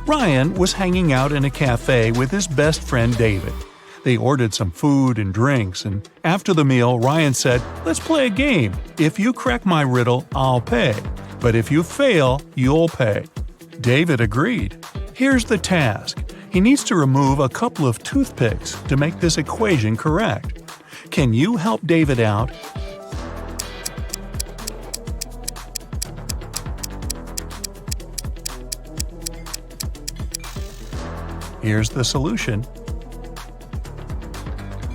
Ryan was hanging out in a cafe with his best friend David. They ordered some food and drinks, and after the meal, Ryan said, "Let's play a game. If you crack my riddle, I'll pay. But if you fail, you'll pay." David agreed. Here's the task. He needs to remove a couple of toothpicks to make this equation correct. Can you help David out? Here's the solution.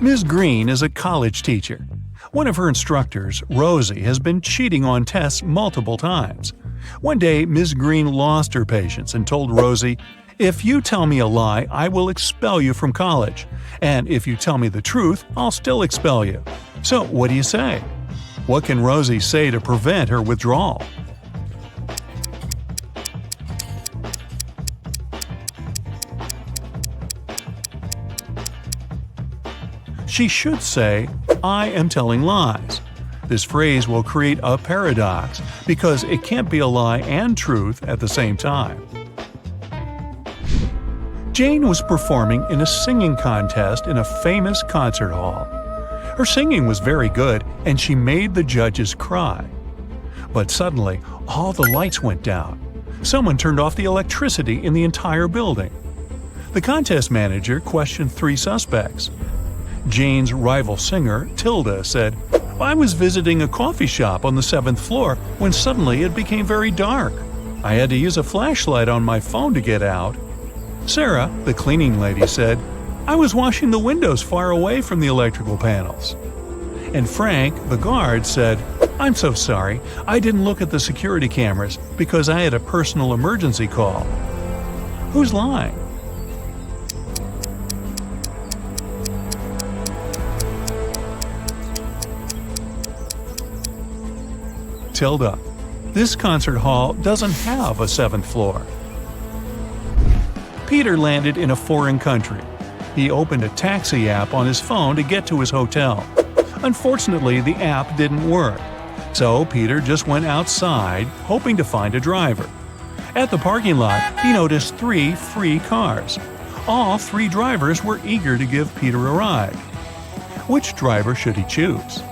Ms. Green is a college teacher. One of her instructors, Rosie, has been cheating on tests multiple times. One day, Ms. Green lost her patience and told Rosie, "If you tell me a lie, I will expel you from college. And if you tell me the truth, I'll still expel you." So, what do you say? What can Rosie say to prevent her withdrawal? She should say, "I am telling lies." This phrase will create a paradox because it can't be a lie and truth at the same time. Jane was performing in a singing contest in a famous concert hall. Her singing was very good and she made the judges cry. But suddenly, all the lights went down. Someone turned off the electricity in the entire building. The contest manager questioned 3 suspects. Jane's rival singer, Tilda, said, "I was visiting a coffee shop on the 7th floor when suddenly it became very dark. I had to use a flashlight on my phone to get out." Sarah, the cleaning lady, said, "I was washing the windows far away from the electrical panels." And Frank, the guard, said, "I'm so sorry, I didn't look at the security cameras because I had a personal emergency call." Who's lying? Tilda. This concert hall doesn't have a 7th floor. Peter landed in a foreign country. He opened a taxi app on his phone to get to his hotel. Unfortunately, the app didn't work. So Peter just went outside, hoping to find a driver. At the parking lot, he noticed 3 free cars. All 3 drivers were eager to give Peter a ride. Which driver should he choose?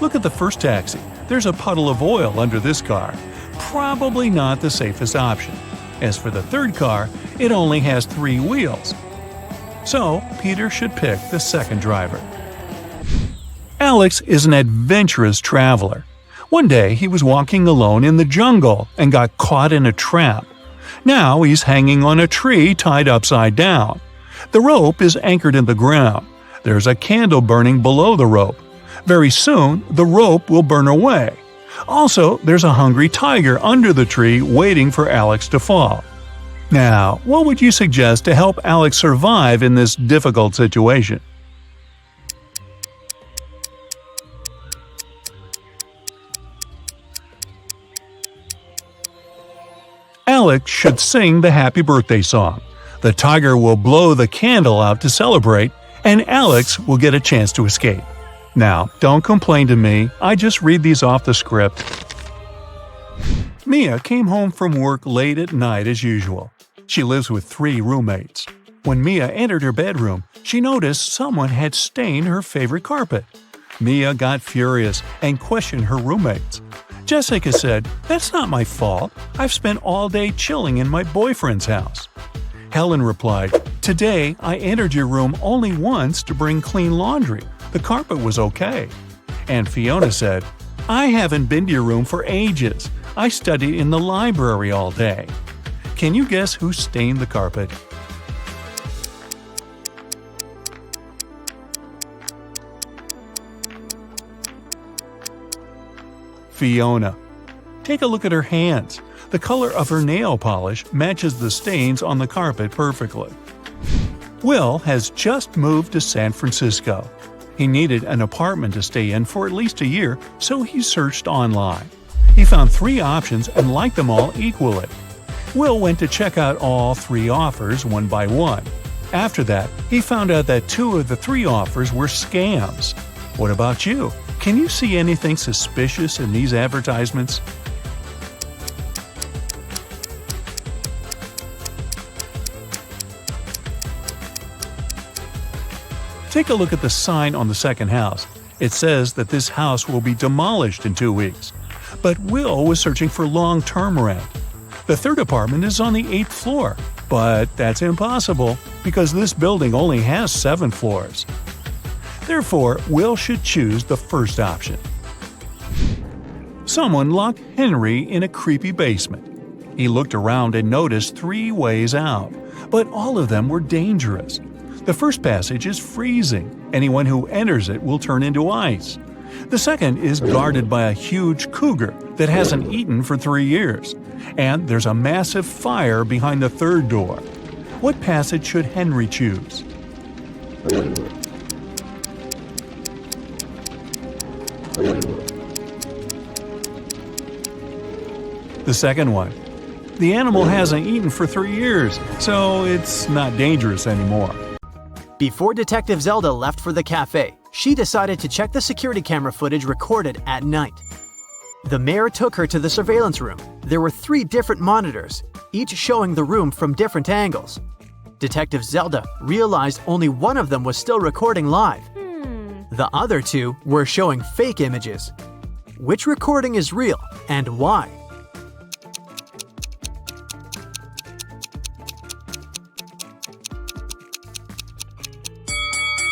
Look at the first taxi. There's a puddle of oil under this car. Probably not the safest option. As for the third car, it only has 3 wheels. So, Peter should pick the second driver. Alex is an adventurous traveler. One day, he was walking alone in the jungle and got caught in a trap. Now he's hanging on a tree tied upside down. The rope is anchored in the ground. There's a candle burning below the rope. Very soon, the rope will burn away. Also, there's a hungry tiger under the tree waiting for Alex to fall. Now, what would you suggest to help Alex survive in this difficult situation? Alex should sing the happy birthday song. The tiger will blow the candle out to celebrate, and Alex will get a chance to escape. Now, don't complain to me, I just read these off the script. Mia came home from work late at night as usual. She lives with 3 roommates. When Mia entered her bedroom, she noticed someone had stained her favorite carpet. Mia got furious and questioned her roommates. Jessica said, "That's not my fault. I've spent all day chilling in my boyfriend's house." Helen replied, "Today I entered your room only once to bring clean laundry. The carpet was okay." And Fiona said, "I haven't been to your room for ages. I studied in the library all day." Can you guess who stained the carpet? Fiona. Take a look at her hands. The color of her nail polish matches the stains on the carpet perfectly. Will has just moved to San Francisco. He needed an apartment to stay in for at least a year, so he searched online. He found 3 options and liked them all equally. Will went to check out all 3 offers one by one. After that, he found out that 2 of the 3 offers were scams. What about you? Can you see anything suspicious in these advertisements? Take a look at the sign on the second house. It says that this house will be demolished in 2 weeks. But Will was searching for long-term rent. The third apartment is on the 8th floor, but that's impossible because this building only has 7 floors. Therefore, Will should choose the first option. Someone locked Henry in a creepy basement. He looked around and noticed 3 ways out, but all of them were dangerous. The first passage is freezing. Anyone who enters it will turn into ice. The second is guarded by a huge cougar that hasn't eaten for 3 years. And there's a massive fire behind the third door. What passage should Henry choose? The second one. The animal hasn't eaten for 3 years, so it's not dangerous anymore. Before Detective Zelda left for the cafe, she decided to check the security camera footage recorded at night. The mayor took her to the surveillance room. There were 3 different monitors, each showing the room from different angles. Detective Zelda realized only one of them was still recording live. The other 2 were showing fake images. Which recording is real and why?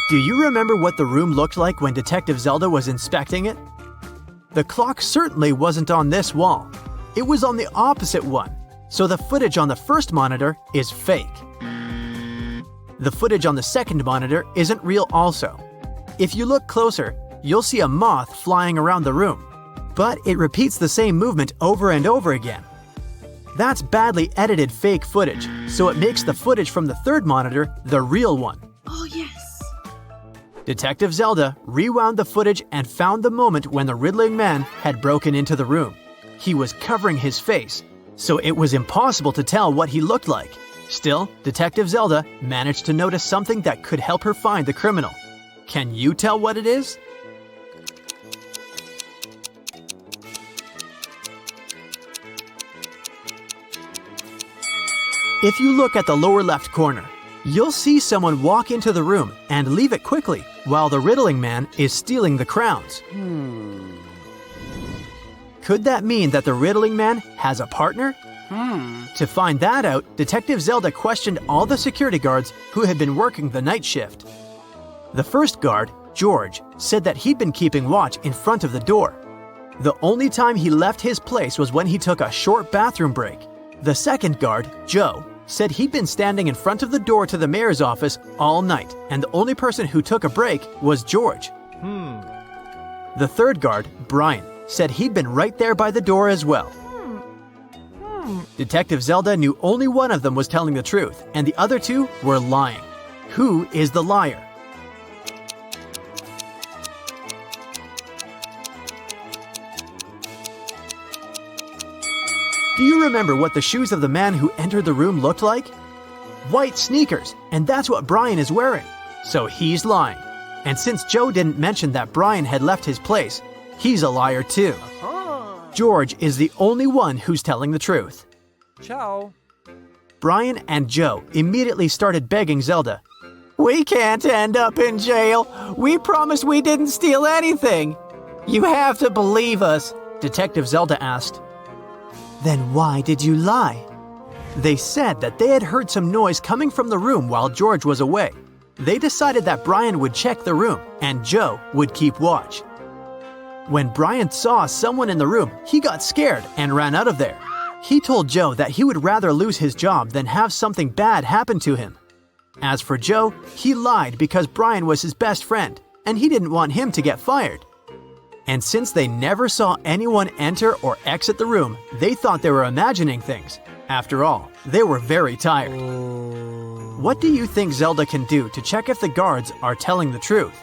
Do you remember what the room looked like when Detective Zelda was inspecting it? The clock certainly wasn't on this wall. It was on the opposite one, so the footage on the first monitor is fake. The footage on the second monitor isn't real also. If you look closer, you'll see a moth flying around the room, but it repeats the same movement over and over again. That's badly edited fake footage, so it makes the footage from the third monitor the real one. Oh, yes. Detective Zelda rewound the footage and found the moment when the riddling man had broken into the room. He was covering his face, so it was impossible to tell what he looked like. Still, Detective Zelda managed to notice something that could help her find the criminal. Can you tell what it is? If you look at the lower left corner, you'll see someone walk into the room and leave it quickly while the riddling man is stealing the crowns. Could that mean that the riddling man has a partner? To find that out, Detective Zelda questioned all the security guards who had been working the night shift. The first guard, George, said that he'd been keeping watch in front of the door. The only time he left his place was when he took a short bathroom break. The second guard, Joe, said he'd been standing in front of the door to the mayor's office all night, and the only person who took a break was George. The third guard, Brian, said he'd been right there by the door as well. Detective Zelda knew only one of them was telling the truth, and the other 2 were lying. Who is the liar? Do you remember what the shoes of the man who entered the room looked like? White sneakers, and that's what Brian is wearing. So he's lying. And since Joe didn't mention that Brian had left his place, he's a liar too. George is the only one who's telling the truth. Ciao. Brian and Joe immediately started begging Zelda. "We can't end up in jail. We promised we didn't steal anything. You have to believe us," Detective Zelda asked. "Then why did you lie?" They said that they had heard some noise coming from the room while George was away. They decided that Brian would check the room and Joe would keep watch. When Brian saw someone in the room, he got scared and ran out of there. He told Joe that he would rather lose his job than have something bad happen to him. As for Joe, he lied because Brian was his best friend, and he didn't want him to get fired. And since they never saw anyone enter or exit the room, they thought they were imagining things. After all, they were very tired. What do you think Zelda can do to check if the guards are telling the truth?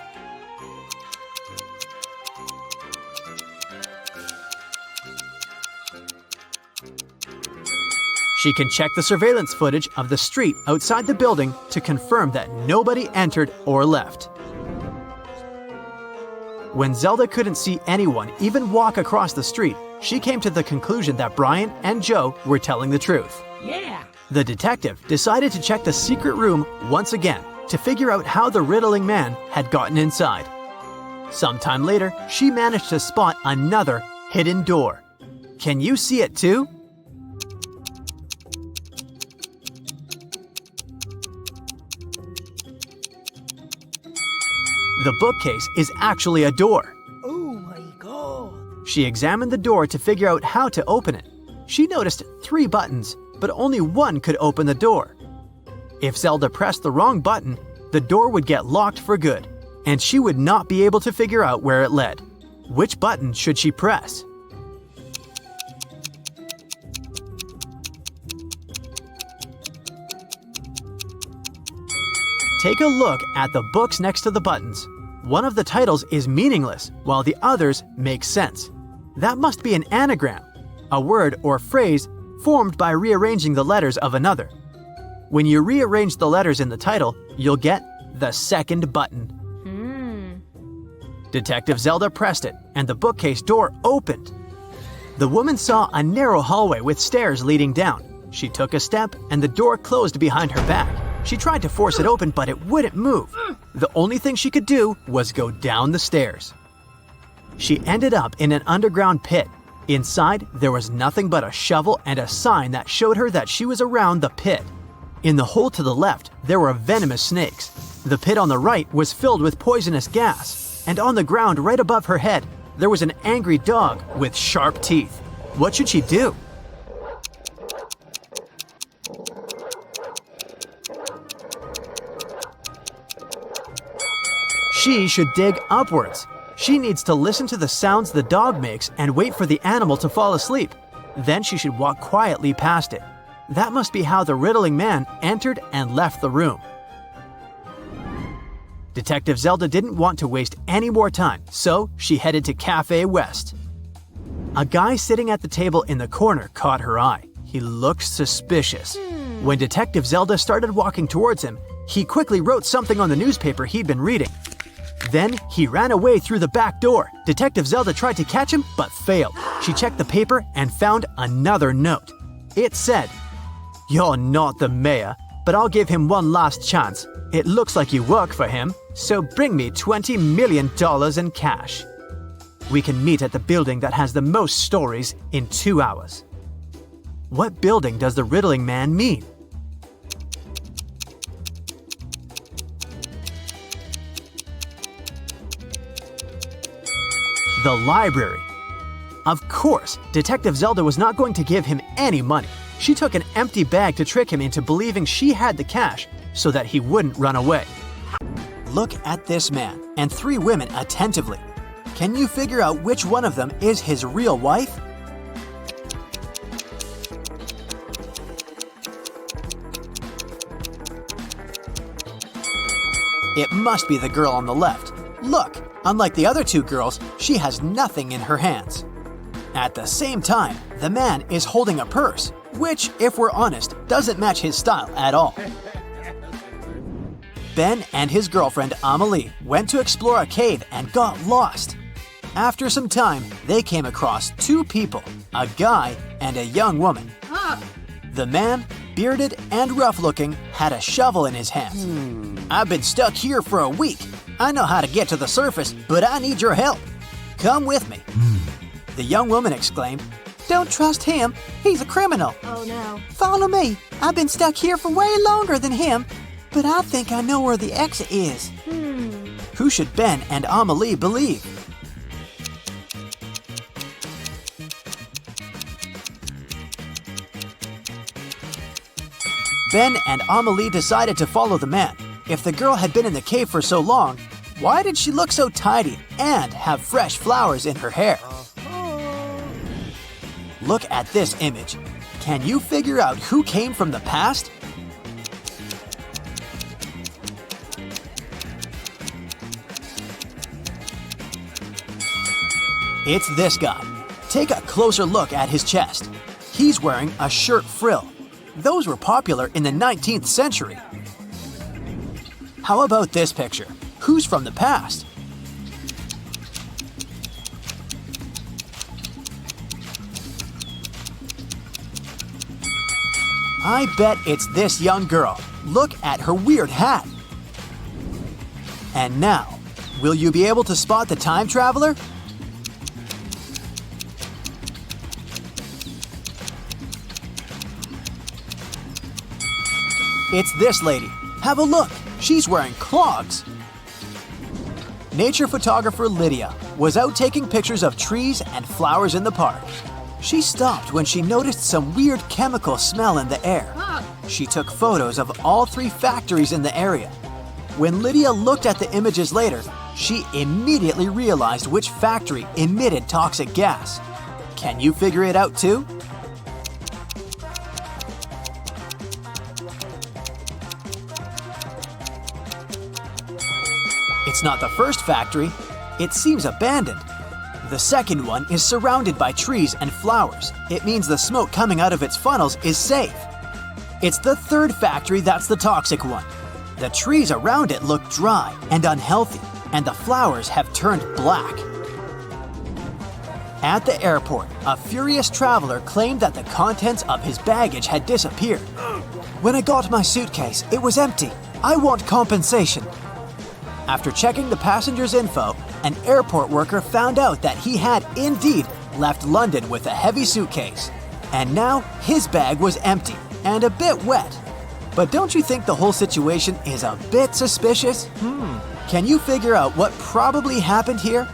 She can check the surveillance footage of the street outside the building to confirm that nobody entered or left. When Zelda couldn't see anyone even walk across the street, she came to the conclusion that Brian and Joe were telling the truth. Yeah. The detective decided to check the secret room once again to figure out how the riddling man had gotten inside. Sometime later, she managed to spot another hidden door. Can you see it too? The bookcase is actually a door. Oh my god. She examined the door to figure out how to open it. She noticed 3 buttons, but only one could open the door. If Zelda pressed the wrong button, the door would get locked for good, and she would not be able to figure out where it led. Which button should she press? Take a look at the books next to the buttons. One of the titles is meaningless, while the others make sense. That must be an anagram, a word or phrase formed by rearranging the letters of another. When you rearrange the letters in the title, you'll get the second button. Detective Zelda pressed it, and the bookcase door opened. The woman saw a narrow hallway with stairs leading down. She took a step, and the door closed behind her back. She tried to force it open, but it wouldn't move. The only thing she could do was go down the stairs. She ended up in an underground pit. Inside, there was nothing but a shovel and a sign that showed her that she was around the pit. In the hole to the left, there were venomous snakes. The pit on the right was filled with poisonous gas. And on the ground right above her head, there was an angry dog with sharp teeth. What should she do? She should dig upwards. She needs to listen to the sounds the dog makes and wait for the animal to fall asleep. Then she should walk quietly past it. That must be how the riddling man entered and left the room. Detective Zelda didn't want to waste any more time, so she headed to Cafe West. A guy sitting at the table in the corner caught her eye. He looked suspicious. When Detective Zelda started walking towards him, he quickly wrote something on the newspaper he'd been reading. Then he ran away through the back door. Detective Zelda tried to catch him, but failed. She checked the paper and found another note. It said, "You're not the mayor, but I'll give him one last chance. It looks like you work for him, so bring me $20 million in cash. We can meet at the building that has the most stories in 2 hours." What building does the riddling man mean? The library. Of course, Detective Zelda was not going to give him any money. She took an empty bag to trick him into believing she had the cash so that he wouldn't run away. Look at this man and 3 women attentively. Can you figure out which one of them is his real wife? It must be the girl on the left. Look, unlike the other 2 girls, she has nothing in her hands. At the same time, the man is holding a purse, which, if we're honest, doesn't match his style at all. Ben and his girlfriend Amelie went to explore a cave and got lost. After some time, they came across 2 people, a guy and a young woman. The man, bearded and rough-looking, had a shovel in his hands. "I've been stuck here for a week. I know how to get to the surface, but I need your help. Come with me." The young woman exclaimed, "Don't trust him. He's a criminal." Oh no. Follow me. I've been stuck here for way longer than him, but I think I know where the exit is. Who should Ben and Amelie believe? Ben and Amelie decided to follow the man. If the girl had been in the cave for so long, why did she look so tidy and have fresh flowers in her hair? Look at this image. Can you figure out who came from the past? It's this guy. Take a closer look at his chest. He's wearing a shirt frill. Those were popular in the 19th century. How about this picture? Who's from the past? I bet it's this young girl. Look at her weird hat. And now, will you be able to spot the time traveler? It's this lady. Have a look. She's wearing clogs. Nature photographer Lydia was out taking pictures of trees and flowers in the park. She stopped when she noticed some weird chemical smell in the air. She took photos of all 3 factories in the area. When Lydia looked at the images later, she immediately realized which factory emitted toxic gas. Can you figure it out too? It's not the first factory. It seems abandoned. The second one is surrounded by trees and flowers. It means the smoke coming out of its funnels is safe. It's the third factory that's the toxic one. The trees around it look dry and unhealthy, and the flowers have turned black. At the airport, a furious traveler claimed that the contents of his baggage had disappeared. When I got my suitcase, it was empty. I want compensation. After checking the passenger's info, an airport worker found out that he had indeed left London with a heavy suitcase. And now his bag was empty and a bit wet. But don't you think the whole situation is a bit suspicious? Can you figure out what probably happened here?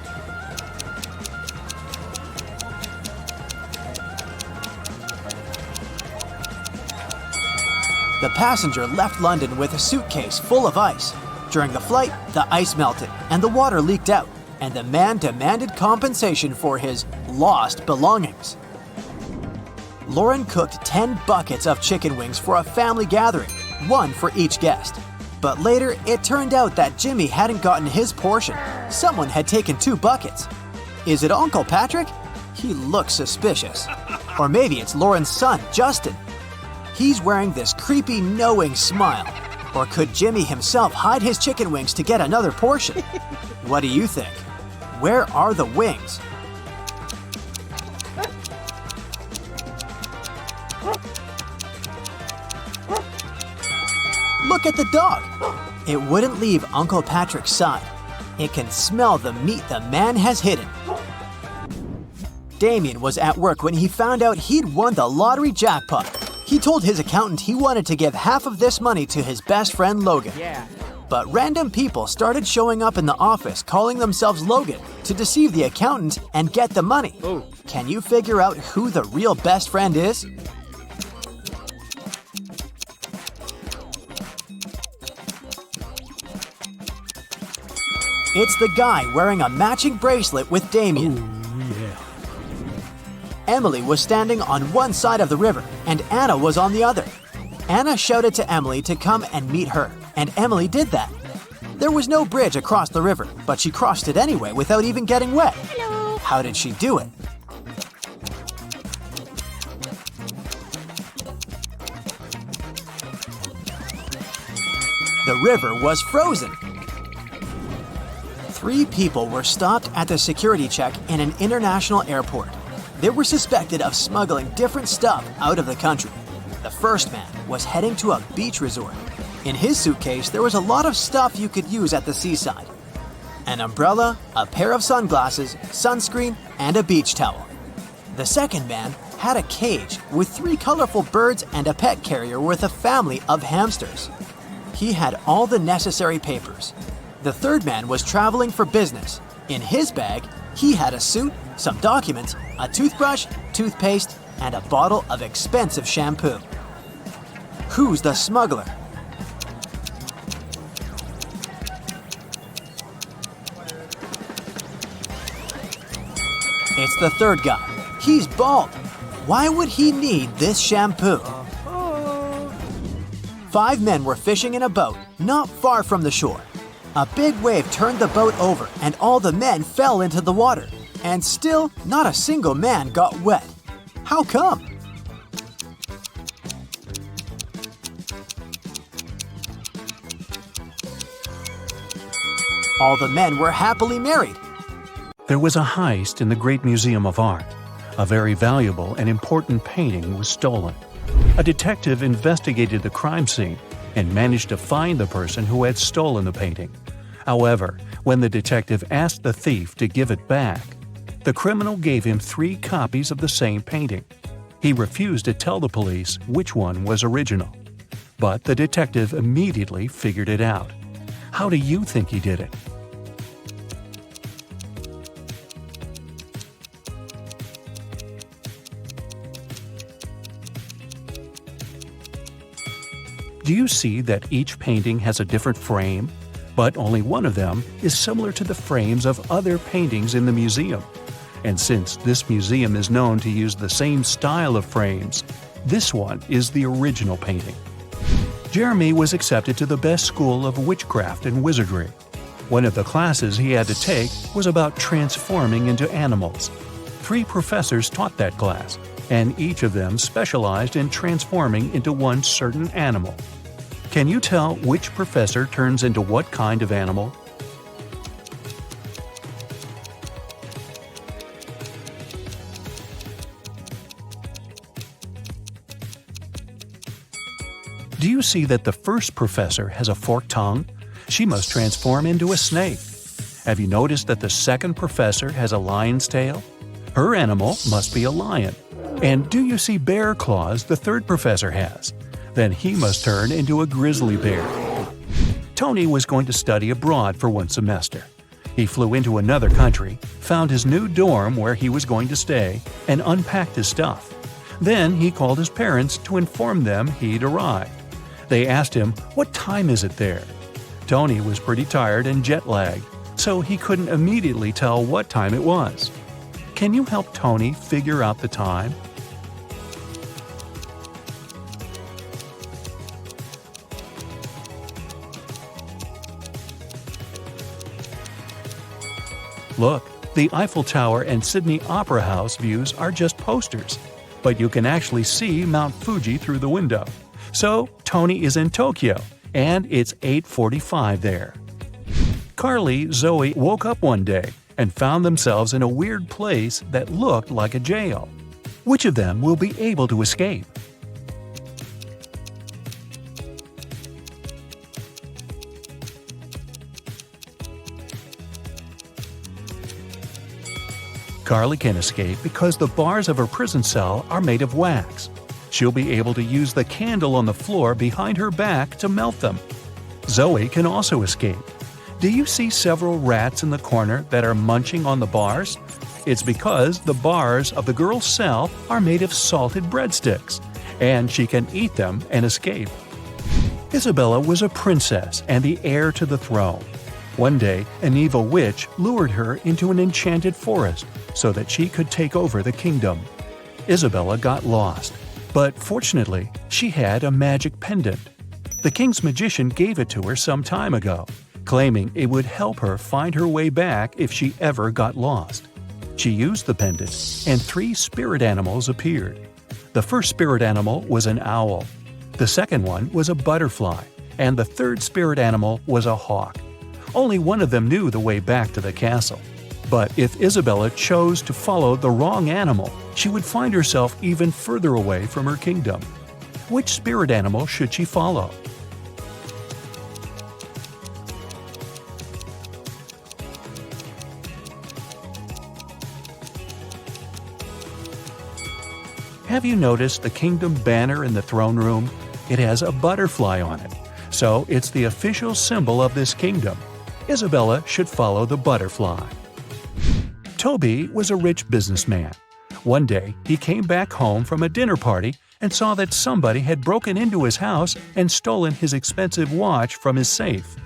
The passenger left London with a suitcase full of ice. During the flight, the ice melted and the water leaked out, and the man demanded compensation for his lost belongings. Lauren cooked 10 buckets of chicken wings for a family gathering, 1 for each guest. But later, it turned out that Jimmy hadn't gotten his portion. Someone had taken 2 buckets. Is it Uncle Patrick? He looks suspicious. Or maybe it's Lauren's son, Justin. He's wearing this creepy, knowing smile. Or could Jimmy himself hide his chicken wings to get another portion? What do you think? Where are the wings? Look at the dog. It wouldn't leave Uncle Patrick's side. It can smell the meat the man has hidden. Damien was at work when he found out he'd won the lottery jackpot. He told his accountant he wanted to give half of this money to his best friend Logan. But random people started showing up in the office calling themselves Logan to deceive the accountant and get the money. Can you figure out who the real best friend is? It's the guy wearing a matching bracelet with Damien. Emily was standing on one side of the river, and Anna was on the other. Anna shouted to Emily to come and meet her, and Emily did that. There was no bridge across the river, but she crossed it anyway without even getting wet. Hello. How did she do it? The river was frozen. 3 people were stopped at the security check in an international airport. They were suspected of smuggling different stuff out of the country. The first man was heading to a beach resort. In his suitcase, there was a lot of stuff you could use at the seaside. An umbrella, a pair of sunglasses, sunscreen, and a beach towel. The second man had a cage with 3 colorful birds and a pet carrier with a family of hamsters. He had all the necessary papers. The third man was traveling for business. In his bag, he had a suit, some documents, a toothbrush, toothpaste, and a bottle of expensive shampoo. Who's the smuggler? It's the third guy. He's bald. Why would he need this shampoo? 5 men were fishing in a boat not far from the shore. A big wave turned the boat over and all the men fell into the water. And still, not a single man got wet. How come? All the men were happily married. There was a heist in the Great Museum of Art. A very valuable and important painting was stolen. A detective investigated the crime scene and managed to find the person who had stolen the painting. However, when the detective asked the thief to give it back, the criminal gave him 3 copies of the same painting. He refused to tell the police which one was original. But the detective immediately figured it out. How do you think he did it? Do you see that each painting has a different frame? But only one of them is similar to the frames of other paintings in the museum. And since this museum is known to use the same style of frames, this one is the original painting. Jeremy was accepted to the best school of witchcraft and wizardry. One of the classes he had to take was about transforming into animals. 3 professors taught that class, and each of them specialized in transforming into one certain animal. Can you tell which professor turns into what kind of animal? Do you see that the first professor has a forked tongue? She must transform into a snake. Have you noticed that the second professor has a lion's tail? Her animal must be a lion. And do you see bear claws the third professor has? Then he must turn into a grizzly bear. Tony was going to study abroad for 1 semester. He flew into another country, found his new dorm where he was going to stay, and unpacked his stuff. Then he called his parents to inform them he'd arrived. They asked him, "What time is it there?" Tony was pretty tired and jet-lagged, so he couldn't immediately tell what time it was. Can you help Tony figure out the time? Look, the Eiffel Tower and Sydney Opera House views are just posters, but you can actually see Mount Fuji through the window. So, Tony is in Tokyo, and it's 8:45 there. Carly, Zoe woke up one day and found themselves in a weird place that looked like a jail. Which of them will be able to escape? Carly can escape because the bars of her prison cell are made of wax. She'll be able to use the candle on the floor behind her back to melt them. Zoe can also escape. Do you see several rats in the corner that are munching on the bars? It's because the bars of the girl's cell are made of salted breadsticks, and she can eat them and escape. Isabella was a princess and the heir to the throne. One day, an evil witch lured her into an enchanted forest so that she could take over the kingdom. Isabella got lost, but fortunately, she had a magic pendant. The king's magician gave it to her some time ago, claiming it would help her find her way back if she ever got lost. She used the pendant, and 3 spirit animals appeared. The first spirit animal was an owl. The second one was a butterfly, and the third spirit animal was a hawk. Only one of them knew the way back to the castle. But if Isabella chose to follow the wrong animal, she would find herself even further away from her kingdom. Which spirit animal should she follow? Have you noticed the kingdom banner in the throne room? It has a butterfly on it, so it's the official symbol of this kingdom. Isabella should follow the butterfly. Toby was a rich businessman. One day, he came back home from a dinner party and saw that somebody had broken into his house and stolen his expensive watch from his safe.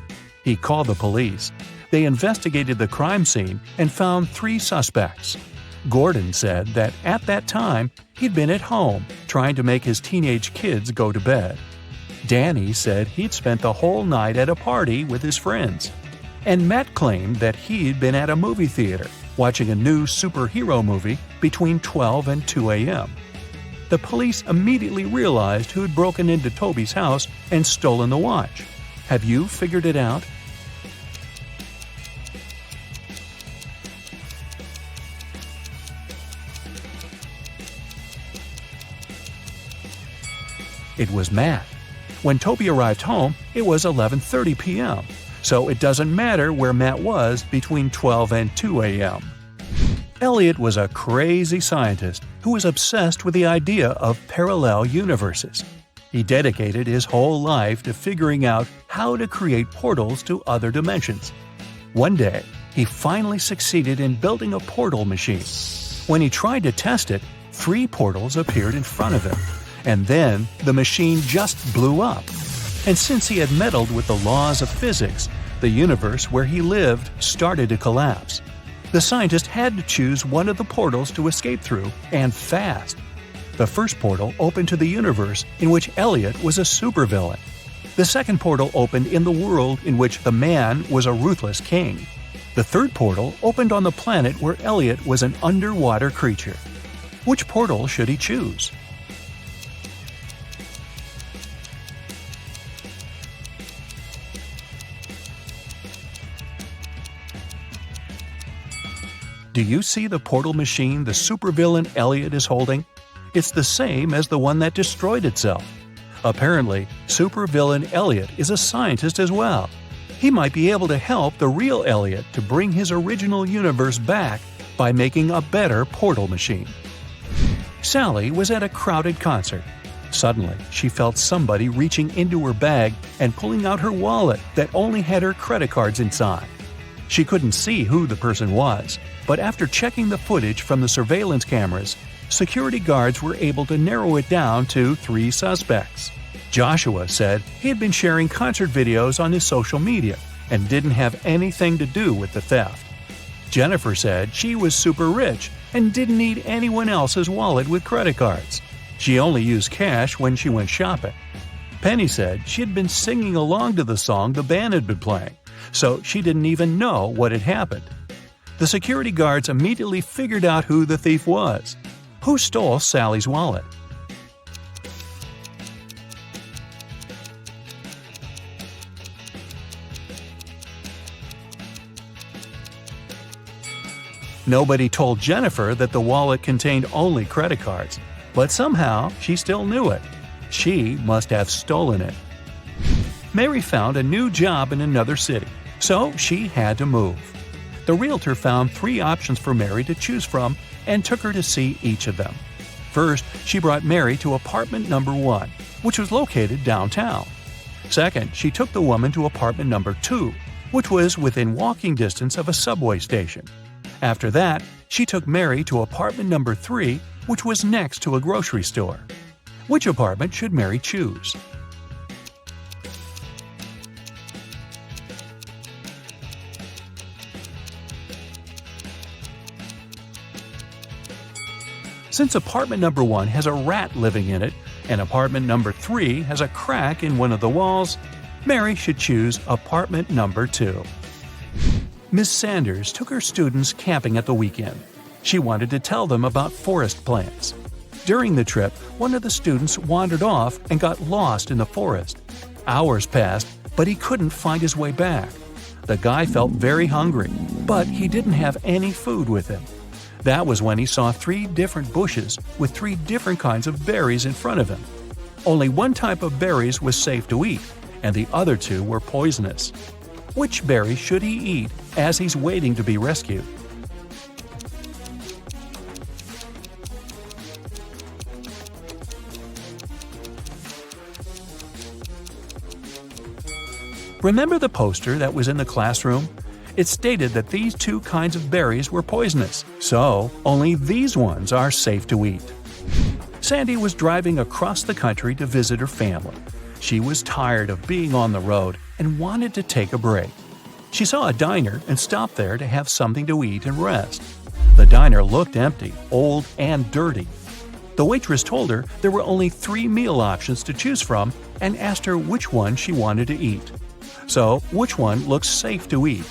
He called the police. They investigated the crime scene and found 3 suspects. Gordon said that at that time, he'd been at home trying to make his teenage kids go to bed. Danny said he'd spent the whole night at a party with his friends. And Matt claimed that he'd been at a movie theater watching a new superhero movie between 12 and 2 a.m. The police immediately realized who'd broken into Toby's house and stolen the watch. Have you figured it out? It was Matt. When Toby arrived home, it was 11:30 p.m., so it doesn't matter where Matt was between 12 and 2 a.m. Elliot was a crazy scientist who was obsessed with the idea of parallel universes. He dedicated his whole life to figuring out how to create portals to other dimensions. One day, he finally succeeded in building a portal machine. When he tried to test it, 3 portals appeared in front of him, and then the machine just blew up. And since he had meddled with the laws of physics, the universe where he lived started to collapse. The scientist had to choose one of the portals to escape through, and fast. The first portal opened to the universe in which Elliot was a supervillain. The second portal opened in the world in which the man was a ruthless king. The third portal opened on the planet where Elliot was an underwater creature. Which portal should he choose? Do you see the portal machine the supervillain Elliot is holding? It's the same as the one that destroyed itself. Apparently, supervillain Elliot is a scientist as well. He might be able to help the real Elliot to bring his original universe back by making a better portal machine. Sally was at a crowded concert. Suddenly, she felt somebody reaching into her bag and pulling out her wallet that only had her credit cards inside. She couldn't see who the person was, but after checking the footage from the surveillance cameras, security guards were able to narrow it down to 3 suspects. Joshua said he had been sharing concert videos on his social media and didn't have anything to do with the theft. Jennifer said she was super rich and didn't need anyone else's wallet with credit cards. She only used cash when she went shopping. Penny said she had been singing along to the song the band had been playing, so she didn't even know what had happened. The security guards immediately figured out who the thief was. Who stole Sally's wallet? Nobody told Jennifer that the wallet contained only credit cards, but somehow she still knew it. She must have stolen it. Mary found a new job in another city, so she had to move. The realtor found 3 options for Mary to choose from and took her to see each of them. First, she brought Mary to apartment number 1, which was located downtown. Second, she took the woman to apartment number 2, which was within walking distance of a subway station. After that, she took Mary to apartment number 3, which was next to a grocery store. Which apartment should Mary choose? Since apartment number 1 has a rat living in it, and apartment number 3 has a crack in one of the walls, Mary should choose apartment number 2. Miss Sanders took her students camping at the weekend. She wanted to tell them about forest plants. During the trip, one of the students wandered off and got lost in the forest. Hours passed, but he couldn't find his way back. The guy felt very hungry, but he didn't have any food with him. That was when he saw 3 different bushes with 3 different kinds of berries in front of him. Only one type of berries was safe to eat, and the other 2 were poisonous. Which berry should he eat as he's waiting to be rescued? Remember the poster that was in the classroom? It stated that these 2 kinds of berries were poisonous, so only these ones are safe to eat. Sandy was driving across the country to visit her family. She was tired of being on the road and wanted to take a break. She saw a diner and stopped there to have something to eat and rest. The diner looked empty, old, and dirty. The waitress told her there were only 3 meal options to choose from and asked her which one she wanted to eat. So, which one looks safe to eat?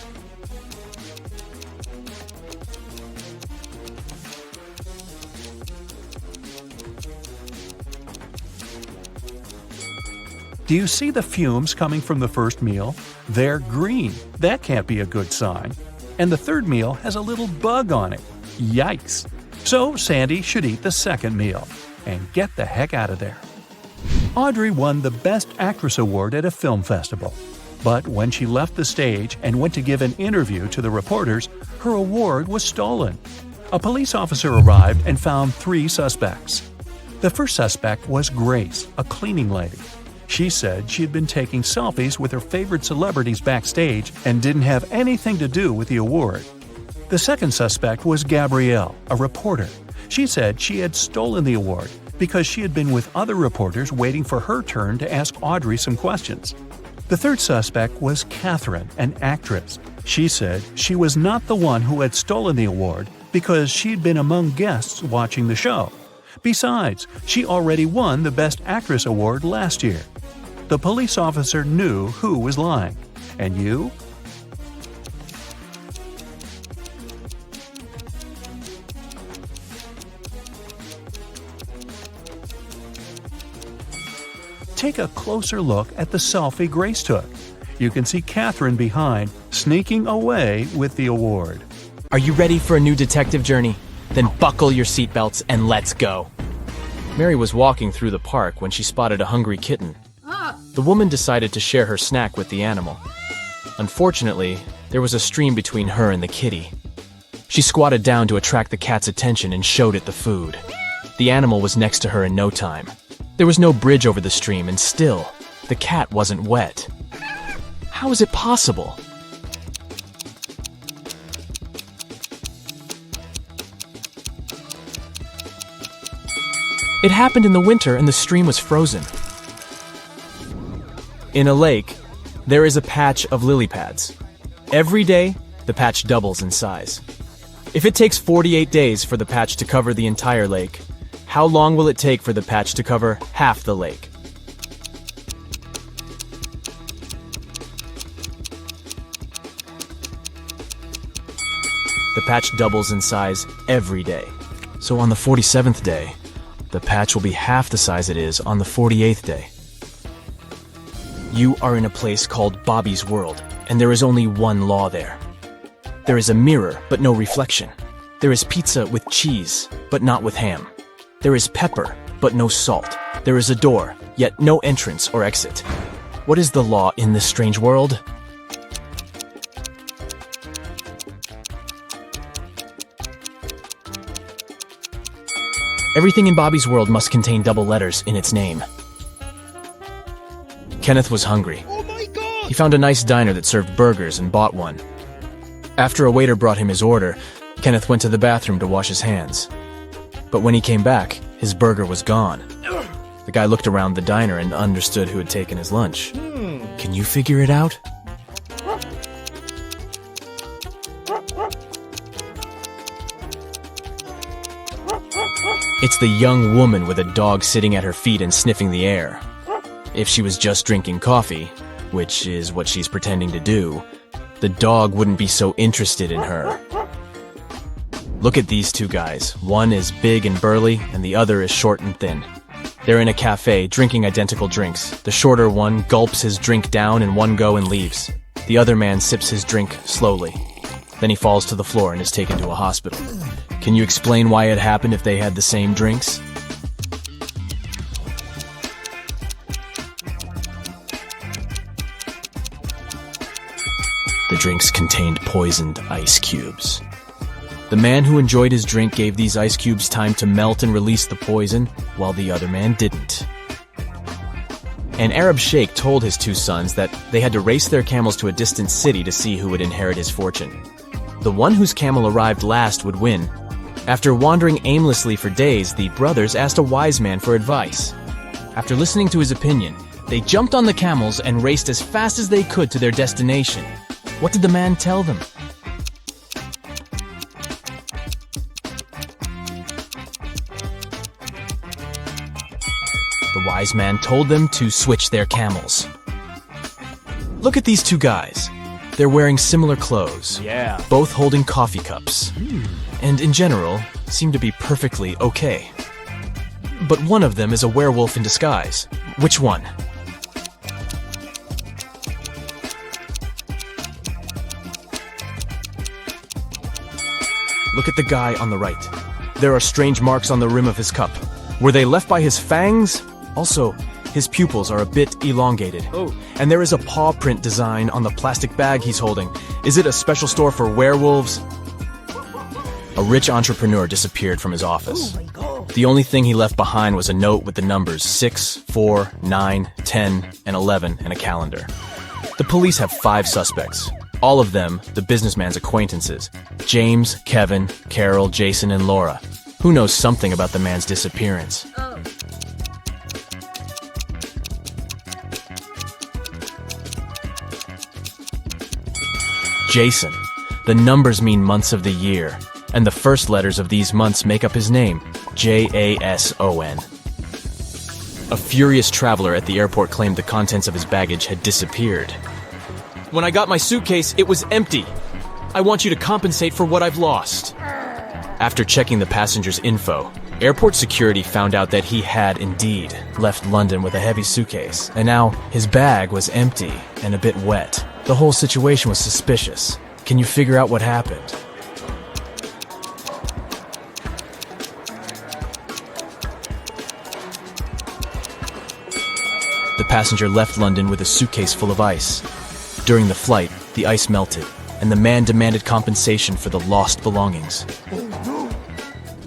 Do you see the fumes coming from the first meal? They're green. That can't be a good sign. And the third meal has a little bug on it. Yikes! So Sandy should eat the second meal and get the heck out of there. Audrey won the Best Actress Award at a film festival. But when she left the stage and went to give an interview to the reporters, her award was stolen. A police officer arrived and found 3 suspects. The first suspect was Grace, a cleaning lady. She said she had been taking selfies with her favorite celebrities backstage and didn't have anything to do with the award. The second suspect was Gabrielle, a reporter. She said she had stolen the award because she had been with other reporters waiting for her turn to ask Audrey some questions. The third suspect was Catherine, an actress. She said she was not the one who had stolen the award because she'd been among guests watching the show. Besides, she already won the Best Actress Award last year. The police officer knew who was lying. And you? Take a closer look at the selfie Grace took. You can see Catherine behind, sneaking away with the award. Are you ready for a new detective journey? Then buckle your seatbelts and let's go. Mary was walking through the park when she spotted a hungry kitten. The woman decided to share her snack with the animal. Unfortunately, there was a stream between her and the kitty. She squatted down to attract the cat's attention and showed it the food. The animal was next to her in no time. There was no bridge over the stream, and still, the cat wasn't wet. How is it possible? It happened in the winter and the stream was frozen. In a lake, there is a patch of lily pads. Every day, the patch doubles in size. If it takes 48 days for the patch to cover the entire lake, how long will it take for the patch to cover half the lake? The patch doubles in size every day. So on the 47th day, the patch will be half the size it is on the 48th day. You are in a place called Bobby's World, and there is only one law there. There is a mirror, but no reflection. There is pizza with cheese, but not with ham. There is pepper, but no salt. There is a door, yet no entrance or exit. What is the law in this strange world? Everything in Bobby's World must contain double letters in its name. Kenneth was hungry. Oh my god! He found a nice diner that served burgers and bought one. After a waiter brought him his order, Kenneth went to the bathroom to wash his hands. But when he came back, his burger was gone. The guy looked around the diner and understood who had taken his lunch. Can you figure it out? It's the young woman with a dog sitting at her feet and sniffing the air. If she was just drinking coffee, which is what she's pretending to do, the dog wouldn't be so interested in her. Look at these two guys. One is big and burly, and the other is short and thin. They're in a cafe, drinking identical drinks. The shorter one gulps his drink down in one go and leaves. The other man sips his drink slowly. Then he falls to the floor and is taken to a hospital. Can you explain why it happened if they had the same drinks? The drinks contained poisoned ice cubes. The man who enjoyed his drink gave these ice cubes time to melt and release the poison, while the other man didn't. An Arab sheikh told his two sons that they had to race their camels to a distant city to see who would inherit his fortune. The one whose camel arrived last would win. After wandering aimlessly for days, the brothers asked a wise man for advice. After listening to his opinion, they jumped on the camels and raced as fast as they could to their destination. What did the man tell them? The wise man told them to switch their camels. Look at these two guys. They're wearing similar clothes, both holding coffee cups, and in general, seem to be perfectly okay. But one of them is a werewolf in disguise. Which one? Look at the guy on the right. There are strange marks on the rim of his cup. Were they left by his fangs? Also, His pupils are a bit elongated. And there is a paw print design on the plastic bag he's holding. Is it a special store for werewolves? A rich entrepreneur disappeared from his office. The only thing he left behind was a note with the numbers 6, 4, 9, 10, and 11 and a calendar. The police have 5 suspects. All of them the businessman's acquaintances. James, Kevin, Carol, Jason, and Laura. Who knows something about the man's disappearance? Jason. The numbers mean months of the year, and the first letters of these months make up his name, Jason. A furious traveler at the airport claimed the contents of his baggage had disappeared. When I got my suitcase, it was empty. I want you to compensate for what I've lost. After checking the passenger's info, airport security found out that he had indeed left London with a heavy suitcase, and now his bag was empty and a bit wet. The whole situation was suspicious. Can you figure out what happened? The passenger left London with a suitcase full of ice. During the flight, the ice melted, and the man demanded compensation for the lost belongings.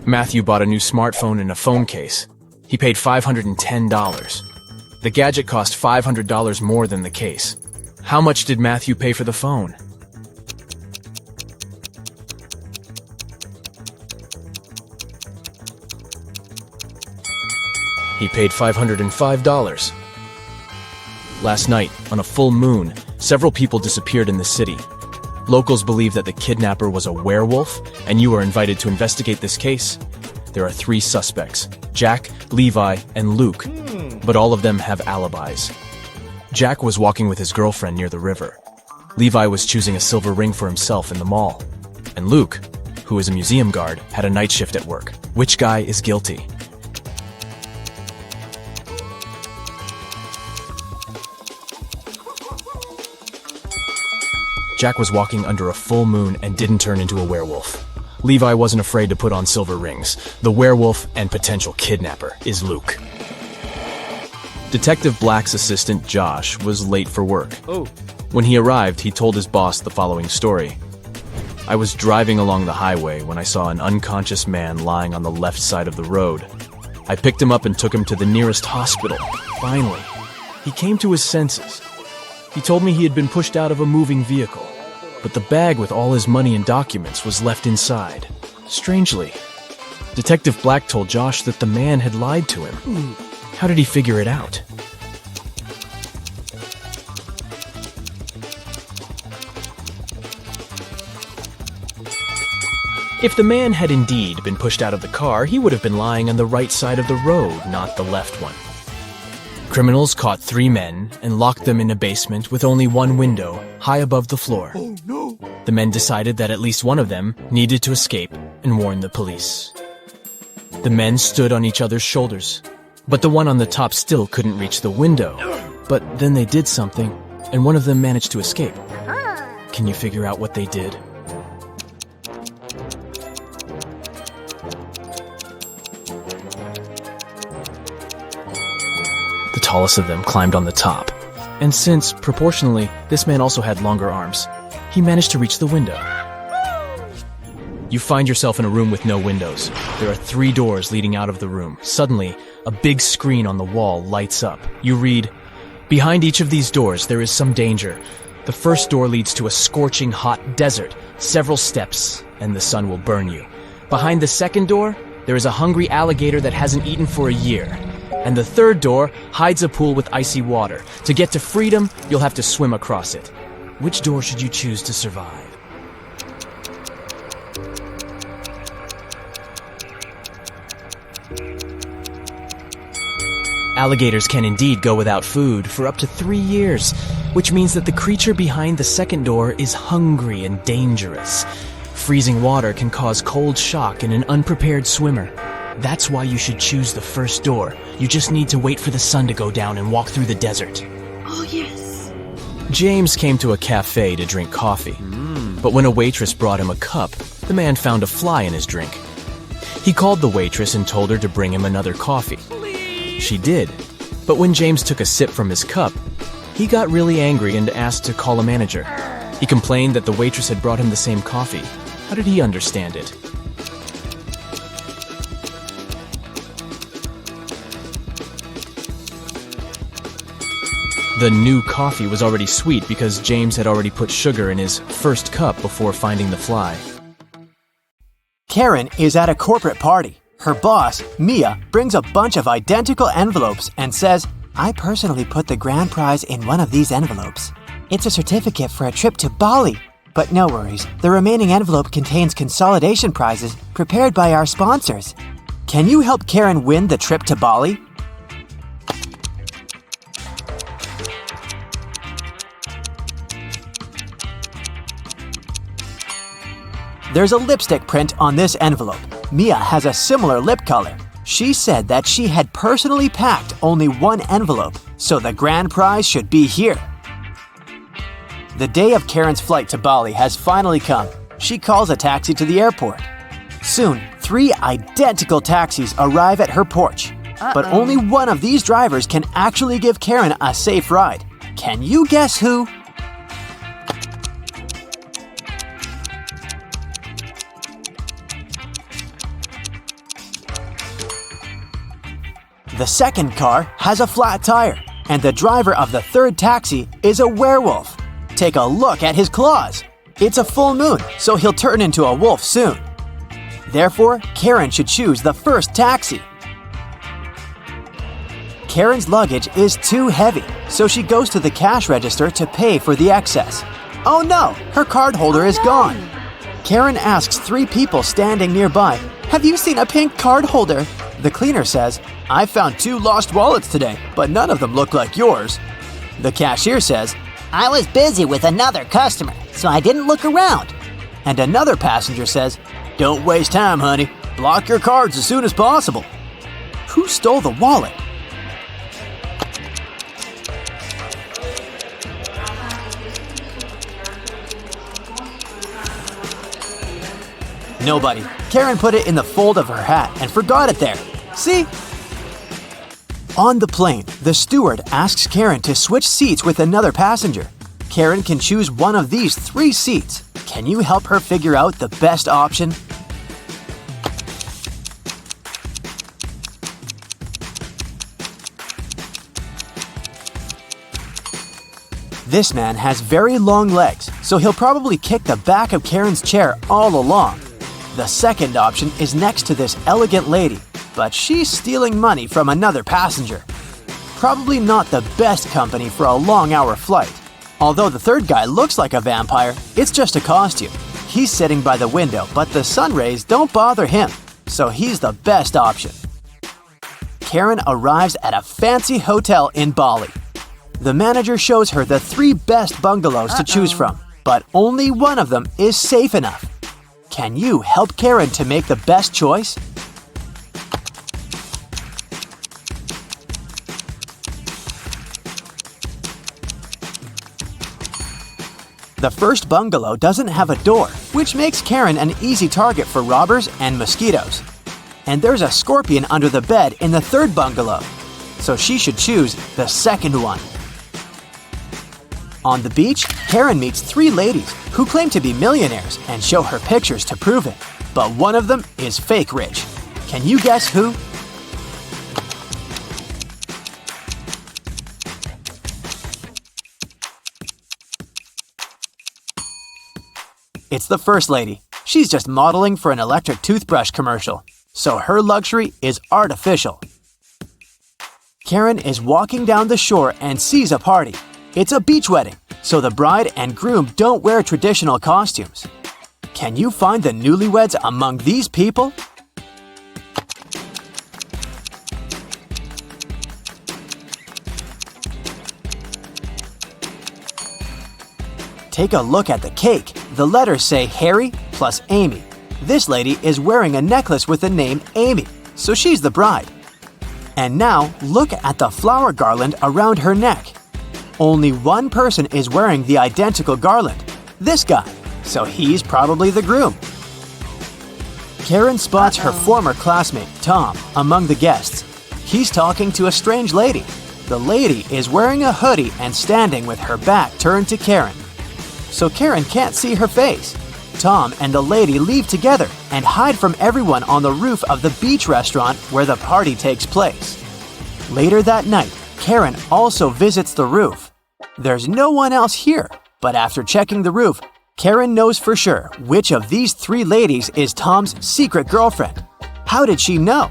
Matthew bought a new smartphone and a phone case. He paid $510. The gadget cost $500 more than the case. How much did Matthew pay for the phone? He paid $505. Last night, on a full moon, several people disappeared in the city. Locals believe that the kidnapper was a werewolf, and you are invited to investigate this case. There are 3 suspects, Jack, Levi, and Luke, but all of them have alibis. Jack was walking with his girlfriend near the river. Levi was choosing a silver ring for himself in the mall. And Luke, who is a museum guard, had a night shift at work. Which guy is guilty? Jack was walking under a full moon and didn't turn into a werewolf. Levi wasn't afraid to put on silver rings. The werewolf and potential kidnapper is Luke. Detective Black's assistant, Josh, was late for work. When he arrived, he told his boss the following story. I was driving along the highway when I saw an unconscious man lying on the left side of the road. I picked him up and took him to the nearest hospital. Finally, he came to his senses. He told me he had been pushed out of a moving vehicle, but the bag with all his money and documents was left inside. Strangely, Detective Black told Josh that the man had lied to him. How did he figure it out? If the man had indeed been pushed out of the car, he would have been lying on the right side of the road, not the left one. Criminals caught 3 men and locked them in a basement with only one window, high above the floor. The men decided that at least one of them needed to escape and warn the police. The men stood on each other's shoulders, but the one on the top still couldn't reach the window. But then they did something, and one of them managed to escape. Can you figure out what they did? The tallest of them climbed on the top, and since, proportionally, this man also had longer arms, he managed to reach the window. You find yourself in a room with no windows. There are 3 doors leading out of the room. Suddenly, a big screen on the wall lights up. You read, "Behind each of these doors there is some danger. The first door leads to a scorching hot desert, several steps, and the sun will burn you. Behind the second door, there is a hungry alligator that hasn't eaten for a year. And the third door hides a pool with icy water. To get to freedom, you'll have to swim across it. Which door should you choose to survive?" Alligators can indeed go without food for up to 3 years, which means that the creature behind the second door is hungry and dangerous. Freezing water can cause cold shock in an unprepared swimmer. That's why you should choose the first door. You just need to wait for the sun to go down and walk through the desert. Oh, yes. James came to a cafe to drink coffee. But when a waitress brought him a cup, the man found a fly in his drink. He called the waitress and told her to bring him another coffee. She did, But when James took a sip from his cup, he got really angry and asked to call a manager. He complained that the waitress had brought him the same coffee. How did he understand it? The new coffee was already sweet because James had already put sugar in his first cup before finding the fly. Karen is at a corporate party. Her boss, Mia, brings a bunch of identical envelopes and says, "I personally put the grand prize in one of these envelopes. It's a certificate for a trip to Bali. But no worries, the remaining envelope contains consolidation prizes prepared by our sponsors. Can you help Karen win the trip to Bali?" There's a lipstick print on this envelope. Mia has a similar lip color. She said that she had personally packed only one envelope, so the grand prize should be here. The day of Karen's flight to Bali has finally come. She calls a taxi to the airport. Soon, 3 identical taxis arrive at her porch. But only one of these drivers can actually give Karen a safe ride. Can you guess who? The second car has a flat tire, and the driver of the third taxi is a werewolf. Take a look at his claws. It's a full moon, so he'll turn into a wolf soon. Therefore, Karen should choose the first taxi. Karen's luggage is too heavy, so she goes to the cash register to pay for the excess. Oh no, her card holder is gone. Karen asks 3 people standing nearby, "Have you seen a pink card holder?" The cleaner says, "I found 2 lost wallets today, but none of them look like yours." The cashier says, I was busy with another customer, so I didn't look around. and another passenger says, "Don't waste time, honey. Block your cards as soon as possible." Who stole the wallet? Nobody. Karen put it in the fold of her hat and forgot it there. See? On the plane, the steward asks Karen to switch seats with another passenger. Karen can choose one of these 3 seats. Can you help her figure out the best option? This man has very long legs, so he'll probably kick the back of Karen's chair all along. The second option is next to this elegant lady, but she's stealing money from another passenger. Probably not the best company for a long-hour flight. Although the third guy looks like a vampire, it's just a costume. He's sitting by the window, but the sun rays don't bother him, so he's the best option. Karen arrives at a fancy hotel in Bali. The manager shows her the 3 best bungalows to choose from, but only one of them is safe enough. Can you help Karen to make the best choice? The first bungalow doesn't have a door, which makes Karen an easy target for robbers and mosquitoes. And there's a scorpion under the bed in the third bungalow, so she should choose the second one. On the beach, Karen meets 3 ladies who claim to be millionaires and show her pictures to prove it. But one of them is fake rich. Can you guess who? It's the first lady. She's just modeling for an electric toothbrush commercial, so her luxury is artificial. Karen is walking down the shore and sees a party. It's a beach wedding, so the bride and groom don't wear traditional costumes. Can you find the newlyweds among these people? Take a look at the cake. The letters say Harry plus Amy. This lady is wearing a necklace with the name Amy, so she's the bride. And now, look at the flower garland around her neck. Only one person is wearing the identical garland, this guy, so he's probably the groom. Karen spots her former classmate, Tom, among the guests. He's talking to a strange lady. The lady is wearing a hoodie and standing with her back turned to Karen, so Karen can't see her face. Tom and the lady leave together and hide from everyone on the roof of the beach restaurant where the party takes place. Later that night, Karen also visits the roof. There's no one else here, but after checking the roof, Karen knows for sure which of these three ladies is Tom's secret girlfriend. How did she know?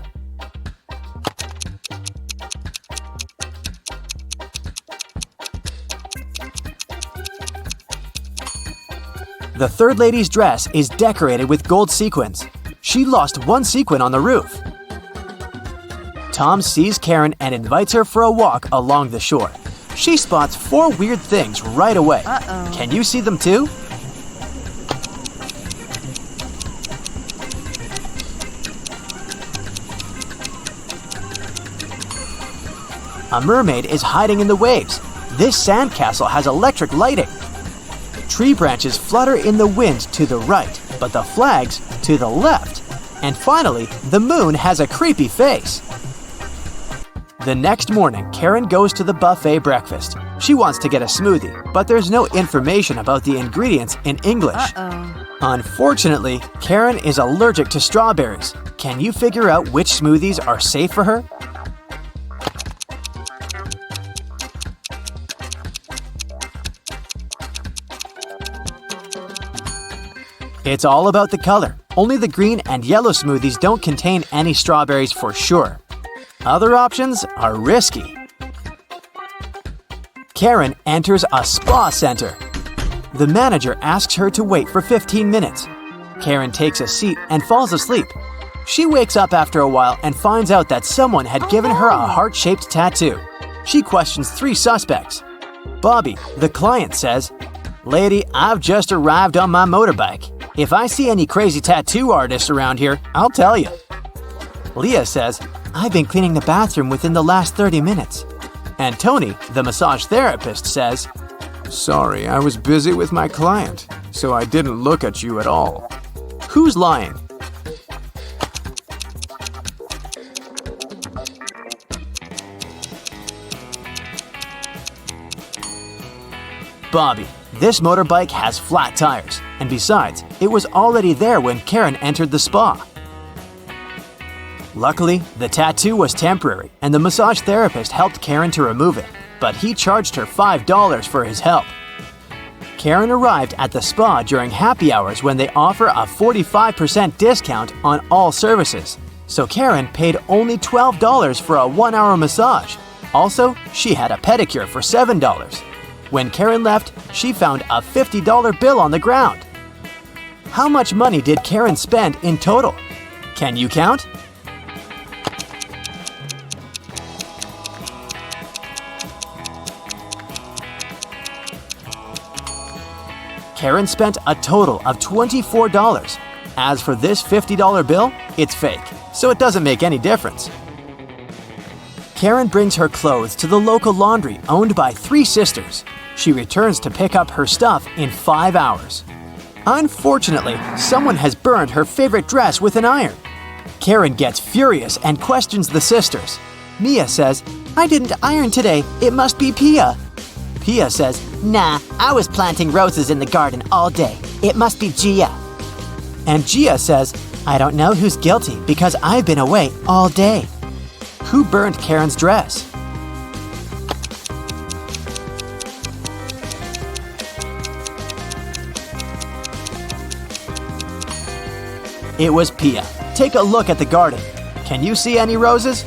The third lady's dress is decorated with gold sequins. She lost one sequin on the roof. Tom sees Karen and invites her for a walk along the shore. She spots four weird things right away. Can you see them too? A mermaid is hiding in the waves. This sandcastle has electric lighting. Tree branches flutter in the wind to the right, but the flags to the left. And finally, the moon has a creepy face. The next morning, Karen goes to the buffet breakfast. She wants to get a smoothie, but there's no information about the ingredients in English. Unfortunately, Karen is allergic to strawberries. Can you figure out which smoothies are safe for her? It's all about the color. Only the green and yellow smoothies don't contain any strawberries for sure. Other options are risky. Karen enters a spa center. The manager asks her to wait for 15 minutes. Karen takes a seat and falls asleep. She wakes up after a while and finds out that someone had given her a heart-shaped tattoo. She questions three suspects. Bobby, the client, says, "Lady, I've just arrived on my motorbike. If I see any crazy tattoo artists around here, I'll tell you." Leah says, "I've been cleaning the bathroom within the last 30 minutes. And Tony, the massage therapist, says, "Sorry, I was busy with my client, so I didn't look at you at all." Who's lying? Bobby. This motorbike has flat tires, and besides, it was already there when Karen entered the spa. Luckily, the tattoo was temporary, and the massage therapist helped Karen to remove it, but he charged her $5 for his help. Karen arrived at the spa during happy hours when they offer a 45% discount on all services, so Karen paid only $12 for a 1-hour massage. Also, she had a pedicure for $7. When Karen left, she found a $50 bill on the ground. How much money did Karen spend in total? Can you count? Karen spent a total of $24. As for this $50 bill, it's fake, so it doesn't make any difference. Karen brings her clothes to the local laundry owned by three sisters. She returns to pick up her stuff in 5 hours. Unfortunately, someone has burned her favorite dress with an iron. Karen gets furious and questions the sisters. Mia says, "I didn't iron today. It must be Pia." Pia says, Nah, I was planting roses in the garden all day. It must be Gia. and Gia says, "I don't know who's guilty because I've been away all day." Who burned Karen's dress? It was Pia. Take a look at the garden. Can you see any roses?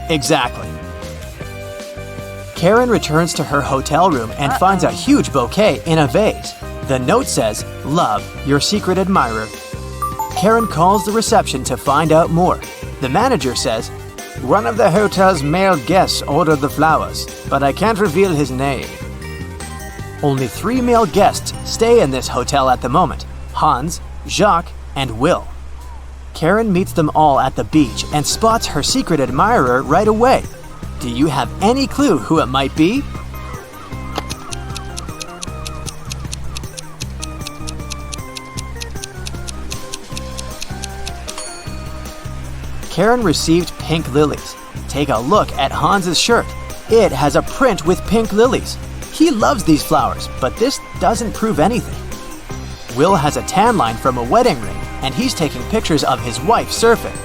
Exactly. Karen returns to her hotel room and finds a huge bouquet in a vase. The note says, "Love, your secret admirer." Karen calls the reception to find out more. The manager says, "One of the hotel's male guests ordered the flowers, but I can't reveal his name." Only 3 male guests stay in this hotel at the moment: Hans, Jacques, and Will. Karen meets them all at the beach and spots her secret admirer right away. Do you have any clue who it might be? Karen received pink lilies. Take a look at Hans's shirt. It has a print with pink lilies. He loves these flowers, but this doesn't prove anything. Will has a tan line from a wedding ring, and he's taking pictures of his wife surfing.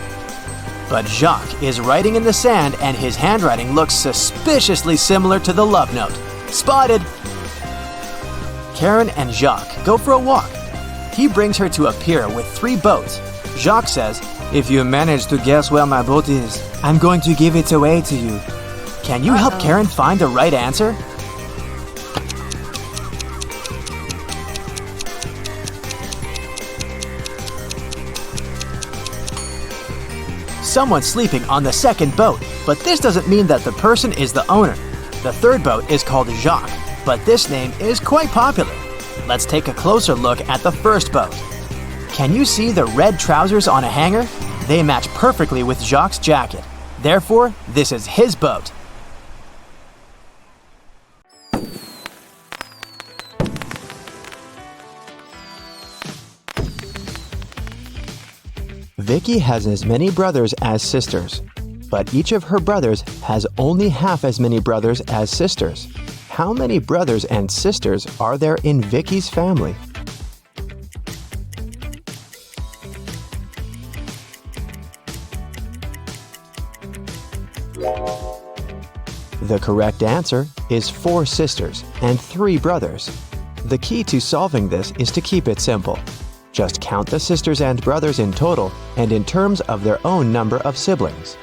But Jacques is writing in the sand, and his handwriting looks suspiciously similar to the love note. Spotted! Karen and Jacques go for a walk. He brings her to a pier with 3 boats. Jacques says, "If you manage to guess where my boat is, I'm going to give it away to you. Can you help Karen find the right answer?" Someone's sleeping on the second boat, but this doesn't mean that the person is the owner. The third boat is called Jacques, but this name is quite popular. Let's take a closer look at the first boat. Can you see the red trousers on a hanger? They match perfectly with Jacques' jacket. Therefore, this is his boat. Vicky has as many brothers as sisters, but each of her brothers has only half as many brothers as sisters. How many brothers and sisters are there in Vicky's family? The correct answer is 4 sisters and 3 brothers. The key to solving this is to keep it simple. Just count the sisters and brothers in total and in terms of their own number of siblings.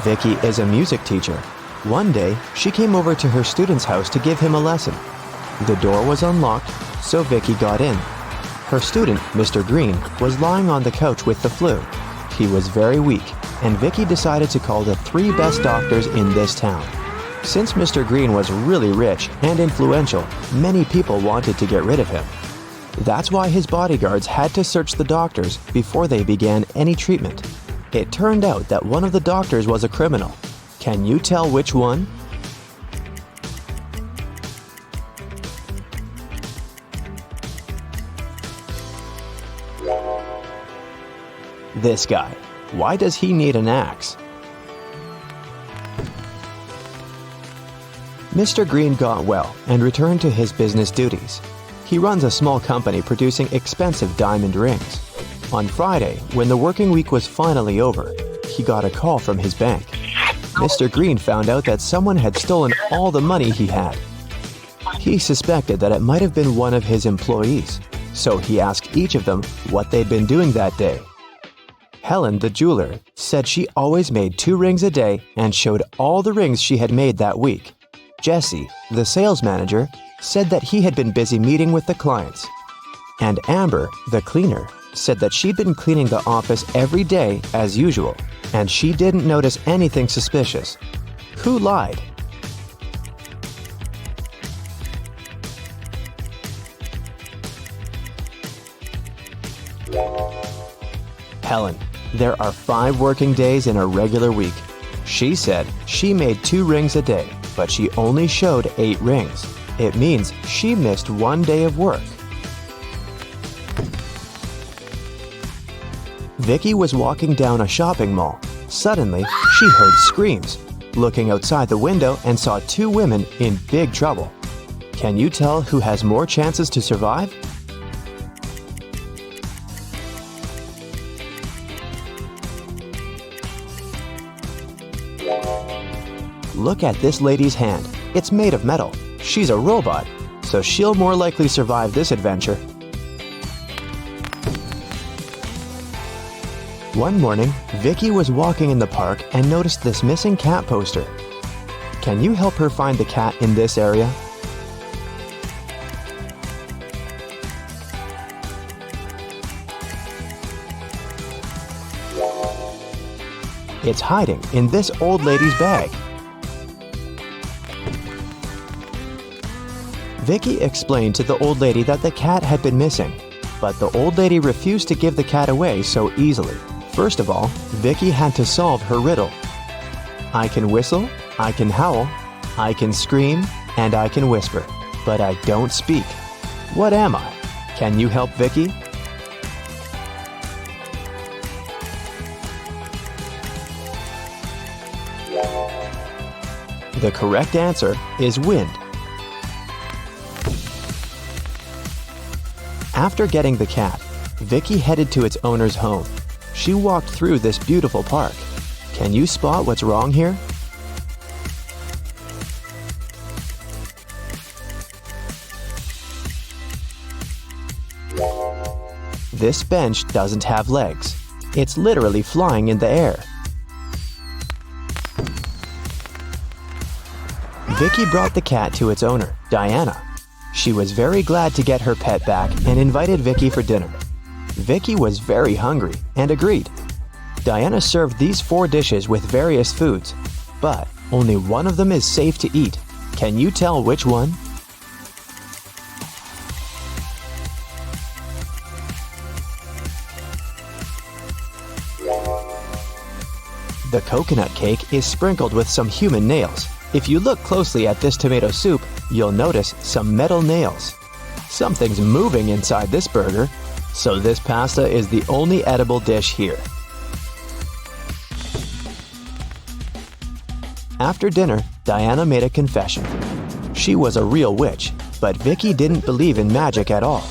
Vicky is a music teacher. One day, she came over to her student's house to give him a lesson. The door was unlocked, so Vicky got in. Her student, Mr. Green, was lying on the couch with the flu. He was very weak, and Vicky decided to call the 3 best doctors in this town. Since Mr. Green was really rich and influential, many people wanted to get rid of him. That's why his bodyguards had to search the doctors before they began any treatment. It turned out that one of the doctors was a criminal. Can you tell which one? This guy. Why does he need an axe? Mr. Green got well and returned to his business duties. He runs a small company producing expensive diamond rings. On Friday, when the working week was finally over, he got a call from his bank. Mr. Green found out that someone had stolen all the money he had. He suspected that it might have been one of his employees, so he asked each of them what they'd been doing that day. Helen, the jeweler, said she always made 2 rings a day and showed all the rings she had made that week. Jesse, the sales manager, said that he had been busy meeting with the clients. And Amber, the cleaner, said that she'd been cleaning the office every day as usual, and she didn't notice anything suspicious. Who lied? Helen. There are 5 working days in a regular week. She said she made 2 rings a day, but she only showed 8 rings. It means she missed 1 day of work. Vicky was walking down a shopping mall. Suddenly, she heard screams. Looking outside the window and saw 2 women in big trouble. Can you tell who has more chances to survive? Look at this lady's hand. It's made of metal. She's a robot, so she'll more likely survive this adventure. One morning, Vicky was walking in the park and noticed this missing cat poster. Can you help her find the cat in this area? It's hiding in this old lady's bag. Vicky explained to the old lady that the cat had been missing, but the old lady refused to give the cat away so easily. First of all, Vicky had to solve her riddle. I can whistle, I can howl, I can scream, and I can whisper, but I don't speak. What am I? Can you help Vicky? The correct answer is wind. After getting the cat, Vicky headed to its owner's home. She walked through this beautiful park. Can you spot what's wrong here? This bench doesn't have legs. It's literally flying in the air. Vicky brought the cat to its owner, Diana. She was very glad to get her pet back and invited Vicky for dinner. Vicky was very hungry and agreed. Diana served these 4 dishes with various foods, but only one of them is safe to eat. Can you tell which one? The coconut cake is sprinkled with some human nails. If you look closely at this tomato soup, you'll notice some metal nails. Something's moving inside this burger, so this pasta is the only edible dish here. After dinner, Diana made a confession. She was a real witch, but Vicky didn't believe in magic at all.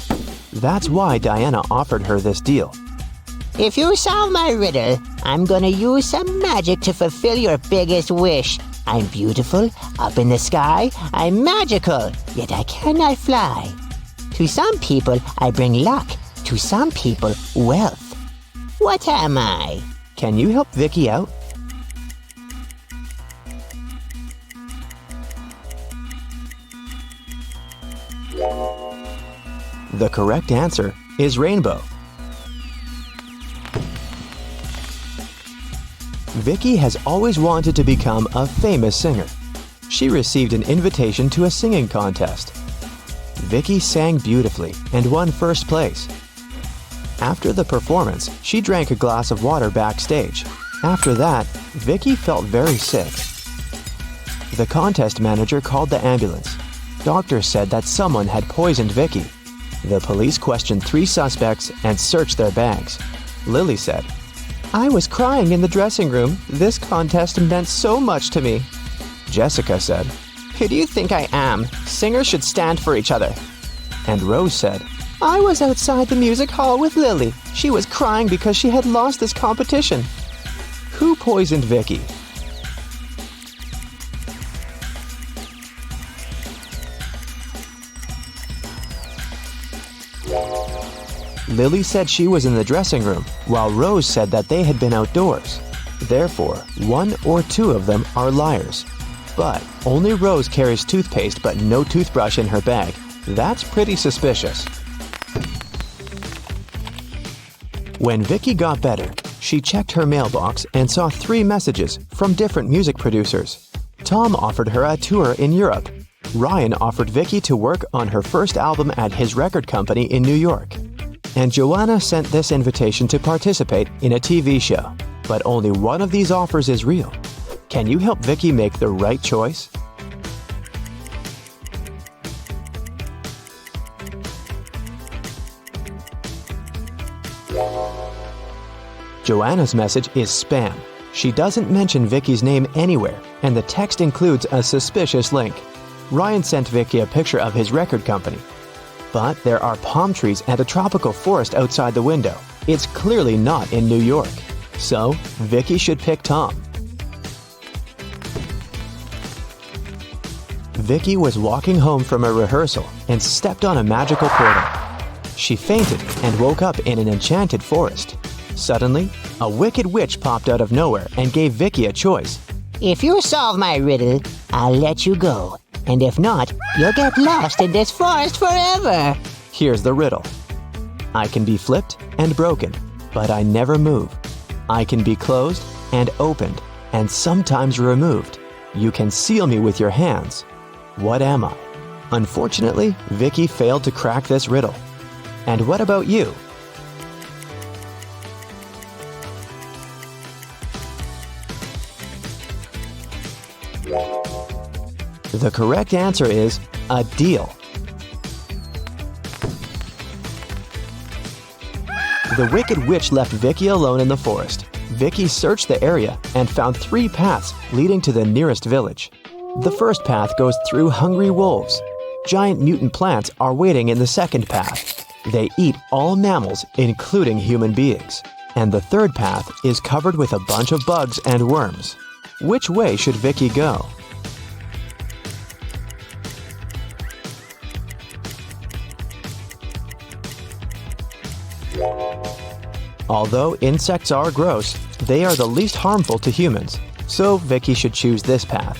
That's why Diana offered her this deal. If you solve my riddle, I'm gonna use some magic to fulfill your biggest wish. I'm beautiful, up in the sky, I'm magical, yet I cannot fly. To some people, I bring luck. To some people, wealth. What am I? Can you help Vicky out? The correct answer is rainbow. Vicky has always wanted to become a famous singer. She received an invitation to a singing contest. Vicky sang beautifully and won first place. After the performance, she drank a glass of water backstage. After that, Vicky felt very sick. The contest manager called the ambulance. Doctors said that someone had poisoned Vicky. The police questioned 3 suspects and searched their bags. Lily said, "I was crying in the dressing room. This contest meant so much to me." Jessica said, "Who do you think I am? Singers should stand for each other." And Rose said, "I was outside the music hall with Lily. She was crying because she had lost this competition." Who poisoned Vicky? Lily said she was in the dressing room, while Rose said that they had been outdoors. Therefore, 1 or 2 of them are liars. But only Rose carries toothpaste but no toothbrush in her bag. That's pretty suspicious. When Vicky got better, she checked her mailbox and saw 3 messages from different music producers. Tom offered her a tour in Europe. Ryan offered Vicky to work on her first album at his record company in New York. And Joanna sent this invitation to participate in a TV show. But only one of these offers is real. Can you help Vicky make the right choice? Joanna's message is spam. She doesn't mention Vicky's name anywhere, and the text includes a suspicious link. Ryan sent Vicky a picture of his record company. But there are palm trees and a tropical forest outside the window. It's clearly not in New York. So, Vicky should pick Tom. Vicky was walking home from a rehearsal and stepped on a magical portal. She fainted and woke up in an enchanted forest. Suddenly, a wicked witch popped out of nowhere and gave Vicky a choice. If you solve my riddle, I'll let you go. And if not, you'll get lost in this forest forever. Here's the riddle. I can be flipped and broken, but I never move. I can be closed and opened, and sometimes removed. You can seal me with your hands. What am I? Unfortunately, Vicky failed to crack this riddle. And what about you? The correct answer is a deal. The wicked witch left Vicky alone in the forest. Vicky searched the area and found 3 paths leading to the nearest village. The first path goes through hungry wolves. Giant mutant plants are waiting in the second path. They eat all mammals, including human beings. And the third path is covered with a bunch of bugs and worms. Which way should Vicky go? Although insects are gross, they are the least harmful to humans, so Vicky should choose this path.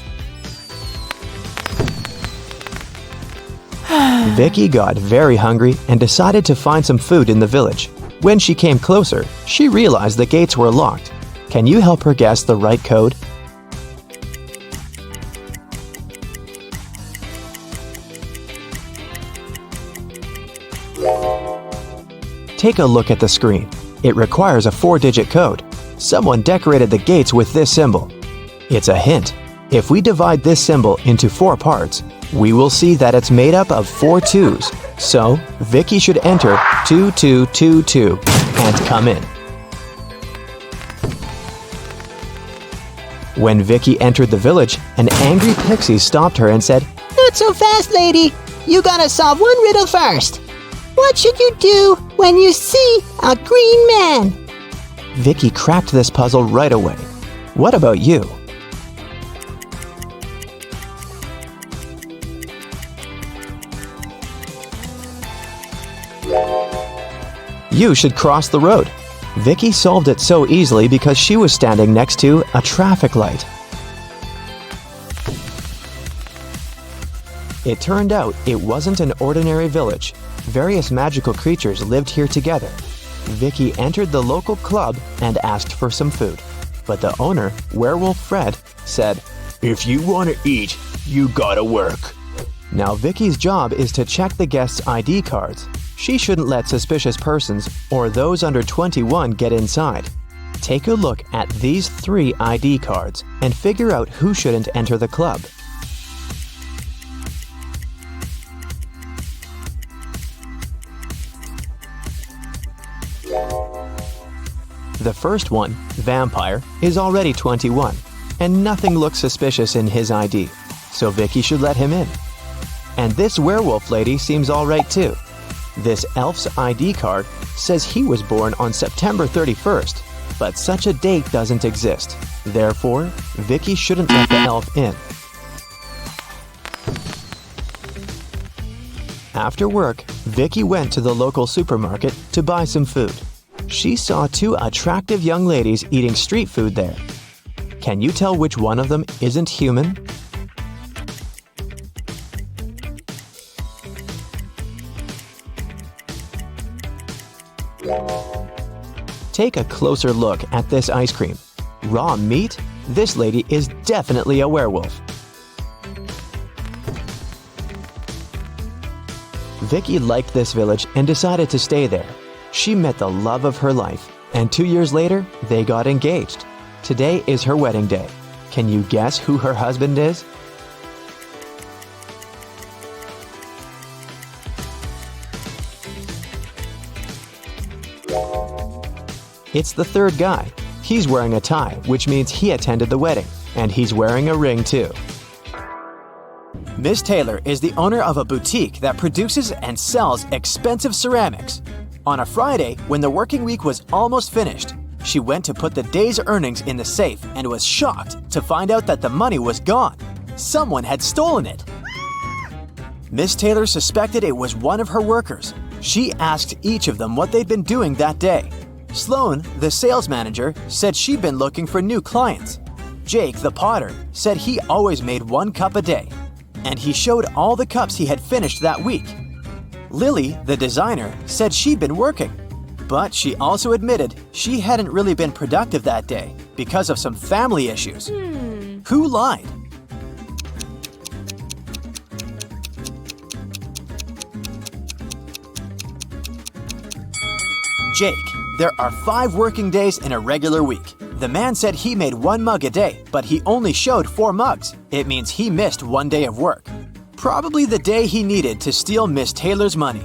Vicky got very hungry and decided to find some food in the village. When she came closer, she realized the gates were locked. Can you help her guess the right code? Take a look at the screen. It requires a 4-digit code. Someone decorated the gates with this symbol. It's a hint. If we divide this symbol into 4 parts, we will see that it's made up of 4 2s. So, Vicky should enter 2222 and come in. When Vicky entered the village, an angry pixie stopped her and said, Not so fast, lady. You gotta solve one riddle first. What should you do when you see a green man? Vicky cracked this puzzle right away. What about you? You should cross the road. Vicky solved it so easily because she was standing next to a traffic light. It turned out it wasn't an ordinary village. Various magical creatures lived here together. Vicky entered the local club and asked for some food. But the owner, Werewolf Fred, said, "If you want to eat, you gotta work." Now Vicky's job is to check the guests' ID cards. She shouldn't let suspicious persons or those under 21 get inside. Take a look at these 3 ID cards and figure out who shouldn't enter the club. The first one, Vampire, is already 21, and nothing looks suspicious in his ID, so Vicky should let him in. And this werewolf lady seems alright too. This elf's ID card says he was born on September 31st, but such a date doesn't exist. Therefore, Vicky shouldn't let the elf in. After work, Vicky went to the local supermarket to buy some food. She saw 2 attractive young ladies eating street food there. Can you tell which one of them isn't human? Take a closer look at this ice cream. Raw meat? This lady is definitely a werewolf. Vicky liked this village and decided to stay there. She met the love of her life, and 2 years later, they got engaged. Today is her wedding day. Can you guess who her husband is? It's the third guy. He's wearing a tie, which means he attended the wedding, and he's wearing a ring too. Miss Taylor is the owner of a boutique that produces and sells expensive ceramics. On a Friday, when the working week was almost finished, she went to put the day's earnings in the safe and was shocked to find out that the money was gone. Someone had stolen it. Miss Taylor suspected it was one of her workers. She asked each of them what they'd been doing that day. Sloan, the sales manager, said she'd been looking for new clients. Jake, the potter, said he always made 1 cup a day, and he showed all the cups he had finished that week. Lily, the designer, said she'd been working, but she also admitted she hadn't really been productive that day because of some family issues. Who lied? Jake. There are 5 working days in a regular week. The man said he made 1 mug a day, but he only showed 4 mugs. It means he missed 1 day of work. Probably the day he needed to steal Miss Taylor's money.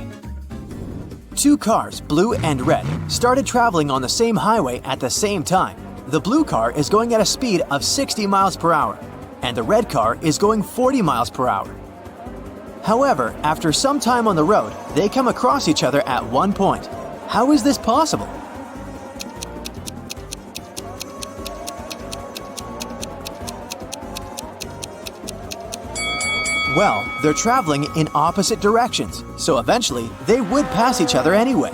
2 cars, blue and red, started traveling on the same highway at the same time. The blue car is going at a speed of 60 miles per hour, and the red car is going 40 miles per hour. However, after some time on the road, they come across each other at one point. How is this possible? Well, they're traveling in opposite directions, so eventually they would pass each other anyway.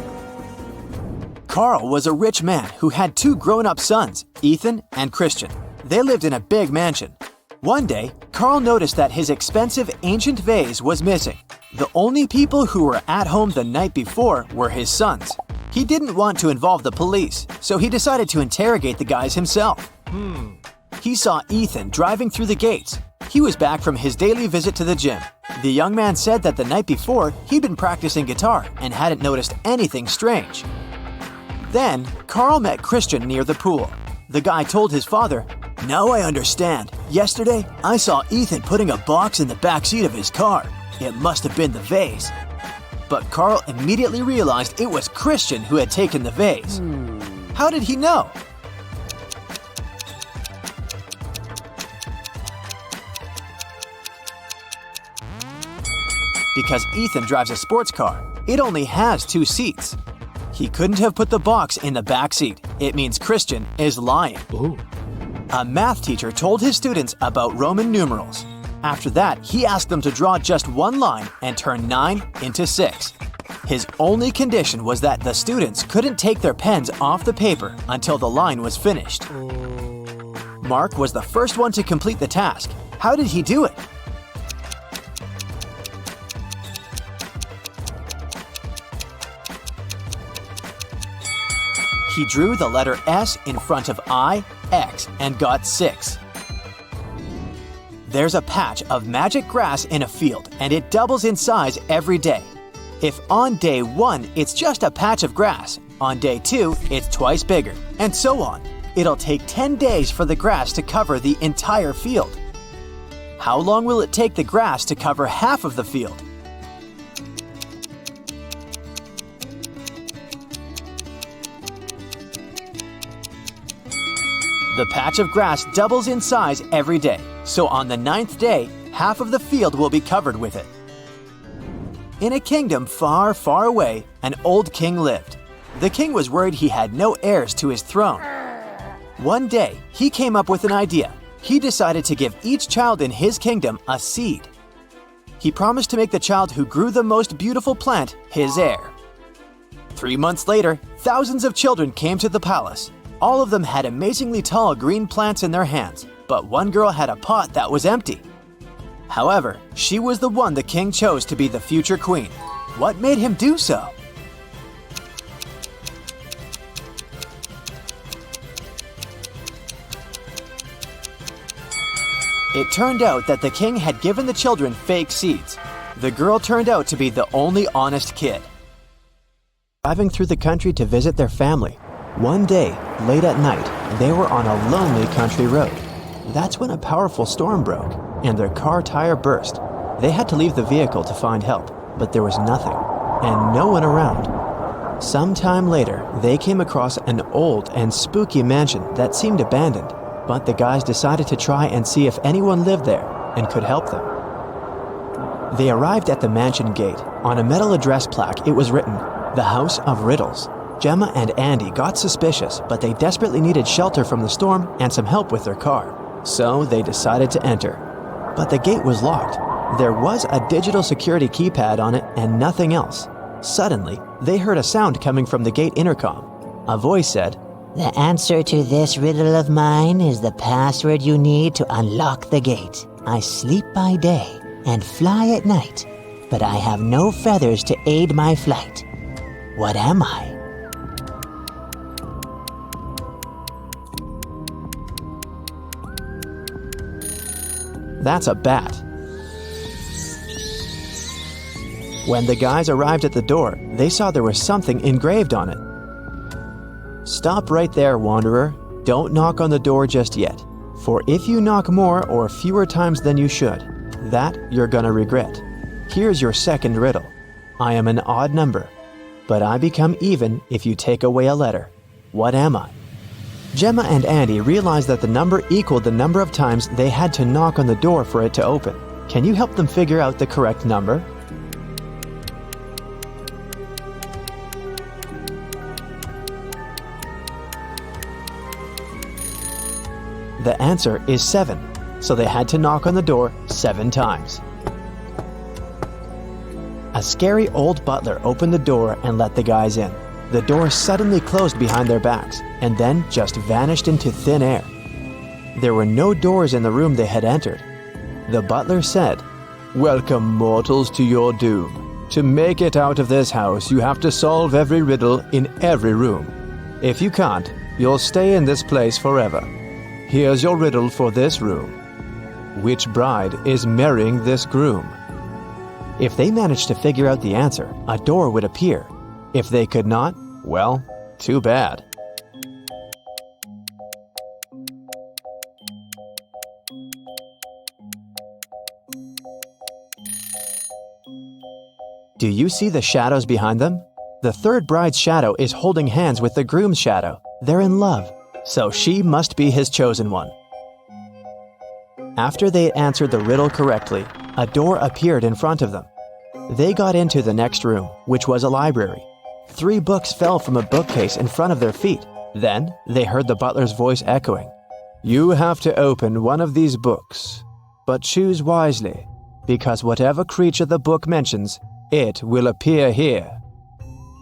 Carl was a rich man who had two grown-up sons, Ethan and Christian. They lived in a big mansion. One day, Carl noticed that his expensive ancient vase was missing. The only people who were at home the night before were his sons. He didn't want to involve the police, so he decided to interrogate the guys himself. He saw Ethan driving through the gates. He was back from his daily visit to the gym. The young man said that the night before, he'd been practicing guitar and hadn't noticed anything strange. Then, Carl met Christian near the pool. The guy told his father, "Now I understand. Yesterday, I saw Ethan putting a box in the back seat of his car. It must have been the vase." But Carl immediately realized it was Christian who had taken the vase. How did he know? Because Ethan drives a sports car. It only has 2 seats. He couldn't have put the box in the back seat. It means Christian is lying. Ooh. A math teacher told his students about Roman numerals. After that, he asked them to draw just one line and turn 9 into 6. His only condition was that the students couldn't take their pens off the paper until the line was finished. Mark was the first one to complete the task. How did he do it? He drew the letter S in front of I, X, and got 6. There's a patch of magic grass in a field, and it doubles in size every day. If on day 1 it's just a patch of grass, on day 2 it's twice bigger, and so on. It'll take 10 days for the grass to cover the entire field. How long will it take the grass to cover half of the field? The patch of grass doubles in size every day, so on the 9th day, half of the field will be covered with it. In a kingdom far, far away, an old king lived. The king was worried he had no heirs to his throne. One day, he came up with an idea. He decided to give each child in his kingdom a seed. He promised to make the child who grew the most beautiful plant his heir. 3 months later, thousands of children came to the palace. All of them had amazingly tall green plants in their hands, but one girl had a pot that was empty. However, she was the one the king chose to be the future queen. What made him do so? It turned out that the king had given the children fake seeds. The girl turned out to be the only honest kid. Driving through the country to visit their family. One day, late at night, they were on a lonely country road. That's when a powerful storm broke, and their car tire burst. They had to leave the vehicle to find help, but there was nothing, and no one around. Sometime later, they came across an old and spooky mansion that seemed abandoned, but the guys decided to try and see if anyone lived there and could help them. They arrived at the mansion gate. On a metal address plaque, it was written, "The House of Riddles." Gemma and Andy got suspicious, but they desperately needed shelter from the storm and some help with their car. So they decided to enter. But the gate was locked. There was a digital security keypad on it and nothing else. Suddenly, they heard a sound coming from the gate intercom. A voice said, The answer to this riddle of mine is the password you need to unlock the gate. I sleep by day and fly at night, but I have no feathers to aid my flight. What am I? That's a bat. When the guys arrived at the door, they saw there was something engraved on it. Stop right there, wanderer. Don't knock on the door just yet. For if you knock more or fewer times than you should, that you're gonna regret. Here's your second riddle. I am an odd number, but I become even if you take away a letter. What am I? Gemma and Andy realized that the number equaled the number of times they had to knock on the door for it to open. Can you help them figure out the correct number? The answer is 7, so they had to knock on the door 7 times. A scary old butler opened the door and let the guys in. The door suddenly closed behind their backs and then just vanished into thin air. There were no doors in the room they had entered. The butler said, "Welcome, mortals, to your doom. To make it out of this house, you have to solve every riddle in every room. If you can't, you'll stay in this place forever. Here's your riddle for this room. Which bride is marrying this groom?" If they managed to figure out the answer, a door would appear. If they could not, well, too bad. Do you see the shadows behind them? The third bride's shadow is holding hands with the groom's shadow. They're in love, so she must be his chosen one. After they answered the riddle correctly, a door appeared in front of them. They got into the next room, which was a library. 3 books fell from a bookcase in front of their feet. Then they heard the butler's voice echoing, "You have to open one of these books, but choose wisely, because whatever creature the book mentions, it will appear here."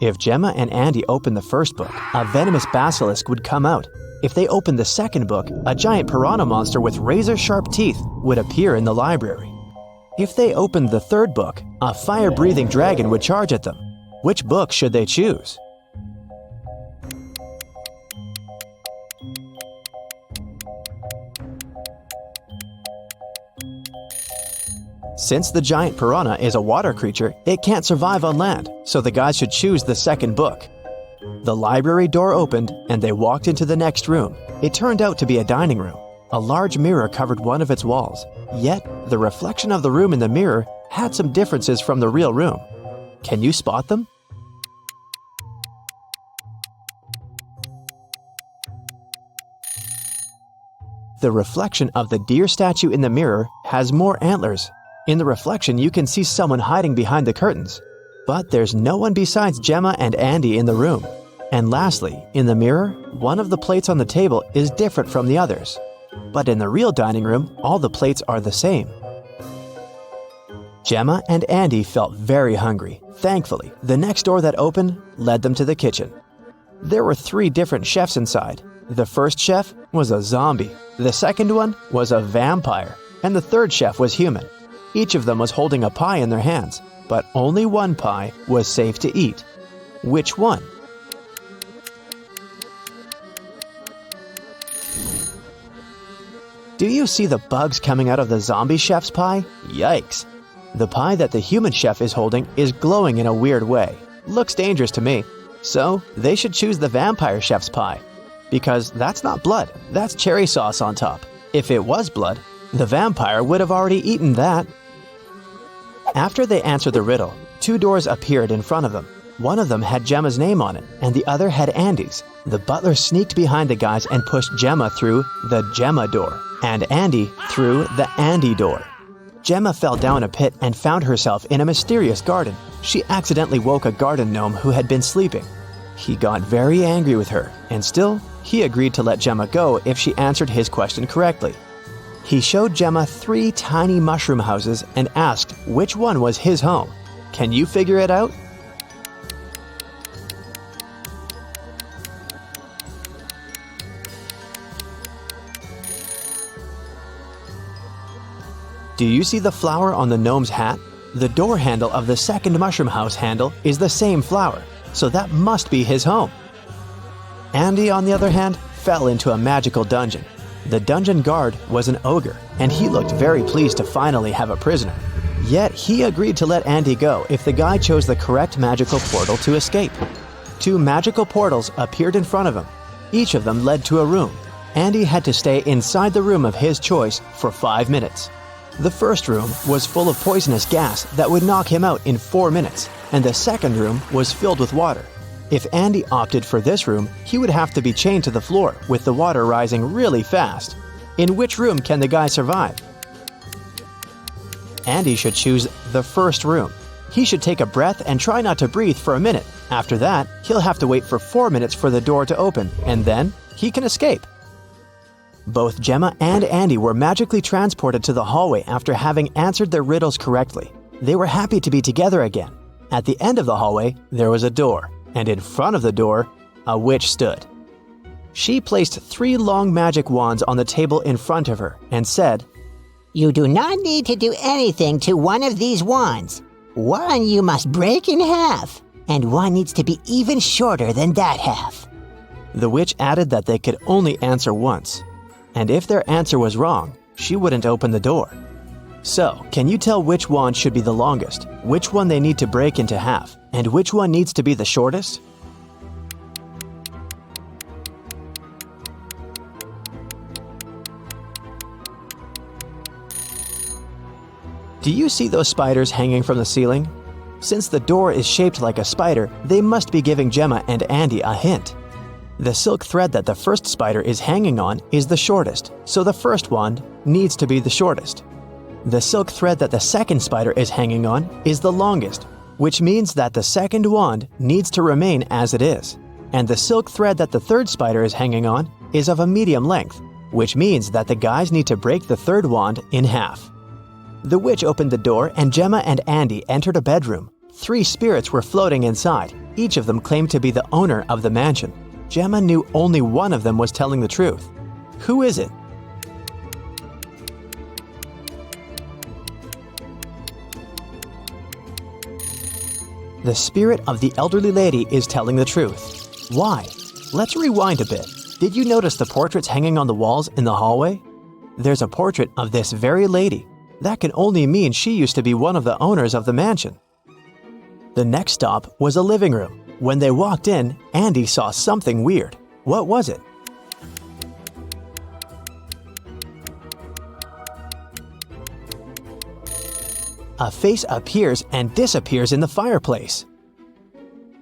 If Gemma and Andy opened the first book, a venomous basilisk would come out. If they opened the second book, a giant piranha monster with razor-sharp teeth would appear in the library. If they opened the third book, a fire-breathing dragon would charge at them. Which book should they choose? Since the giant piranha is a water creature, it can't survive on land, so the guys should choose the second book. The library door opened, and they walked into the next room. It turned out to be a dining room. A large mirror covered one of its walls. Yet, the reflection of the room in the mirror had some differences from the real room. Can you spot them? The reflection of the deer statue in the mirror has more antlers. In the reflection, you can see someone hiding behind the curtains. But there's no one besides Gemma and Andy in the room. And lastly, in the mirror, one of the plates on the table is different from the others. But in the real dining room, all the plates are the same. Gemma and Andy felt very hungry. Thankfully, the next door that opened led them to the kitchen. There were 3 different chefs inside. The first chef was a zombie, the second one was a vampire, and the third chef was human. Each of them was holding a pie in their hands, but only one pie was safe to eat. Which one? Do you see the bugs coming out of the zombie chef's pie? Yikes! The pie that the human chef is holding is glowing in a weird way. Looks dangerous to me. So, they should choose the vampire chef's pie. Because that's not blood, that's cherry sauce on top. If it was blood, the vampire would have already eaten that. After they answered the riddle, 2 doors appeared in front of them. One of them had Gemma's name on it, and the other had Andy's. The butler sneaked behind the guys and pushed Gemma through the Gemma door, and Andy through the Andy door. Gemma fell down a pit and found herself in a mysterious garden. She accidentally woke a garden gnome who had been sleeping. He got very angry with her, and still, he agreed to let Gemma go if she answered his question correctly. He showed Gemma 3 tiny mushroom houses and asked which one was his home. Can you figure it out? Do you see the flower on the gnome's hat? The door handle of the second mushroom house handle is the same flower, so that must be his home. Andy, on the other hand, fell into a magical dungeon. The dungeon guard was an ogre, and he looked very pleased to finally have a prisoner. Yet he agreed to let Andy go if the guy chose the correct magical portal to escape. 2 magical portals appeared in front of him. Each of them led to a room. Andy had to stay inside the room of his choice for 5 minutes. The first room was full of poisonous gas that would knock him out in 4 minutes, and the second room was filled with water. If Andy opted for this room, he would have to be chained to the floor with the water rising really fast. In which room can the guy survive? Andy should choose the first room. He should take a breath and try not to breathe for a minute. After that, he'll have to wait for 4 minutes for the door to open, and then he can escape. Both Gemma and Andy were magically transported to the hallway after having answered their riddles correctly. They were happy to be together again. At the end of the hallway, there was a door, and in front of the door, a witch stood. She placed 3 long magic wands on the table in front of her and said, You do not need to do anything to one of these wands. One you must break in half, and one needs to be even shorter than that half. The witch added that they could only answer once, and if their answer was wrong, she wouldn't open the door. So, can you tell which wand should be the longest, which one they need to break into half, and which one needs to be the shortest? Do you see those spiders hanging from the ceiling? Since the door is shaped like a spider, they must be giving Gemma and Andy a hint. The silk thread that the first spider is hanging on is the shortest, so the first wand needs to be the shortest. The silk thread that the second spider is hanging on is the longest, which means that the second wand needs to remain as it is. And the silk thread that the third spider is hanging on is of a medium length, which means that the guys need to break the third wand in half. The witch opened the door and Gemma and Andy entered a bedroom. 3 spirits were floating inside. Each of them claimed to be the owner of the mansion. Gemma knew only one of them was telling the truth. Who is it? The spirit of the elderly lady is telling the truth. Why? Let's rewind a bit. Did you notice the portraits hanging on the walls in the hallway? There's a portrait of this very lady. That can only mean she used to be one of the owners of the mansion. The next stop was a living room. When they walked in, Andy saw something weird. What was it? A face appears and disappears in the fireplace.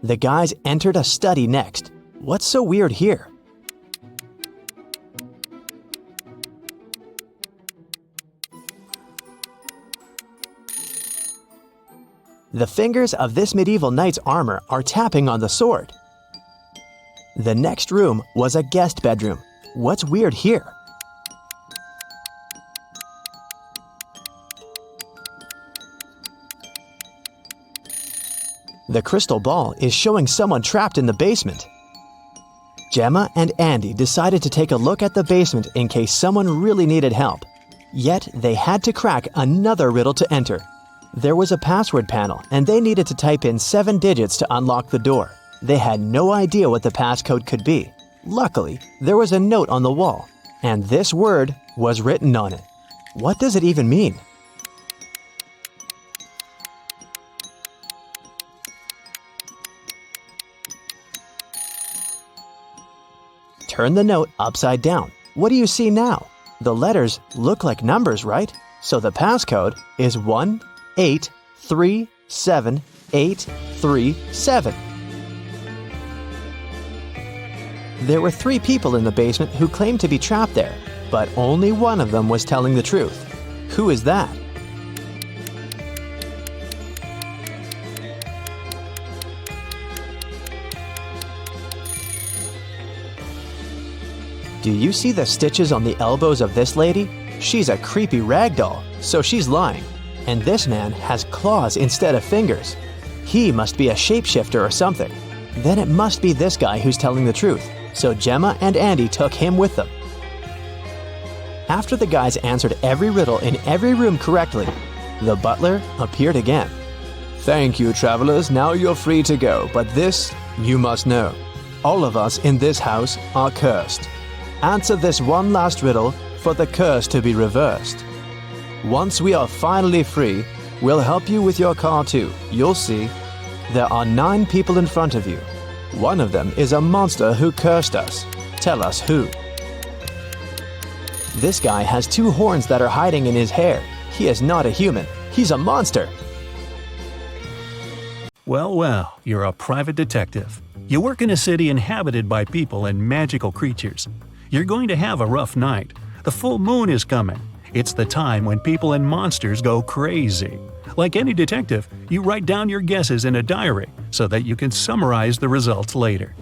The guys entered a study next. What's so weird here? The fingers of this medieval knight's armor are tapping on the sword. The next room was a guest bedroom. What's weird here? The crystal ball is showing someone trapped in the basement. Gemma and Andy decided to take a look at the basement in case someone really needed help. Yet they had to crack another riddle to enter. There was a password panel, and they needed to type in 7 digits to unlock the door. They had no idea what the passcode could be. Luckily, there was a note on the wall, and this word was written on it. What does it even mean? Turn the note upside down. What do you see now? The letters look like numbers, right? So the passcode is 1837837. There were 3 people in the basement who claimed to be trapped there, but only one of them was telling the truth. Who is that? Do you see the stitches on the elbows of this lady? She's a creepy ragdoll, so she's lying. And this man has claws instead of fingers. He must be a shapeshifter or something. Then it must be this guy who's telling the truth, so Gemma and Andy took him with them. After the guys answered every riddle in every room correctly, the butler appeared again. Thank you, travelers. Now you're free to go, but this you must know. All of us in this house are cursed. Answer this one last riddle for the curse to be reversed. Once we are finally free, we'll help you with your car too. You'll see. There are 9 people in front of you. One of them is a monster who cursed us. Tell us who. This guy has 2 horns that are hiding in his hair. He is not a human. He's a monster. Well, well, you're a private detective. You work in a city inhabited by people and magical creatures. You're going to have a rough night. The full moon is coming. It's the time when people and monsters go crazy. Like any detective, you write down your guesses in a diary so that you can summarize the results later.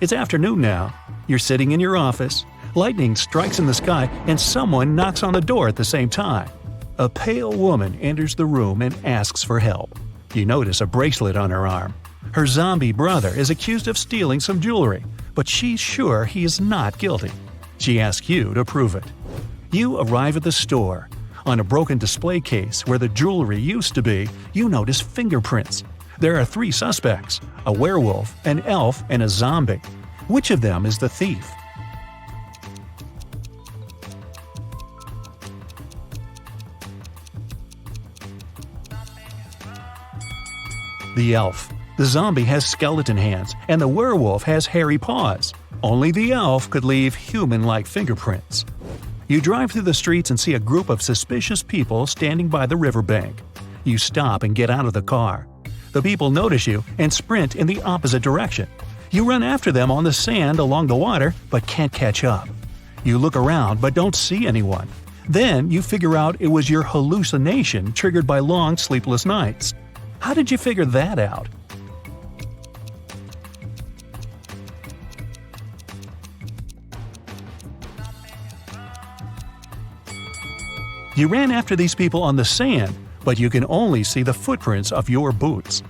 It's afternoon now. You're sitting in your office. Lightning strikes in the sky and someone knocks on the door at the same time. A pale woman enters the room and asks for help. You notice a bracelet on her arm. Her zombie brother is accused of stealing some jewelry, but she's sure he is not guilty. She asks you to prove it. You arrive at the store. On a broken display case where the jewelry used to be, you notice fingerprints. There are 3 suspects: a werewolf, an elf, and a zombie. Which of them is the thief? The elf. The zombie has skeleton hands, and the werewolf has hairy paws. Only the elf could leave human-like fingerprints. You drive through the streets and see a group of suspicious people standing by the riverbank. You stop and get out of the car. The people notice you and sprint in the opposite direction. You run after them on the sand along the water, but can't catch up. You look around but don't see anyone. Then you figure out it was your hallucination triggered by long sleepless nights. How did you figure that out? You ran after these people on the sand, but you can only see the footprints of your boots.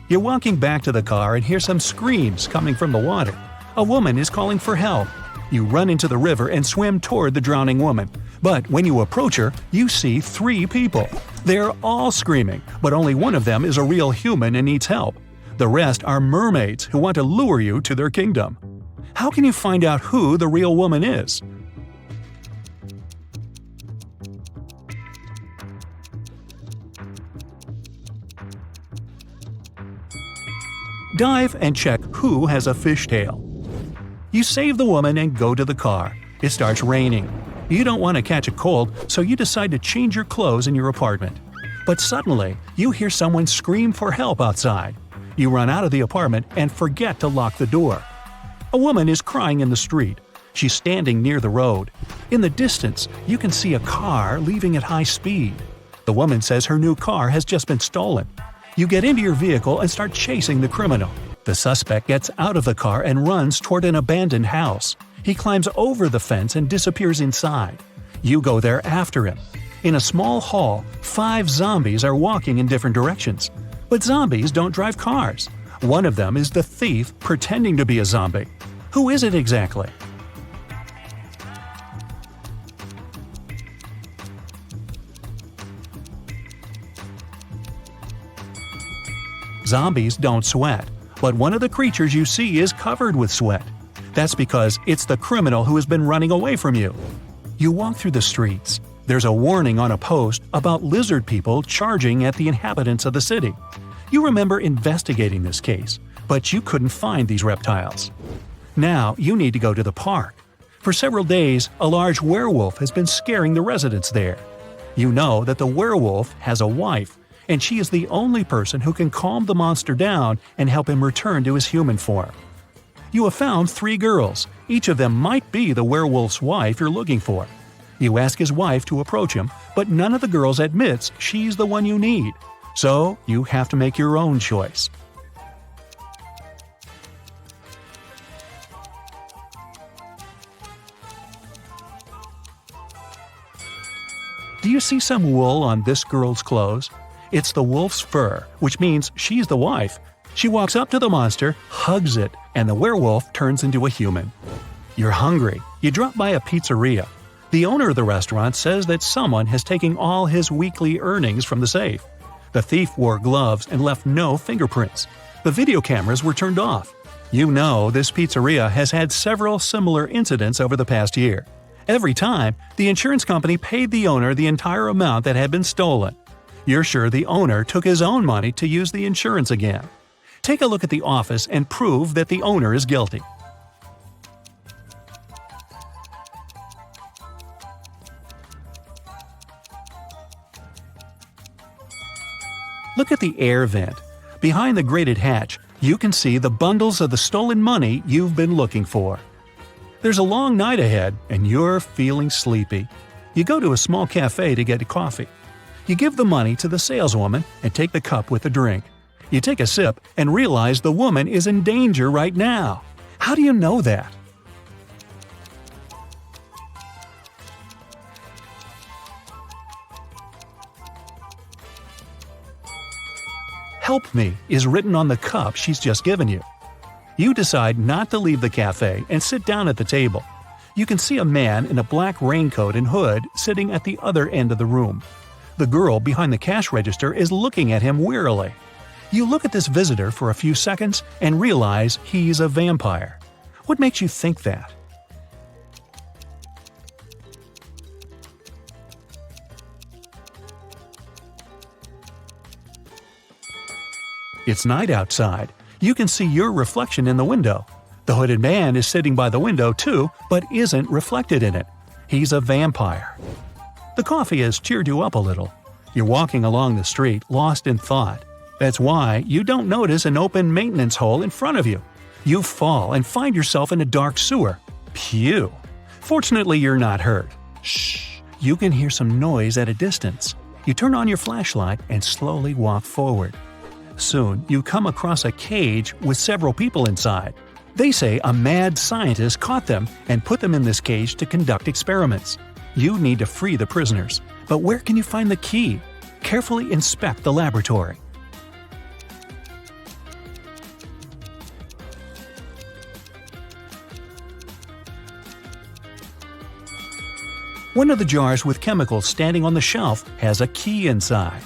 You're walking back to the car and hear some screams coming from the water. A woman is calling for help. You run into the river and swim toward the drowning woman. But when you approach her, you see 3 people. They're all screaming, but only one of them is a real human and needs help. The rest are mermaids who want to lure you to their kingdom. How can you find out who the real woman is? Dive and check who has a fishtail. You save the woman and go to the car. It starts raining. You don't want to catch a cold, so you decide to change your clothes in your apartment. But suddenly, you hear someone scream for help outside. You run out of the apartment and forget to lock the door. A woman is crying in the street. She's standing near the road. In the distance, you can see a car leaving at high speed. The woman says her new car has just been stolen. You get into your vehicle and start chasing the criminal. The suspect gets out of the car and runs toward an abandoned house. He climbs over the fence and disappears inside. You go there after him. In a small hall, 5 zombies are walking in different directions. But zombies don't drive cars. One of them is the thief pretending to be a zombie. Who is it exactly? Zombies don't sweat, but one of the creatures you see is covered with sweat. That's because it's the criminal who has been running away from you. You walk through the streets. There's a warning on a post about lizard people charging at the inhabitants of the city. You remember investigating this case, but you couldn't find these reptiles. Now you need to go to the park. For several days, a large werewolf has been scaring the residents there. You know that the werewolf has a wife, and she is the only person who can calm the monster down and help him return to his human form. You have found 3 girls. Each of them might be the werewolf's wife you're looking for. You ask his wife to approach him, but none of the girls admits she's the one you need. So you have to make your own choice. Do you see some wool on this girl's clothes? It's the wolf's fur, which means she's the wife. She walks up to the monster, hugs it, and the werewolf turns into a human. You're hungry. You drop by a pizzeria. The owner of the restaurant says that someone has taken all his weekly earnings from the safe. The thief wore gloves and left no fingerprints. The video cameras were turned off. You know this pizzeria has had several similar incidents over the past year. Every time, the insurance company paid the owner the entire amount that had been stolen. You're sure the owner took his own money to use the insurance again. Take a look at the office and prove that the owner is guilty. Look at the air vent. Behind the grated hatch, You can see the bundles of the stolen money you've been looking for. There's a long night ahead, and you're feeling sleepy. You go to a small cafe to get a coffee. You give the money to the saleswoman and take the cup with the drink. You take a sip and realize the woman is in danger right now. How do you know that? "Help me" is written on the cup she's just given you. You decide not to leave the cafe and sit down at the table. You can see a man in a black raincoat and hood sitting at the other end of the room. The girl behind the cash register is looking at him wearily. You look at this visitor for a few seconds and realize he's a vampire. What makes you think that? It's night outside. You can see your reflection in the window. The hooded man is sitting by the window too, but isn't reflected in it. He's a vampire. The coffee has cheered you up a little. You're walking along the street, lost in thought. That's why you don't notice an open maintenance hole in front of you. You fall and find yourself in a dark sewer. Phew! Fortunately, you're not hurt. Shh! You can hear some noise at a distance. You turn on your flashlight and slowly walk forward. Soon, you come across a cage with several people inside. They say a mad scientist caught them and put them in this cage to conduct experiments. You need to free the prisoners. But where can you find the key? Carefully inspect the laboratory. One of the jars with chemicals standing on the shelf has a key inside.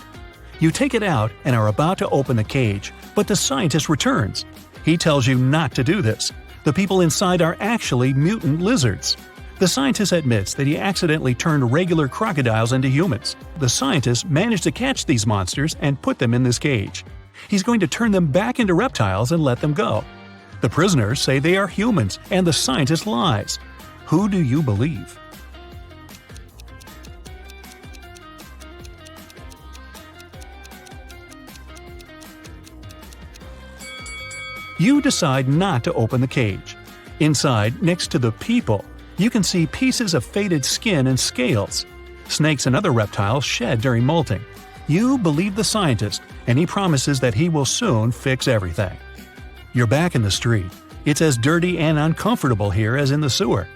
You take it out and are about to open the cage, but the scientist returns. He tells you not to do this. The people inside are actually mutant lizards. The scientist admits that he accidentally turned regular crocodiles into humans. The scientist managed to catch these monsters and put them in this cage. He's going to turn them back into reptiles and let them go. The prisoners say they are humans, and the scientist lies. Who do you believe? You decide not to open the cage. Inside, next to the people, you can see pieces of faded skin and scales. Snakes and other reptiles shed during molting. You believe the scientist, and he promises that he will soon fix everything. You're back in the street. It's as dirty and uncomfortable here as in the sewer.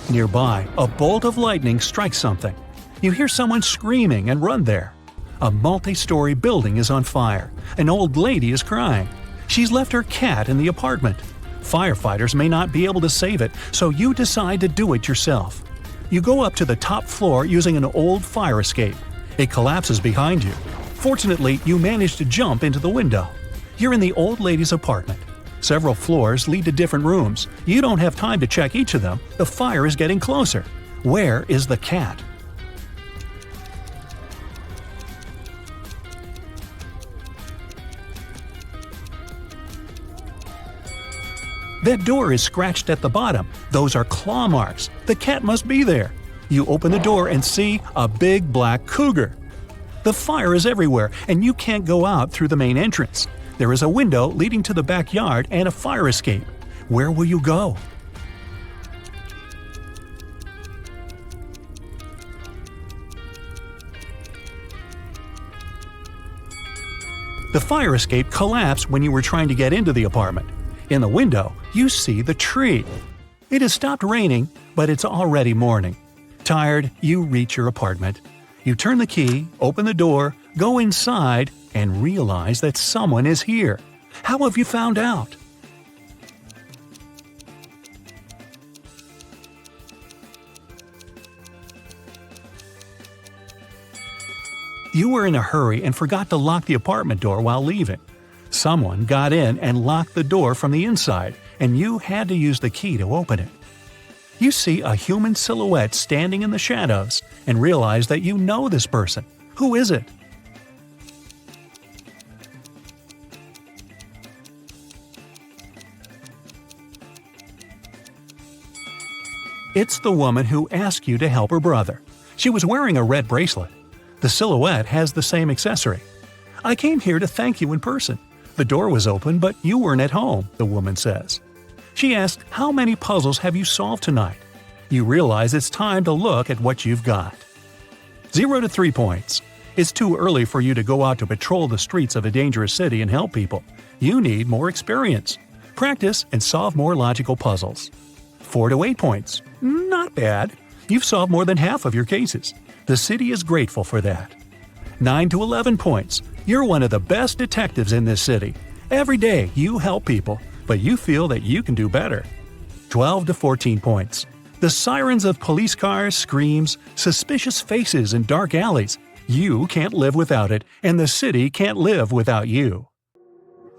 Nearby, a bolt of lightning strikes something. You hear someone screaming and run there. A multi-story building is on fire. An old lady is crying. She's left her cat in the apartment. Firefighters may not be able to save it, so you decide to do it yourself. You go up to the top floor using an old fire escape. It collapses behind you. Fortunately, you manage to jump into the window. You're in the old lady's apartment. Several floors lead to different rooms. You don't have time to check each of them. The fire is getting closer. Where is the cat? That door is scratched at the bottom. Those are claw marks. The cat must be there. You open the door and see a big black cougar. The fire is everywhere, and you can't go out through the main entrance. There is a window leading to the backyard and a fire escape. Where will you go? The fire escape collapsed when you were trying to get into the apartment. In the window, you see the tree. It has stopped raining, but it's already morning. Tired, you reach your apartment. You turn the key, open the door, go inside, and realize that someone is here. How have you found out? You were in a hurry and forgot to lock the apartment door while leaving. Someone got in and locked the door from the inside, and you had to use the key to open it. You see a human silhouette standing in the shadows and realize that you know this person. Who is it? It's the woman who asked you to help her brother. She was wearing a red bracelet. The silhouette has the same accessory. I came here to thank you in person. The door was open, but you weren't at home, the woman says. She asks, how many puzzles have you solved tonight? You realize it's time to look at what you've got. 0 to 3 points. It's too early for you to go out to patrol the streets of a dangerous city and help people. You need more experience. Practice and solve more logical puzzles. 4 to 8 points. Not bad. You've solved more than half of your cases. The city is grateful for that. 9 to 11 points. You're one of the best detectives in this city. Every day you help people, but you feel that you can do better. 12 to 14 points. The sirens of police cars, screams, suspicious faces in dark alleys. You can't live without it, and the city can't live without you.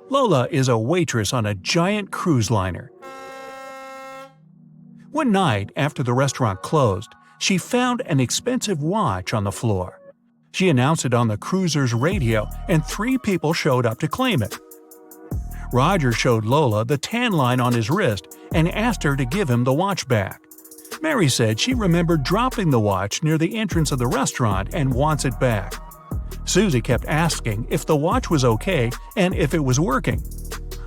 Lola is a waitress on a giant cruise liner. One night, after the restaurant closed, she found an expensive watch on the floor. She announced it on the cruiser's radio, and 3 people showed up to claim it. Roger showed Lola the tan line on his wrist and asked her to give him the watch back. Mary said she remembered dropping the watch near the entrance of the restaurant and wants it back. Susie kept asking if the watch was okay and if it was working.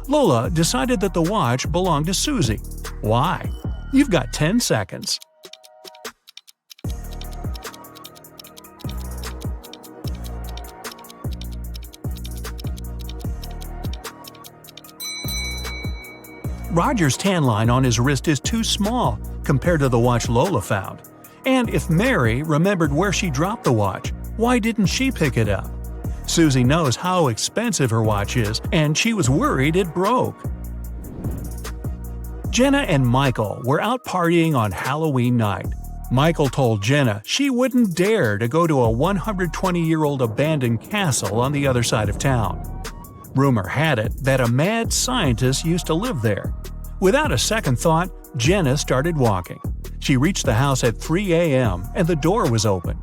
Lola decided that the watch belonged to Susie. Why? You've got 10 seconds. Roger's tan line on his wrist is too small compared to the watch Lola found. And if Mary remembered where she dropped the watch, why didn't she pick it up? Susie knows how expensive her watch is, and she was worried it broke. Jenna and Michael were out partying on Halloween night. Michael told Jenna she wouldn't dare to go to a 120-year-old abandoned castle on the other side of town. Rumor had it that a mad scientist used to live there. Without a second thought, Jenna started walking. She reached the house at 3 a.m. and the door was open.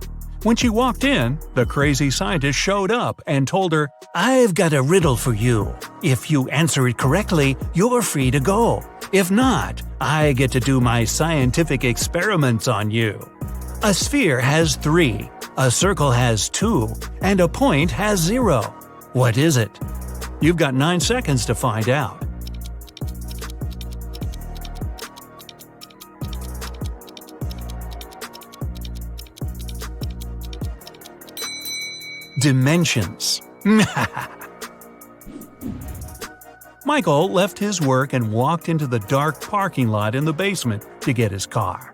When she walked in, the crazy scientist showed up and told her, "I've got a riddle for you. If you answer it correctly, you're free to go. If not, I get to do my scientific experiments on you. A sphere has 3, a circle has 2, and a point has 0. What is it?" You've got 9 seconds to find out. Dimensions. Michael left his work and walked into the dark parking lot in the basement to get his car.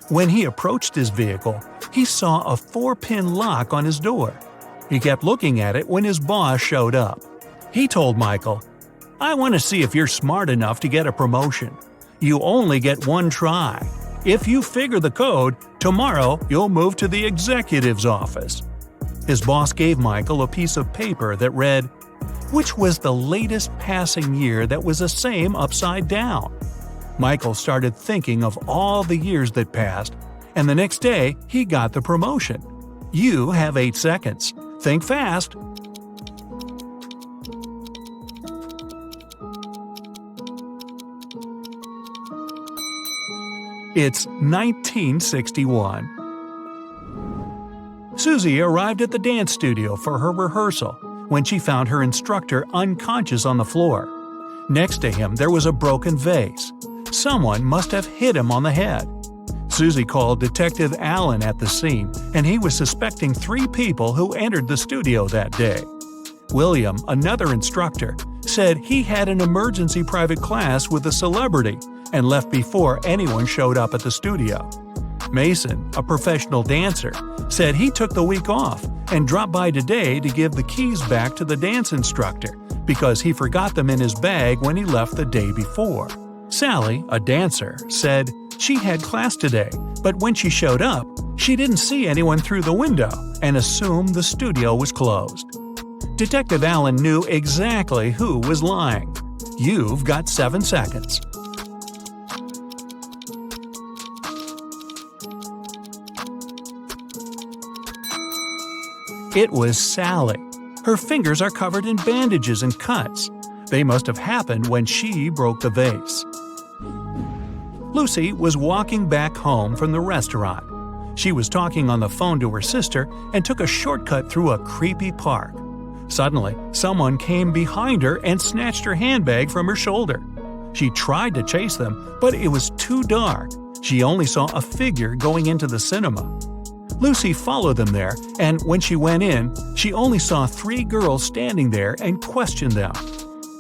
When he approached his vehicle, he saw a 4-pin lock on his door. He kept looking at it when his boss showed up. He told Michael, "I want to see if you're smart enough to get a promotion. You only get 1 try. If you figure the code, tomorrow you'll move to the executive's office." His boss gave Michael a piece of paper that read, "Which was the latest passing year that was the same upside down?" Michael started thinking of all the years that passed, and the next day he got the promotion. You have 8 seconds. Think fast. It's 1961. Susie arrived at the dance studio for her rehearsal when she found her instructor unconscious on the floor. Next to him there was a broken vase. Someone must have hit him on the head. Susie called Detective Allen at the scene, and he was suspecting 3 people who entered the studio that day. William, another instructor, said he had an emergency private class with a celebrity and left before anyone showed up at the studio. Mason, a professional dancer, said he took the week off and dropped by today to give the keys back to the dance instructor because he forgot them in his bag when he left the day before. Sally, a dancer, said she had class today, but when she showed up, she didn't see anyone through the window and assumed the studio was closed. Detective Allen knew exactly who was lying. You've got 7 seconds. It was Sally. Her fingers are covered in bandages and cuts. They must have happened when she broke the vase. Lucy was walking back home from the restaurant. She was talking on the phone to her sister and took a shortcut through a creepy park. Suddenly, someone came behind her and snatched her handbag from her shoulder. She tried to chase them, but it was too dark. She only saw a figure going into the cinema. Lucy followed them there, and when she went in, she only saw 3 girls standing there and questioned them.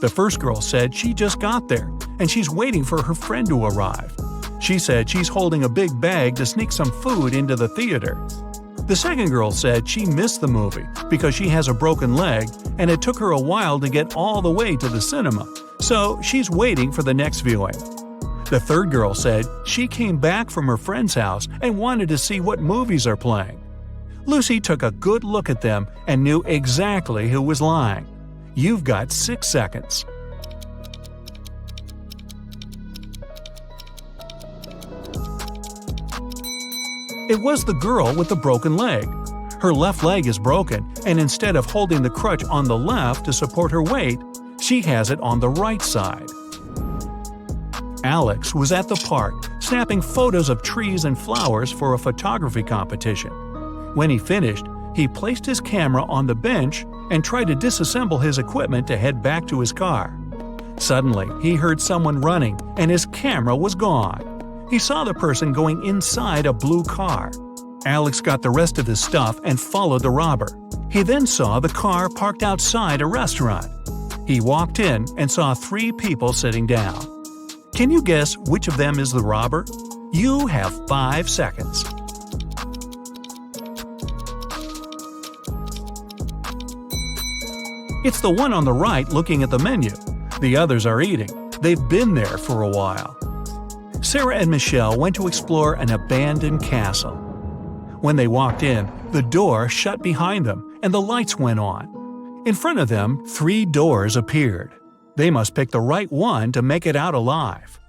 The first girl said she just got there, and she's waiting for her friend to arrive. She said she's holding a big bag to sneak some food into the theater. The second girl said she missed the movie because she has a broken leg and it took her a while to get all the way to the cinema, so she's waiting for the next viewing. The third girl said she came back from her friend's house and wanted to see what movies are playing. Lucy took a good look at them and knew exactly who was lying. You've got 6 seconds. It was the girl with the broken leg. Her left leg is broken, and instead of holding the crutch on the left to support her weight, she has it on the right side. Alex was at the park, snapping photos of trees and flowers for a photography competition. When he finished, he placed his camera on the bench and tried to disassemble his equipment to head back to his car. Suddenly, he heard someone running, and his camera was gone. He saw the person going inside a blue car. Alex got the rest of his stuff and followed the robber. He then saw the car parked outside a restaurant. He walked in and saw 3 people sitting down. Can you guess which of them is the robber? You have 5 seconds. It's the one on the right looking at the menu. The others are eating. They've been there for a while. Sarah and Michelle went to explore an abandoned castle. When they walked in, the door shut behind them and the lights went on. In front of them, 3 doors appeared. They must pick the right one to make it out alive.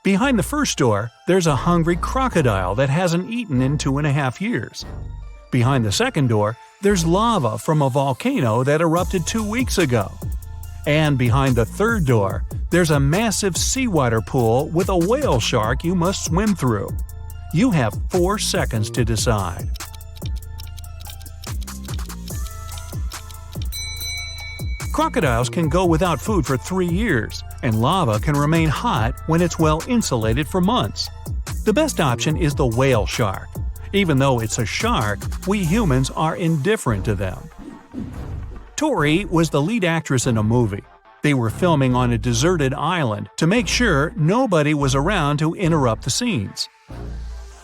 Behind the first door, there's a hungry crocodile that hasn't eaten in 2.5 years. Behind the second door, there's lava from a volcano that erupted 2 weeks ago. And behind the third door, there's a massive seawater pool with a whale shark you must swim through. You have 4 seconds to decide. Crocodiles can go without food for 3 years, and lava can remain hot when it's well insulated for months. The best option is the whale shark. Even though it's a shark, we humans are indifferent to them. Tori was the lead actress in a movie. They were filming on a deserted island to make sure nobody was around to interrupt the scenes.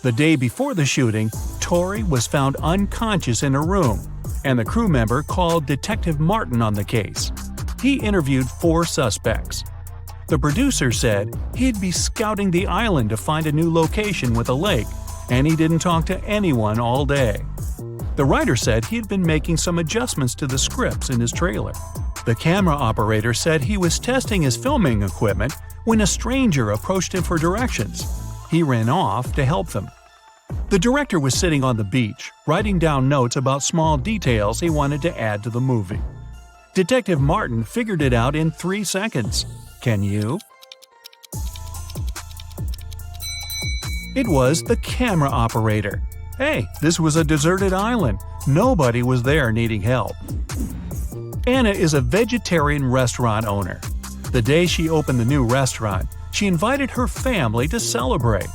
The day before the shooting, Tori was found unconscious in her room, and the crew member called Detective Martin on the case. He interviewed 4 suspects. The producer said he'd be scouting the island to find a new location with a lake, and he didn't talk to anyone all day. The writer said he'd been making some adjustments to the scripts in his trailer. The camera operator said he was testing his filming equipment when a stranger approached him for directions. He ran off to help them. The director was sitting on the beach, writing down notes about small details he wanted to add to the movie. Detective Martin figured it out in 3 seconds. Can you? It was the camera operator. Hey, this was a deserted island. Nobody was there needing help. Anna is a vegetarian restaurant owner. The day she opened the new restaurant, she invited her family to celebrate.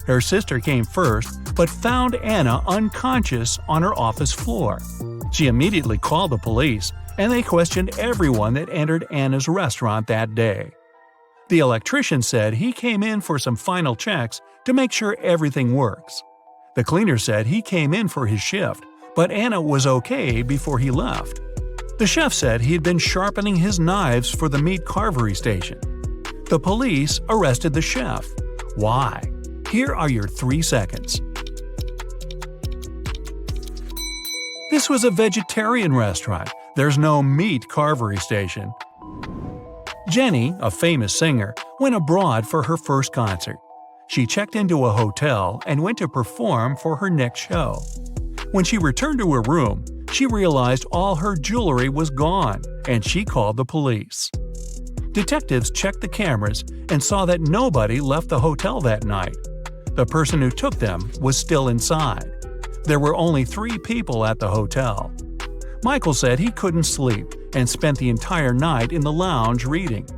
Her sister came first, but found Anna unconscious on her office floor. She immediately called the police, and they questioned everyone that entered Anna's restaurant that day. The electrician said he came in for some final checks to make sure everything works. The cleaner said he came in for his shift, but Anna was okay before he left. The chef said he had been sharpening his knives for the meat carvery station. The police arrested the chef. Why? Here are your 3 seconds. This was a vegetarian restaurant. There's no meat carvery station. Jenny, a famous singer, went abroad for her first concert. She checked into a hotel and went to perform for her next show. When she returned to her room, she realized all her jewelry was gone, and she called the police. Detectives checked the cameras and saw that nobody left the hotel that night. The person who took them was still inside. There were only 3 people at the hotel. Michael said he couldn't sleep and spent the entire night in the lounge reading.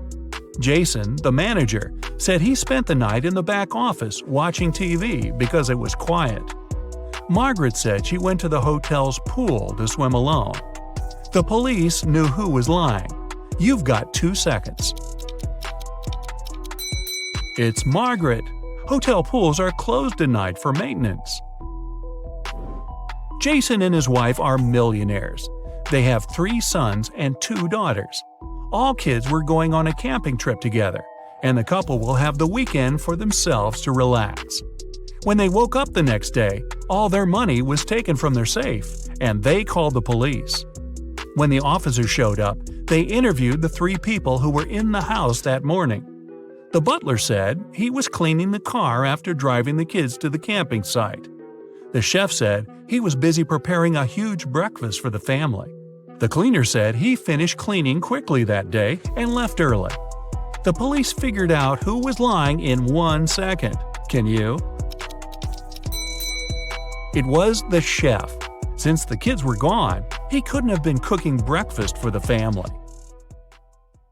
Jason, the manager, said he spent the night in the back office watching TV because it was quiet. Margaret said she went to the hotel's pool to swim alone. The police knew who was lying. You've got 2 seconds. It's Margaret. Hotel pools are closed tonight for maintenance. Jason and his wife are millionaires. They have 3 sons and 2 daughters. All kids were going on a camping trip together, and the couple will have the weekend for themselves to relax. When they woke up the next day, all their money was taken from their safe, and they called the police. When the officers showed up, they interviewed the 3 people who were in the house that morning. The butler said he was cleaning the car after driving the kids to the camping site. The chef said he was busy preparing a huge breakfast for the family. The cleaner said he finished cleaning quickly that day and left early. The police figured out who was lying in 1 second. Can you? It was the chef. Since the kids were gone, he couldn't have been cooking breakfast for the family.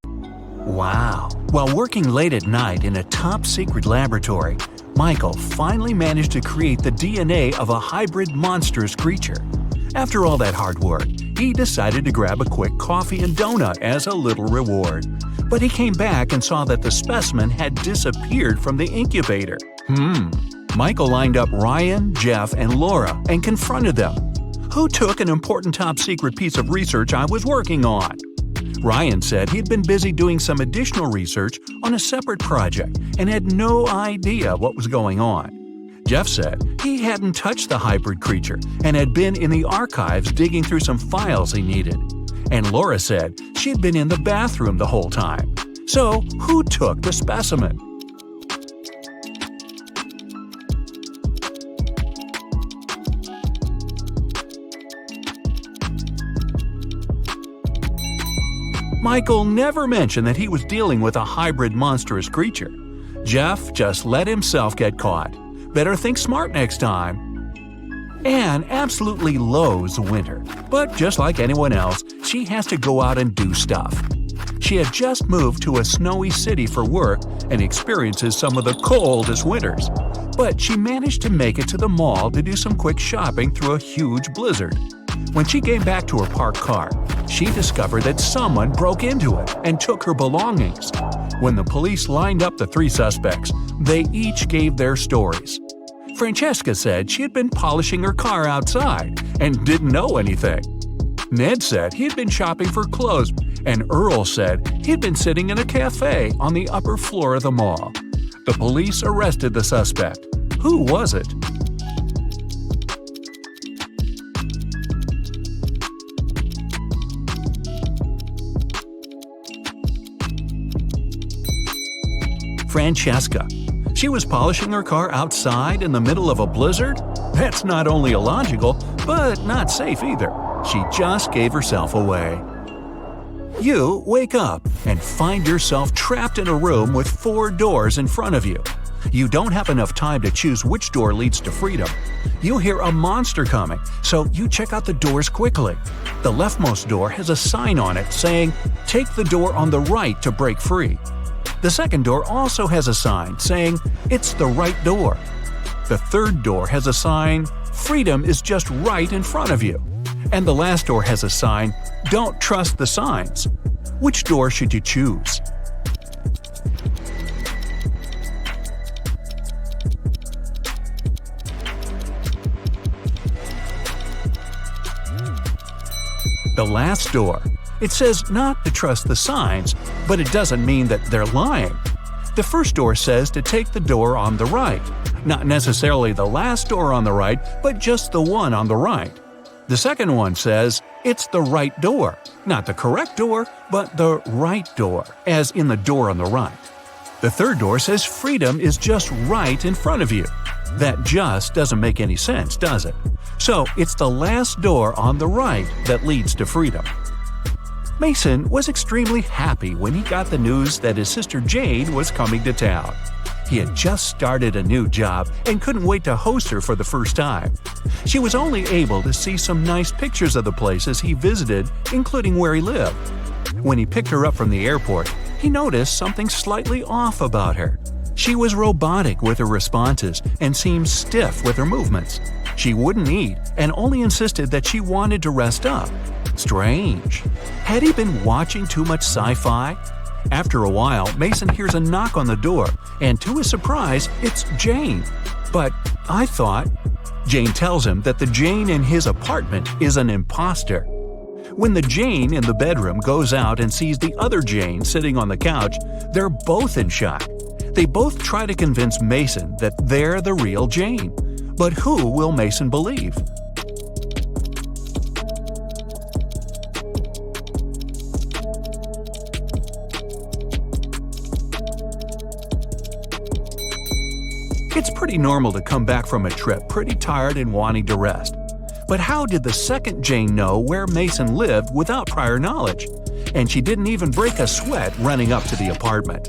Wow! While working late at night in a top-secret laboratory, Michael finally managed to create the DNA of a hybrid monstrous creature. After all that hard work, he decided to grab a quick coffee and donut as a little reward. But he came back and saw that the specimen had disappeared from the incubator. Michael lined up Ryan, Jeff, and Laura and confronted them. Who took an important top-secret piece of research I was working on? Ryan said he'd been busy doing some additional research on a separate project and had no idea what was going on. Jeff said he hadn't touched the hybrid creature and had been in the archives digging through some files he needed. And Laura said she'd been in the bathroom the whole time. So, who took the specimen? Michael never mentioned that he was dealing with a hybrid monstrous creature. Jeff just let himself get caught. Better think smart next time. Anne absolutely loathes winter, but just like anyone else, she has to go out and do stuff. She had just moved to a snowy city for work and experiences some of the coldest winters. But she managed to make it to the mall to do some quick shopping through a huge blizzard. When she came back to her parked car, she discovered that someone broke into it and took her belongings. When the police lined up the 3 suspects, they each gave their stories. Francesca said she had been polishing her car outside and didn't know anything. Ned said he'd been shopping for clothes, and Earl said he'd been sitting in a cafe on the upper floor of the mall. The police arrested the suspect. Who was it? Francesca. She was polishing her car outside in the middle of a blizzard? That's not only illogical, but not safe either. She just gave herself away. You wake up and find yourself trapped in a room with 4 doors in front of you. You don't have enough time to choose which door leads to freedom. You hear a monster coming, so you check out the doors quickly. The leftmost door has a sign on it saying, "Take the door on the right to break free." The second door also has a sign saying, "It's the right door." The third door has a sign, "Freedom is just right in front of you." And the last door has a sign, "Don't trust the signs." Which door should you choose? The last door. It says not to trust the signs, but it doesn't mean that they're lying. The first door says to take the door on the right. Not necessarily the last door on the right, but just the one on the right. The second one says it's the right door. Not the correct door, but the right door, as in the door on the right. The third door says freedom is just right in front of you. That just doesn't make any sense, does it? So it's the last door on the right that leads to freedom. Mason was extremely happy when he got the news that his sister Jane was coming to town. He had just started a new job and couldn't wait to host her for the first time. She was only able to see some nice pictures of the places he visited, including where he lived. When he picked her up from the airport, he noticed something slightly off about her. She was robotic with her responses and seemed stiff with her movements. She wouldn't eat and only insisted that she wanted to rest up. Strange. Had he been watching too much sci-fi? After a while, Mason hears a knock on the door, and to his surprise, it's Jane. But I thought… Jane tells him that the Jane in his apartment is an imposter. When the Jane in the bedroom goes out and sees the other Jane sitting on the couch, they're both in shock. They both try to convince Mason that they're the real Jane. But who will Mason believe? It's pretty normal to come back from a trip pretty tired and wanting to rest. But how did the second Jane know where Mason lived without prior knowledge? And she didn't even break a sweat running up to the apartment.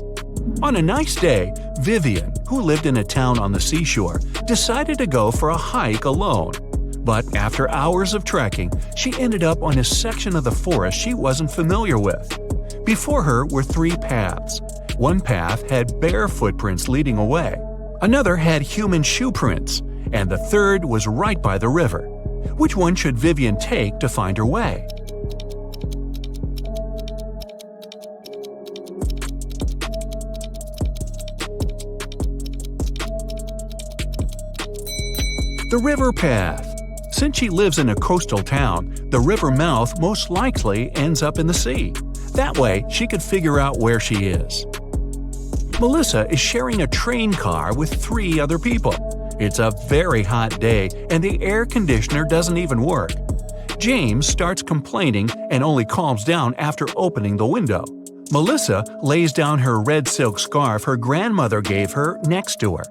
On a nice day, Vivian, who lived in a town on the seashore, decided to go for a hike alone. But after hours of trekking, she ended up on a section of the forest she wasn't familiar with. Before her were 3 paths. One path had bare footprints leading away. Another had human shoe prints, and the third was right by the river. Which one should Vivian take to find her way? The river path. Since she lives in a coastal town, the river mouth most likely ends up in the sea. That way, she could figure out where she is. Melissa is sharing a train car with 3 other people. It's a very hot day and the air conditioner doesn't even work. James starts complaining and only calms down after opening the window. Melissa lays down her red silk scarf her grandmother gave her next to her.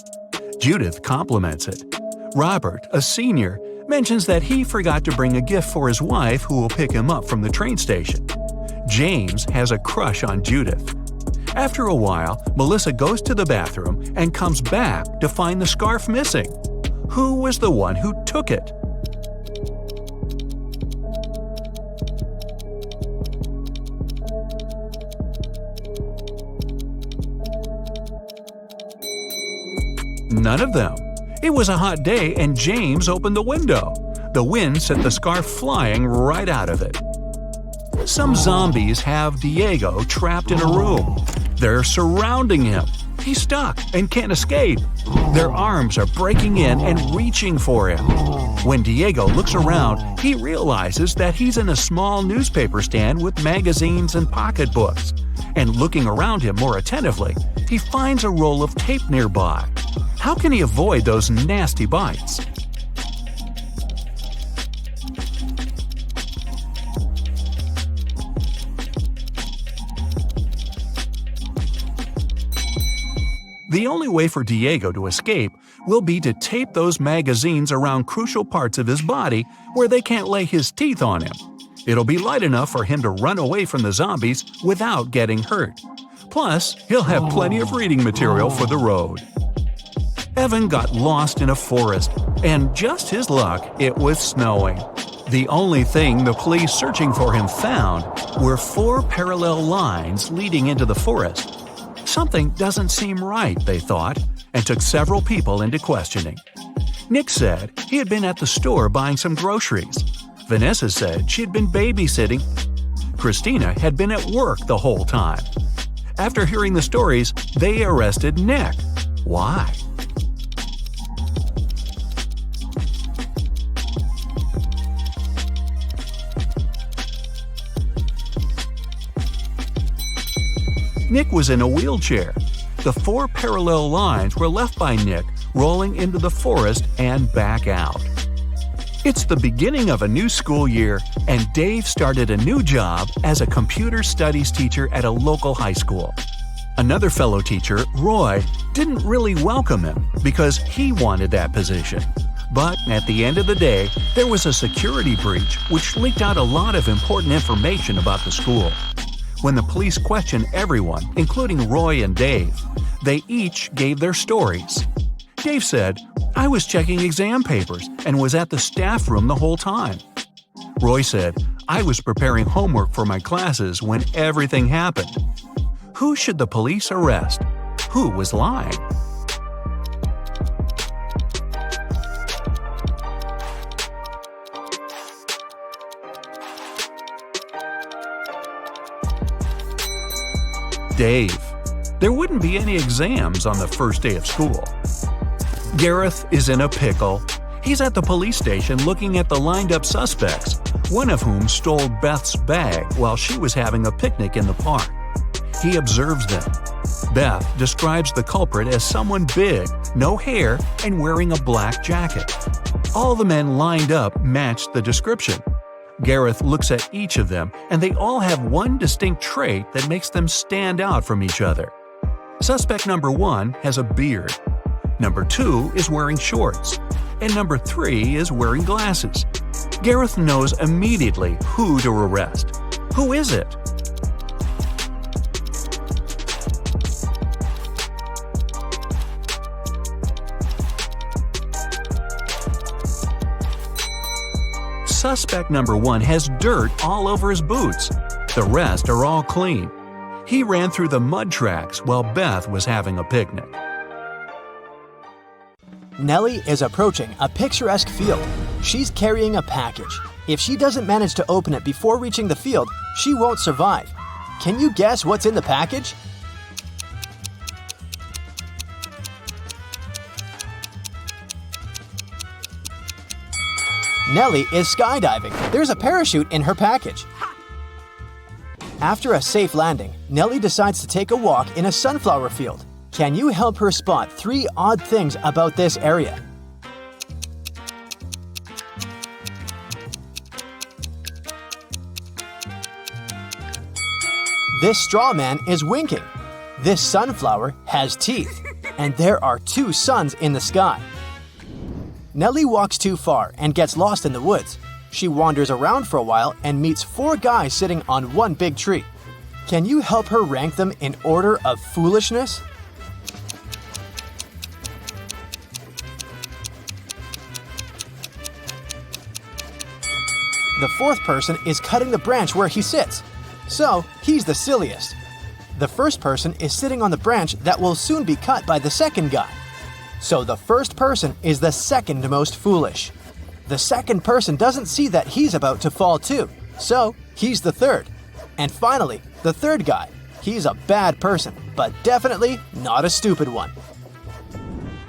Judith compliments it. Robert, a senior, mentions that he forgot to bring a gift for his wife who will pick him up from the train station. James has a crush on Judith. After a while, Melissa goes to the bathroom and comes back to find the scarf missing. Who was the one who took it? None of them. It was a hot day and James opened the window. The wind sent the scarf flying right out of it. Some zombies have Diego trapped in a room. They're surrounding him. He's stuck and can't escape. Their arms are breaking in and reaching for him. When Diego looks around, he realizes that he's in a small newspaper stand with magazines and pocketbooks. And looking around him more attentively, he finds a roll of tape nearby. How can he avoid those nasty bites? The only way for Diego to escape will be to tape those magazines around crucial parts of his body where they can't lay his teeth on him. It'll be light enough for him to run away from the zombies without getting hurt. Plus, he'll have plenty of reading material for the road. Evan got lost in a forest, and just his luck, it was snowing. The only thing the police searching for him found were 4 parallel lines leading into the forest. Something doesn't seem right, they thought, and took several people into questioning. Nick said he had been at the store buying some groceries. Vanessa said she had been babysitting. Christina had been at work the whole time. After hearing the stories, they arrested Nick. Why? Nick was in a wheelchair. The 4 parallel lines were left by Nick rolling into the forest and back out. It's the beginning of a new school year, and Dave started a new job as a computer studies teacher at a local high school. Another fellow teacher, Roy, didn't really welcome him because he wanted that position. But at the end of the day, there was a security breach which leaked out a lot of important information about the school. When the police questioned everyone, including Roy and Dave, They each gave their stories. Dave said, "I was checking exam papers and was at the staff room the whole time." Roy said, "I was preparing homework for my classes when everything happened." Who should the police arrest? Who was lying? Dave. There wouldn't be any exams on the first day of school. Gareth is in a pickle. He's at the police station looking at the lined-up suspects, one of whom stole Beth's bag while she was having a picnic in the park. He observes them. Beth describes the culprit as someone big, no hair, and wearing a black jacket. All the men lined up matched the description. Gareth looks at each of them, and they all have one distinct trait that makes them stand out from each other. Suspect number 1 has a beard. Number 2 is wearing shorts. And number 3 is wearing glasses. Gareth knows immediately who to arrest. Who is it? Suspect number 1 has dirt all over his boots. The rest are all clean. He ran through the mud tracks while Beth was having a picnic. Nellie is approaching a picturesque field. She's carrying a package. If she doesn't manage to open it before reaching the field, she won't survive. Can you guess what's in the package? Nellie is skydiving. There's a parachute in her package. After a safe landing, Nellie decides to take a walk in a sunflower field. Can you help her spot 3 odd things about this area? This straw man is winking. This sunflower has teeth. And there are 2 suns in the sky. Nellie walks too far and gets lost in the woods. She wanders around for a while and meets 4 guys sitting on one big tree. Can you help her rank them in order of foolishness? The 4th person is cutting the branch where he sits. So, he's the silliest. The first person is sitting on the branch that will soon be cut by the second guy. So the first person is the second most foolish. The second person doesn't see that he's about to fall too, so he's the third. And finally, the third guy. He's a bad person, but definitely not a stupid one.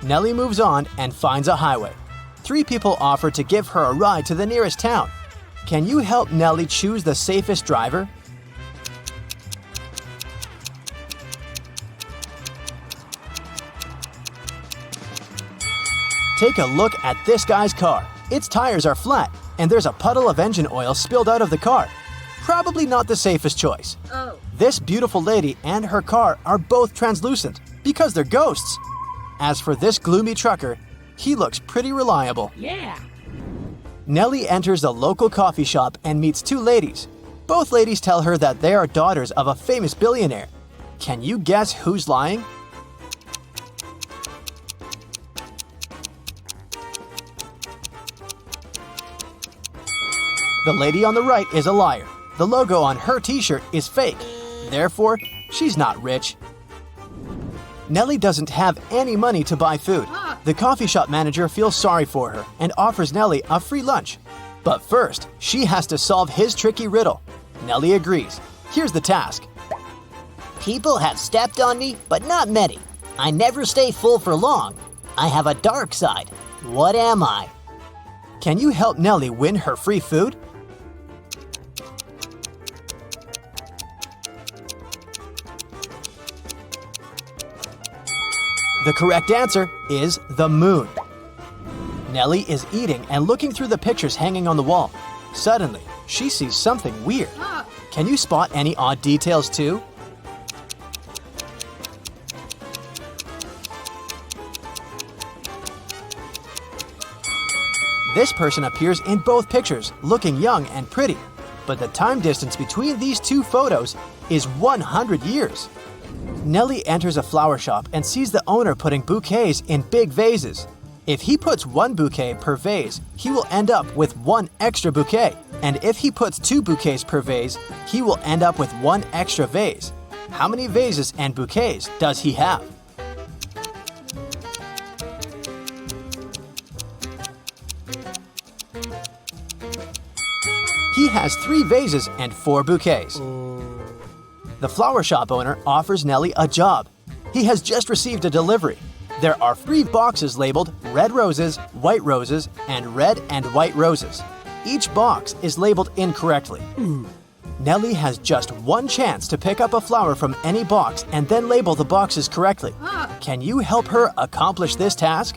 Nellie moves on and finds a highway. 3 people offer to give her a ride to the nearest town. Can you help Nellie choose the safest driver? Take a look at this guy's car. Its tires are flat, and there's a puddle of engine oil spilled out of the car. Probably not the safest choice. This beautiful lady and her car are both translucent because they're ghosts. As for this gloomy trucker, he looks pretty reliable. Yeah. Nellie enters a local coffee shop and meets 2 ladies. Both ladies tell her that they are daughters of a famous billionaire. Can you guess who's lying? The lady on the right is a liar. The logo on her t-shirt is fake. Therefore, she's not rich. Nellie doesn't have any money to buy food. The coffee shop manager feels sorry for her and offers Nellie a free lunch. But first, she has to solve his tricky riddle. Nellie agrees. Here's the task. People have stepped on me, but not many. I never stay full for long. I have a dark side. What am I? Can you help Nellie win her free food? The correct answer is the moon. Nellie is eating and looking through the pictures hanging on the wall. Suddenly, she sees something weird. Can you spot any odd details too? This person appears in both pictures, looking young and pretty. But the time distance between these 2 photos is 100 years. Nellie enters a flower shop and sees the owner putting bouquets in big vases. If he puts 1 bouquet per vase, he will end up with 1 extra bouquet. And if he puts 2 bouquets per vase, he will end up with 1 extra vase. How many vases and bouquets does he have? He has 3 vases and 4 bouquets. The flower shop owner offers Nellie a job. He has just received a delivery. There are 3 boxes labeled red roses, white roses, and red and white roses. Each box is labeled incorrectly. Nellie has just 1 chance to pick up a flower from any box and then label the boxes correctly. Can you help her accomplish this task?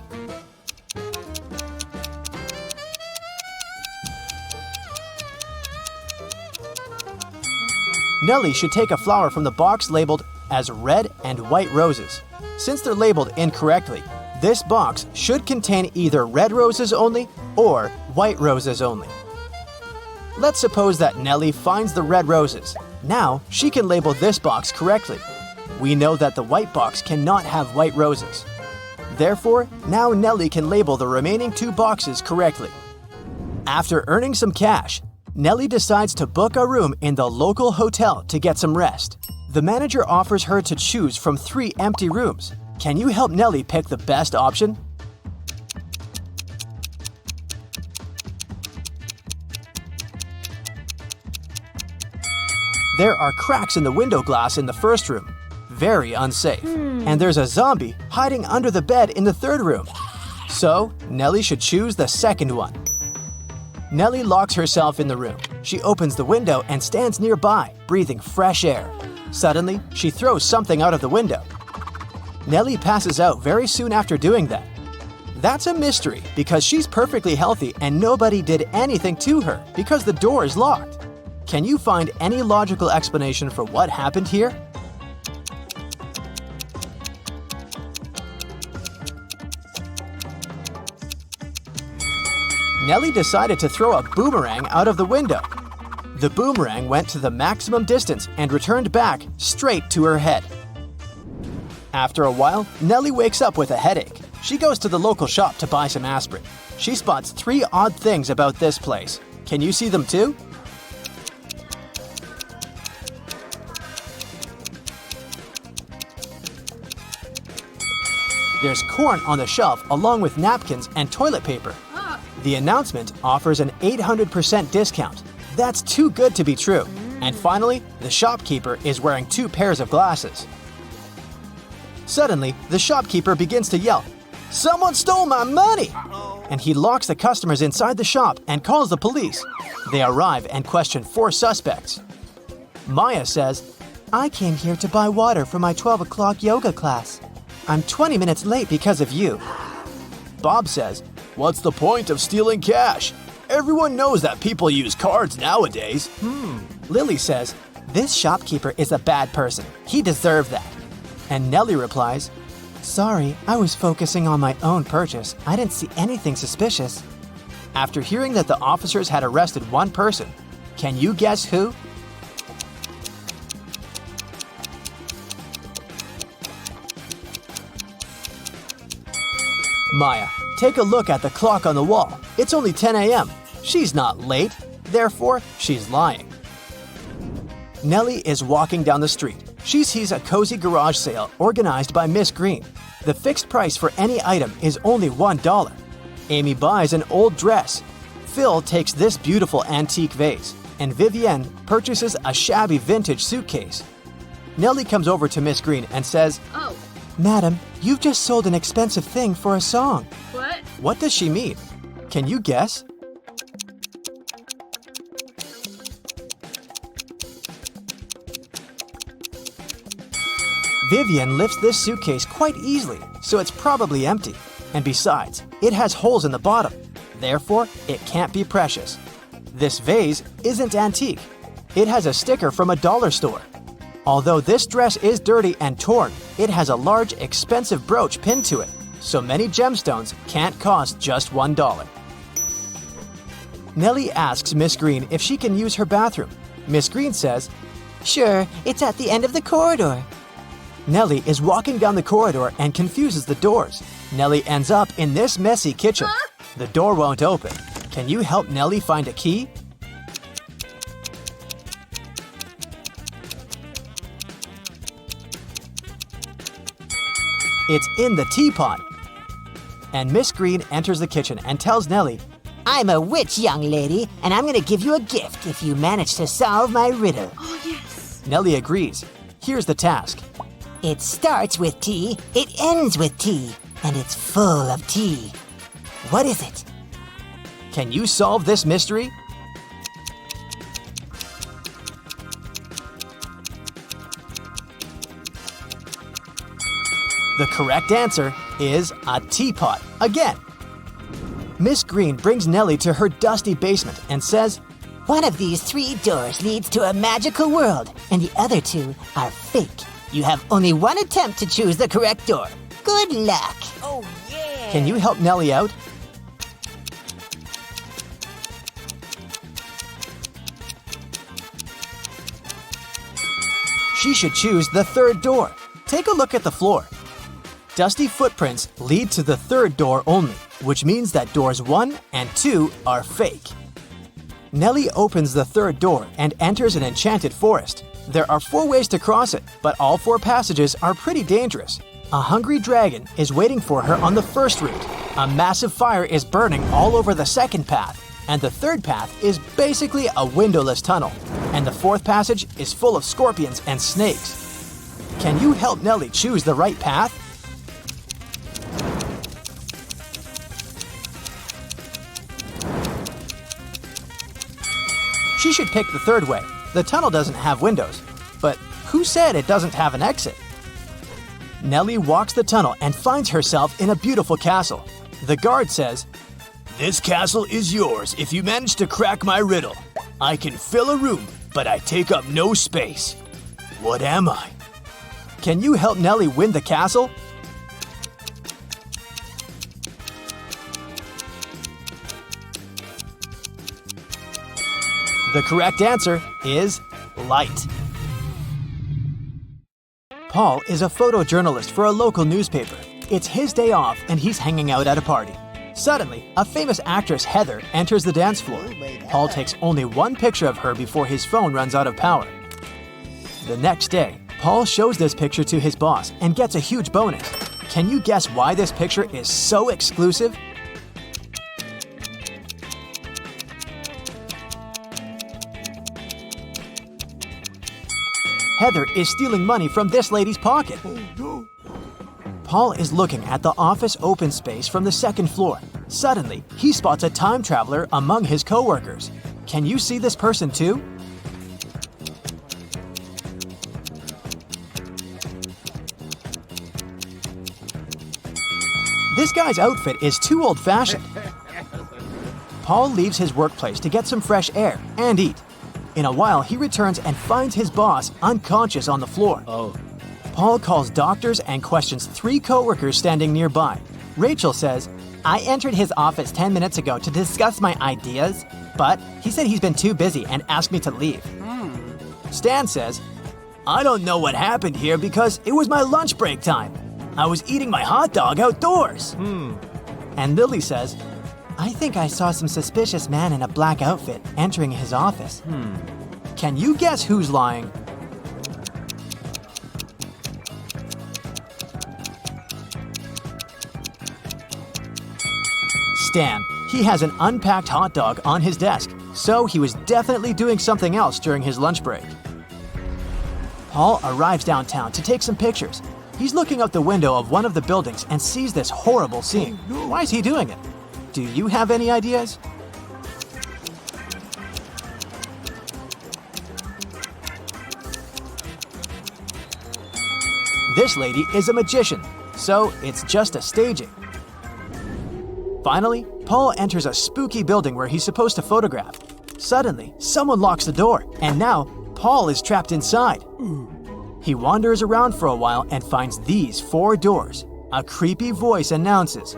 Nellie should take a flower from the box labeled as red and white roses. Since they're labeled incorrectly, this box should contain either red roses only or white roses only. Let's suppose that Nellie finds the red roses. Now she can label this box correctly. We know that the white box cannot have white roses. Therefore, now Nellie can label the remaining 2 boxes correctly. After earning some cash, Nellie decides to book a room in the local hotel to get some rest. The manager offers her to choose from 3 empty rooms. Can you help Nellie pick the best option? There are cracks in the window glass in the first room. Very unsafe. And there's a zombie hiding under the bed in the third room. So, Nellie should choose the second one. Nellie locks herself in the room. She opens the window and stands nearby, breathing fresh air. Suddenly, she throws something out of the window. Nellie passes out very soon after doing that. That's a mystery because she's perfectly healthy and nobody did anything to her because the door is locked. Can you find any logical explanation for what happened here? Nellie decided to throw a boomerang out of the window. The boomerang went to the maximum distance and returned back straight to her head. After a while, Nellie wakes up with a headache. She goes to the local shop to buy some aspirin. She spots 3 odd things about this place. Can you see them too? There's corn on the shelf along with napkins and toilet paper. The announcement offers an 800% discount. That's too good to be true. And finally, the shopkeeper is wearing 2 pairs of glasses. Suddenly, the shopkeeper begins to yell, "Someone stole my money!" And he locks the customers inside the shop and calls the police. They arrive and question 4 suspects. Maya says, "I came here to buy water for my 12 o'clock yoga class. I'm 20 minutes late because of you." Bob says, "What's the point of stealing cash? Everyone knows that people use cards nowadays." Lily says, "This shopkeeper is a bad person. He deserved that." And Nellie replies, "Sorry, I was focusing on my own purchase. I didn't see anything suspicious." After hearing that the officers had arrested 1 person, can you guess who? Maya, take a look at the clock on the wall. It's only 10 a.m. She's not late, therefore she's lying. Nellie is walking down the street. She sees a cozy garage sale organized by Miss Green. The fixed price for any item is only $1. Amy buys an old dress. Phil takes this beautiful antique vase, and Vivienne purchases a shabby vintage suitcase. Nellie comes over to Miss Green and says, "Oh, "Madam, you've just sold an expensive thing for a song." what? What does she mean? Can you guess? Vivian lifts this suitcase quite easily, so it's probably empty. And besides, it has holes in the bottom. Therefore, it can't be precious. This vase isn't antique. It has a sticker from a dollar store. Although this dress is dirty and torn, it has a large, expensive brooch pinned to it, so many gemstones can't cost just $1. Nellie asks Miss Green if she can use her bathroom. Miss Green says, Sure, it's at the end of the corridor. Nellie is walking down the corridor and confuses the doors. Nellie ends up in this messy kitchen. The door won't open. Can you help Nellie find a key? It's in the teapot. And Miss Green enters the kitchen and tells Nellie, I'm a witch, young lady, and I'm gonna give you a gift if you manage to solve my riddle. Oh, yes. Nellie agrees. Here's the task. It starts with T, it ends with T, and it's full of tea. What is it? Can you solve this mystery? The correct answer is a teapot again. Miss Green brings Nellie to her dusty basement and says, One of these 3 doors leads to a magical world, and the other 2 are fake. You have only one attempt to choose the correct door. Good luck. Oh, yeah. Can you help Nellie out? She should choose the 3rd door. Take a look at the floor. Dusty footprints lead to the 3rd door only, which means that doors 1 and 2 are fake. Nellie opens the 3rd door and enters an enchanted forest. There are 4 ways to cross it, but all 4 passages are pretty dangerous. A hungry dragon is waiting for her on the 1st route. A massive fire is burning all over the 2nd path, and the 3rd path is basically a windowless tunnel. And the 4th passage is full of scorpions and snakes. Can you help Nellie choose the right path? She should pick the 3rd way. The tunnel doesn't have windows. But who said it doesn't have an exit? Nellie walks the tunnel and finds herself in a beautiful castle. The guard says, This castle is yours if you manage to crack my riddle. I can fill a room, but I take up no space. What am I? Can you help Nellie win the castle? The correct answer is light. Paul is a photojournalist for a local newspaper. It's his day off and he's hanging out at a party. Suddenly, a famous actress, Heather, enters the dance floor. Paul takes only one picture of her before his phone runs out of power. The next day, Paul shows this picture to his boss and gets a huge bonus. Can you guess why this picture is so exclusive? Heather is stealing money from this lady's pocket. Paul is looking at the office open space from the 2nd floor. Suddenly, he spots a time traveler among his coworkers. Can you see this person too? This guy's outfit is too old-fashioned. Paul leaves his workplace to get some fresh air and eat. In a while, he returns and finds his boss unconscious on the floor. Paul calls doctors and questions 3 coworkers standing nearby. Rachel says, I entered his office 10 minutes ago to discuss my ideas, but he said he's been too busy and asked me to leave. Stan says, I don't know what happened here because it was my lunch break time. I was eating my hot dog outdoors. And Lily says, I think I saw some suspicious man in a black outfit entering his office. Can you guess who's lying? Stan. He has an unpacked hot dog on his desk, so he was definitely doing something else during his lunch break. Paul arrives downtown to take some pictures. He's looking out the window of one of the buildings and sees this horrible scene. Why is he doing it? Do you have any ideas? This lady is a magician, so it's just a staging. Finally, Paul enters a spooky building where he's supposed to photograph. Suddenly, someone locks the door, and now Paul is trapped inside. He wanders around for a while and finds these 4 doors. A creepy voice announces,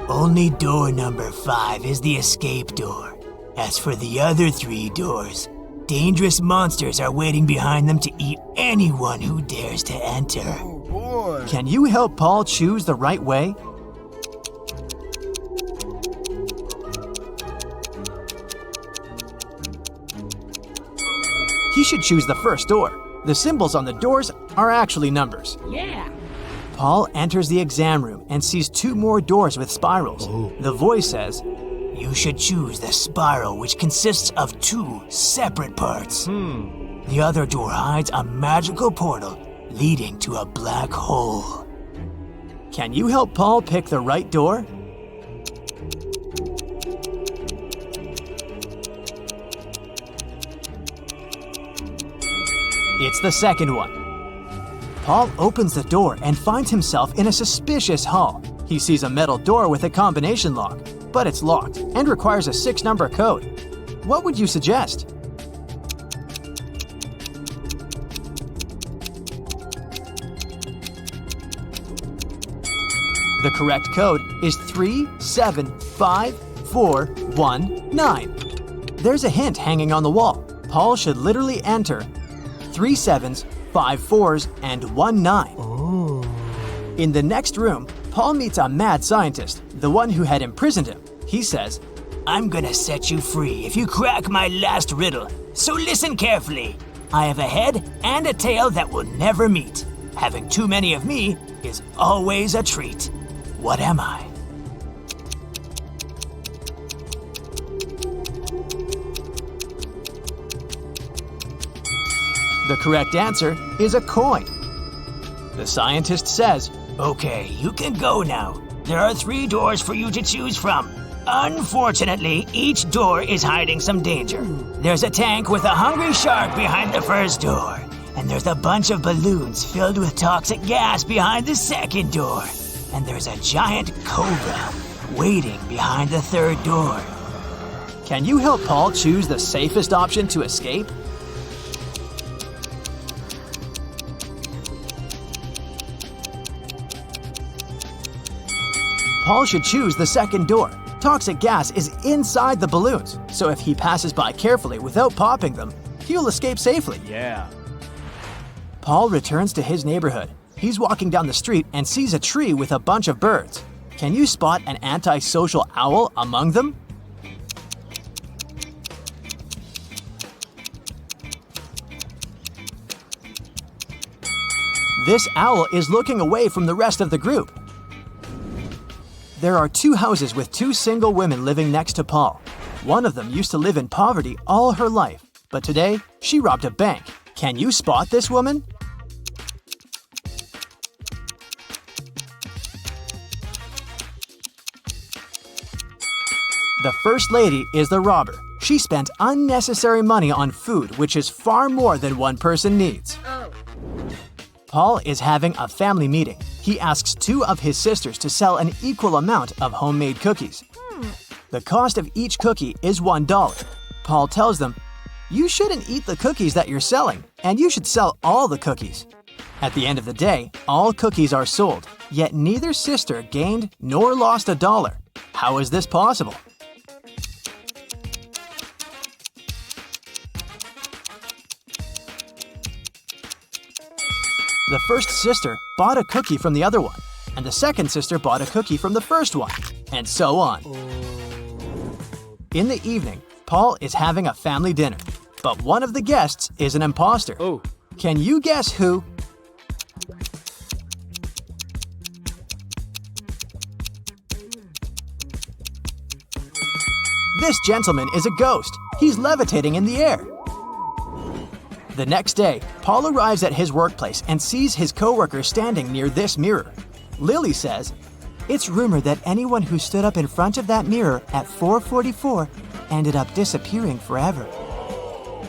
Only door number 5 is the escape door. As for the other 3 doors, dangerous monsters are waiting behind them to eat anyone who dares to enter. boy. Can you help Paul choose the right way? He should choose the first door. The symbols on the doors are actually numbers. Yeah. Paul enters the exam room and sees 2 more doors with spirals. The voice says, "You should choose the spiral which consists of 2 separate parts. The other door hides a magical portal leading to a black hole." Can you help Paul pick the right door? It's the second one. Paul opens the door and finds himself in a suspicious hall. He sees a metal door with a combination lock, but it's locked and requires a 6-number code. What would you suggest? The correct code is 375419. There's a hint hanging on the wall. Paul should literally enter 3 7s, 5 4s, and 1 9. In the next room, Paul meets a mad scientist, the one who had imprisoned him. He says, "I'm gonna set you free if you crack my last riddle, so listen carefully. I have a head and a tail that will never meet. Having too many of me is always a treat. What am I?" The correct answer is a coin. The scientist says, "Okay, you can go now. There are 3 doors for you to choose from. Unfortunately, each door is hiding some danger. There's a tank with a hungry shark behind the first door, and there's a bunch of balloons filled with toxic gas behind the second door, and there's a giant cobra waiting behind the third door." Can you help Paul choose the safest option to escape? Paul should choose the second door. Toxic gas is inside the balloons, so if he passes by carefully without popping them, he'll escape safely. Yeah. Paul returns to his neighborhood. He's walking down the street and sees a tree with a bunch of birds. Can you spot an antisocial owl among them? This owl is looking away from the rest of the group. There are 2 houses with 2 single women living next to Paul. One of them used to live in poverty all her life, but today she robbed a bank. Can you spot this woman? The first lady is the robber. She spent unnecessary money on food, which is far more than one person needs. Paul is having a family meeting. He asks 2 of his sisters to sell an equal amount of homemade cookies. The cost of each cookie is $1. Paul tells them, "You shouldn't eat the cookies that you're selling, and you should sell all the cookies." At the end of the day, all cookies are sold, yet neither sister gained nor lost $1. How is this possible? The first sister bought a cookie from the other one, and the second sister bought a cookie from the first one, and so on. In the evening, Paul is having a family dinner, but one of the guests is an imposter. Can you guess who? This gentleman is a ghost. He's levitating in the air. The next day, Paul arrives at his workplace and sees his coworker standing near this mirror. Lily says, "It's rumored that anyone who stood up in front of that mirror at 4:44 ended up disappearing forever."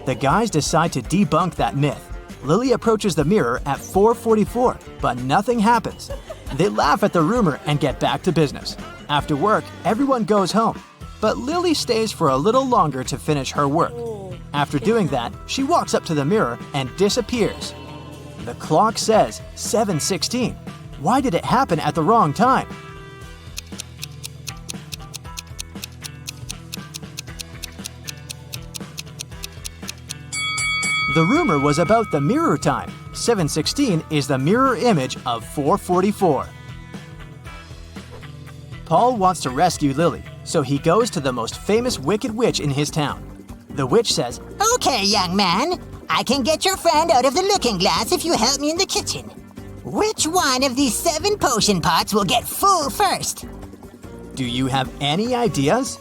The guys decide to debunk that myth. Lily approaches the mirror at 4:44, but nothing happens. They laugh at the rumor and get back to business. After work, everyone goes home, but Lily stays for a little longer to finish her work. After doing that, she walks up to the mirror and disappears. The clock says 7:16. Why did it happen at the wrong time? The rumor was about the mirror time, 716 is the mirror image of 444. Paul wants to rescue Lily, so he goes to the most famous wicked witch in his town. The witch says, Okay, young man. I can get your friend out of the looking glass if you help me in the kitchen. Which one of these 7 potion pots will get full first? "Do you have any ideas?"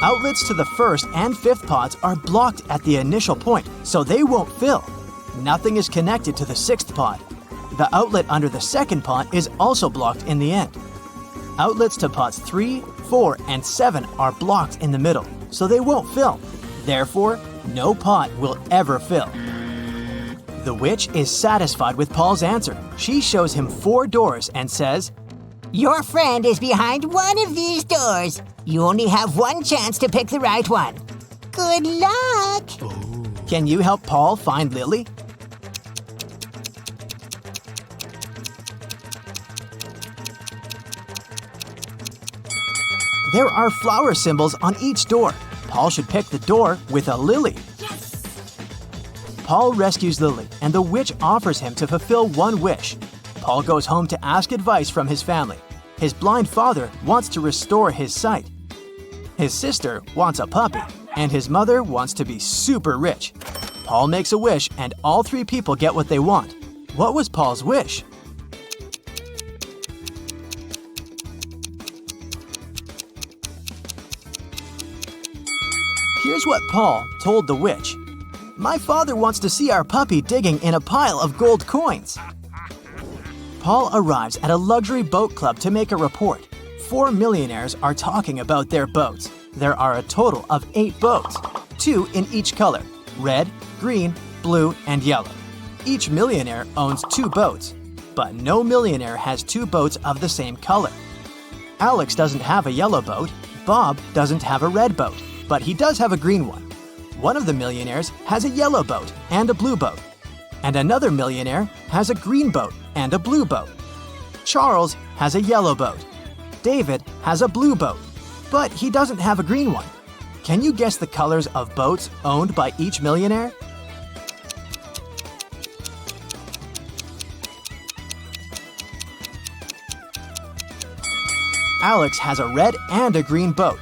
Outlets to the 1st and 5th pots are blocked at the initial point, so they won't fill. Nothing is connected to the 6th pot. The outlet under the 2nd pot is also blocked in the end. Outlets to pots 3, 4, and 7 are blocked in the middle, so they won't fill. Therefore, no pot will ever fill. The witch is satisfied with Paul's answer. She shows him 4 doors and says, Your friend is behind one of these doors. You only have one chance to pick the right one. Good luck! "Can you help Paul find Lily?" There are flower symbols on each door. Paul should pick the door with a lily. Paul rescues Lily, and the witch offers him to fulfill one wish. Paul goes home to ask advice from his family. His blind father wants to restore his sight. His sister wants a puppy, and his mother wants to be super rich. Paul makes a wish, and all 3 people get what they want. What was Paul's wish? Here's what Paul told the witch. "My father wants to see our puppy digging in a pile of gold coins." Paul arrives at a luxury boat club to make a report. 4 millionaires are talking about their boats. There are a total of 8 boats, 2 in each color, red, green, blue, and yellow. Each millionaire owns 2 boats, but no millionaire has 2 boats of the same color. Alex doesn't have a yellow boat, Bob doesn't have a red boat, but he does have a green one. One of the millionaires has a yellow boat and a blue boat, and another millionaire has a green boat and a blue boat. Charles has a yellow boat. David has a blue boat, but he doesn't have a green one. Can you guess the colors of boats owned by each millionaire? Alex has a red and a green boat.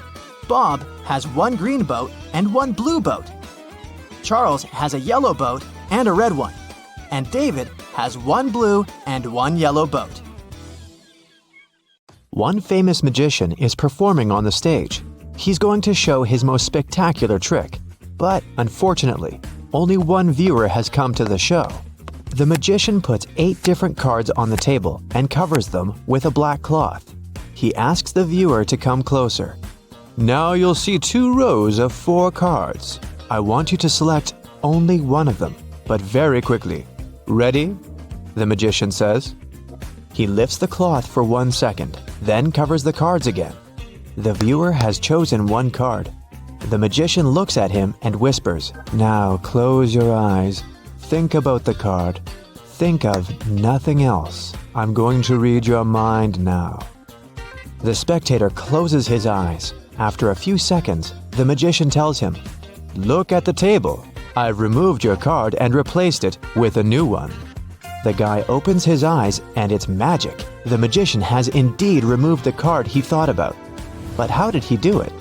Bob has 1 green boat and 1 blue boat. Charles has a yellow boat and a red one. And David has 1 blue and 1 yellow boat. One famous magician is performing on the stage. He's going to show his most spectacular trick. But unfortunately, only one viewer has come to the show. The magician puts 8 different cards on the table and covers them with a black cloth. He asks the viewer to come closer. "Now you'll see 2 rows of 4 cards. I want you to select only one of them, but very quickly. Ready?" the magician says. He lifts the cloth for 1 second, then covers the cards again. The viewer has chosen 1 card. The magician looks at him and whispers, "Now close your eyes. Think about the card. Think of nothing else. I'm going to read your mind now." The spectator closes his eyes. After a few seconds, the magician tells him, "Look at the table. I've removed your card and replaced it with a new one." The guy opens his eyes and it's magic. The magician has indeed removed the card he thought about. But how did he do it?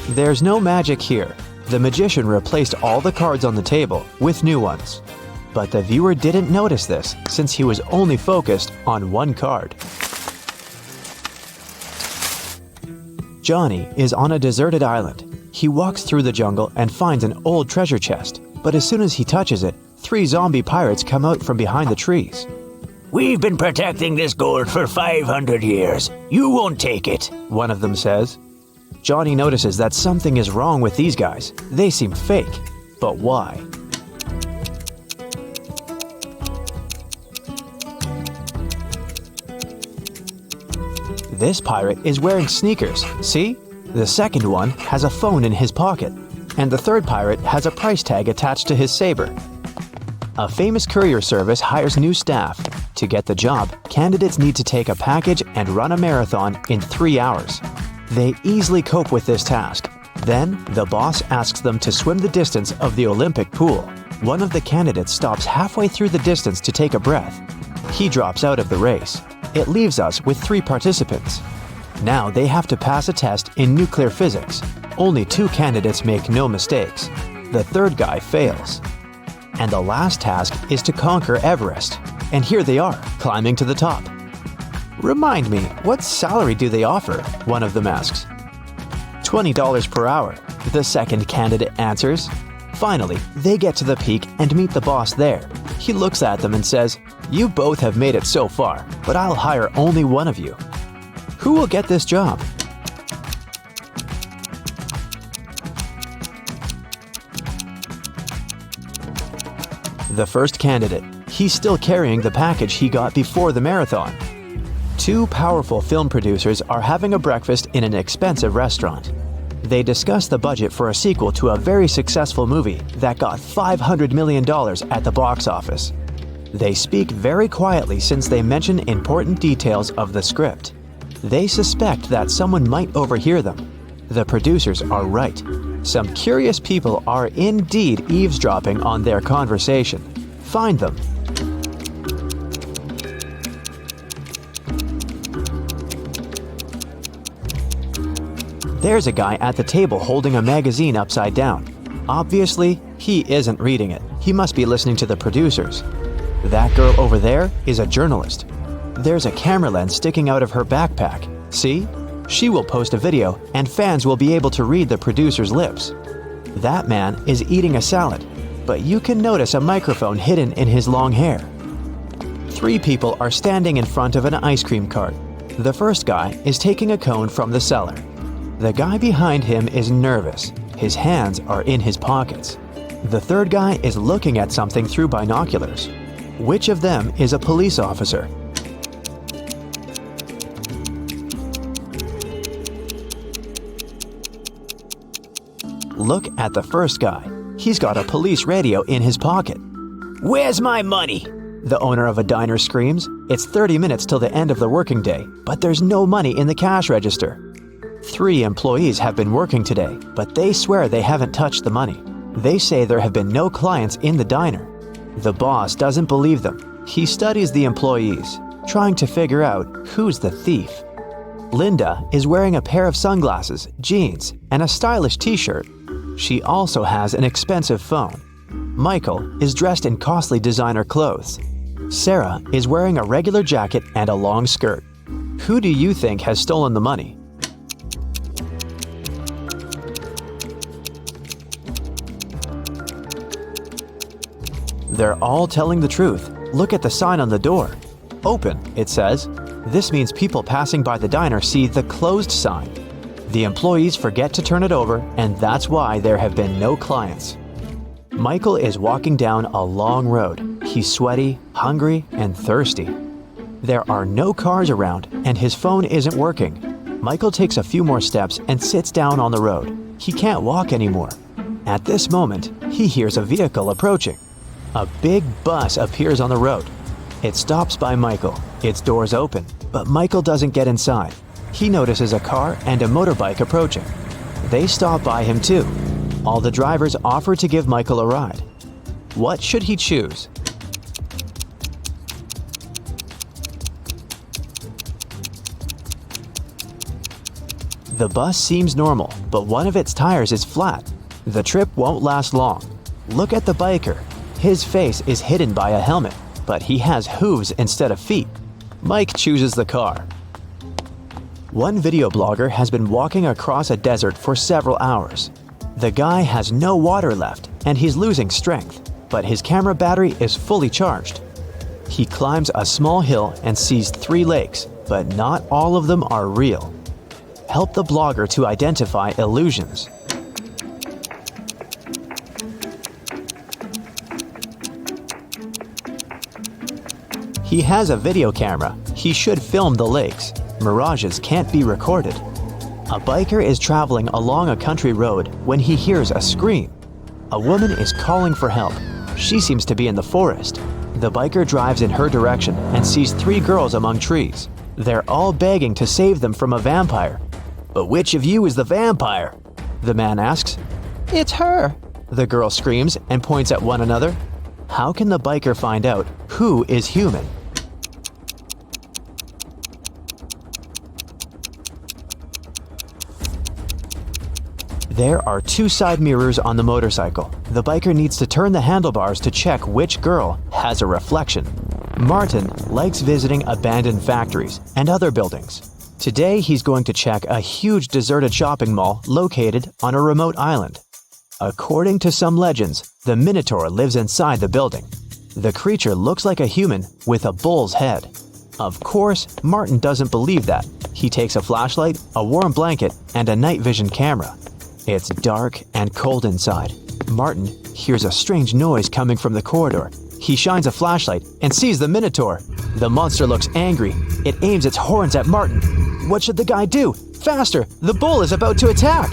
There's no magic here. The magician replaced all the cards on the table with new ones. But the viewer didn't notice this since he was only focused on 1 card. Johnny is on a deserted island. He walks through the jungle and finds an old treasure chest. But as soon as he touches it, 3 zombie pirates come out from behind the trees. "We've been protecting this gold for 500 years. You won't take it," one of them says. Johnny notices that something is wrong with these guys. They seem fake. But why? This pirate is wearing sneakers, see? The second one has a phone in his pocket, and the third pirate has a price tag attached to his saber. A famous courier service hires new staff. To get the job, candidates need to take a package and run a marathon in 3 hours. They easily cope with this task. Then, the boss asks them to swim the distance of the Olympic pool. One of the candidates stops halfway through the distance to take a breath. He drops out of the race. It leaves us with 3 participants. Now they have to pass a test in nuclear physics. Only 2 candidates make no mistakes. The third guy fails. And the last task is to conquer Everest. And here they are, climbing to the top. "Remind me, what salary do they offer?" one of them asks. $20 per hour, the second candidate answers. Finally, they get to the peak and meet the boss there. He looks at them and says, "You both have made it so far, but I'll hire only one of you. Who will get this job?" The first candidate. He's still carrying the package he got before the marathon. 2 powerful film producers are having a breakfast in an expensive restaurant. They discuss the budget for a sequel to a very successful movie that got $500 million at the box office. They speak very quietly since they mention important details of the script. They suspect that someone might overhear them. The producers are right. Some curious people are indeed eavesdropping on their conversation. Find them. There's a guy at the table holding a magazine upside down. Obviously, he isn't reading it. He must be listening to the producers. That girl over there is a journalist. There's a camera lens sticking out of her backpack. See? She will post a video and fans will be able to read the producer's lips. That man is eating a salad, but you can notice a microphone hidden in his long hair. 3 people are standing in front of an ice cream cart. The first guy is taking a cone from the seller. The guy behind him is nervous. His hands are in his pockets. The third guy is looking at something through binoculars. Which of them is a police officer? Look at the first guy. He's got a police radio in his pocket. Where's my money? The owner of a diner screams. It's 30 minutes till the end of the working day, but there's no money in the cash register. 3 employees have been working today, but they swear they haven't touched the money. They say there have been no clients in the diner. The boss doesn't believe them. He studies the employees, trying to figure out who's the thief. Linda is wearing a pair of sunglasses, jeans, and a stylish t-shirt. She also has an expensive phone. Michael is dressed in costly designer clothes. Sarah is wearing a regular jacket and a long skirt. Who do you think has stolen the money? They're all telling the truth. Look at the sign on the door. Open, it says. This means people passing by the diner see the closed sign. The employees forget to turn it over, and that's why there have been no clients. Michael is walking down a long road. He's sweaty, hungry, and thirsty. There are no cars around, and his phone isn't working. Michael takes a few more steps and sits down on the road. He can't walk anymore. At this moment, he hears a vehicle approaching. A big bus appears on the road. It stops by Michael. Its doors open, but Michael doesn't get inside. He notices a car and a motorbike approaching. They stop by him too. All the drivers offer to give Michael a ride. What should he choose? The bus seems normal, but one of its tires is flat. The trip won't last long. Look at the biker. His face is hidden by a helmet, but he has hooves instead of feet. Mike chooses the car. One video blogger has been walking across a desert for several hours. The guy has no water left, and he's losing strength, but his camera battery is fully charged. He climbs a small hill and sees 3 lakes, but not all of them are real. Help the blogger to identify illusions. He has a video camera. He should film the lakes. Mirages can't be recorded. A biker is traveling along a country road when he hears a scream. A woman is calling for help. She seems to be in the forest. The biker drives in her direction and sees 3 girls among trees. They're all begging to save them from a vampire. "But which of you is the vampire?" the man asks. "It's her," the girl screams and points at one another. How can the biker find out who is human? There are 2 side mirrors on the motorcycle. The biker needs to turn the handlebars to check which girl has a reflection. Martin likes visiting abandoned factories and other buildings. Today he's going to check a huge deserted shopping mall located on a remote island. According to some legends, the Minotaur lives inside the building. The creature looks like a human with a bull's head. Of course, Martin doesn't believe that. He takes a flashlight, a warm blanket, and a night vision camera. It's dark and cold inside. Martin hears a strange noise coming from the corridor. He shines a flashlight and sees the Minotaur. The monster looks angry. It aims its horns at Martin. What should the guy do? Faster! The bull is about to attack!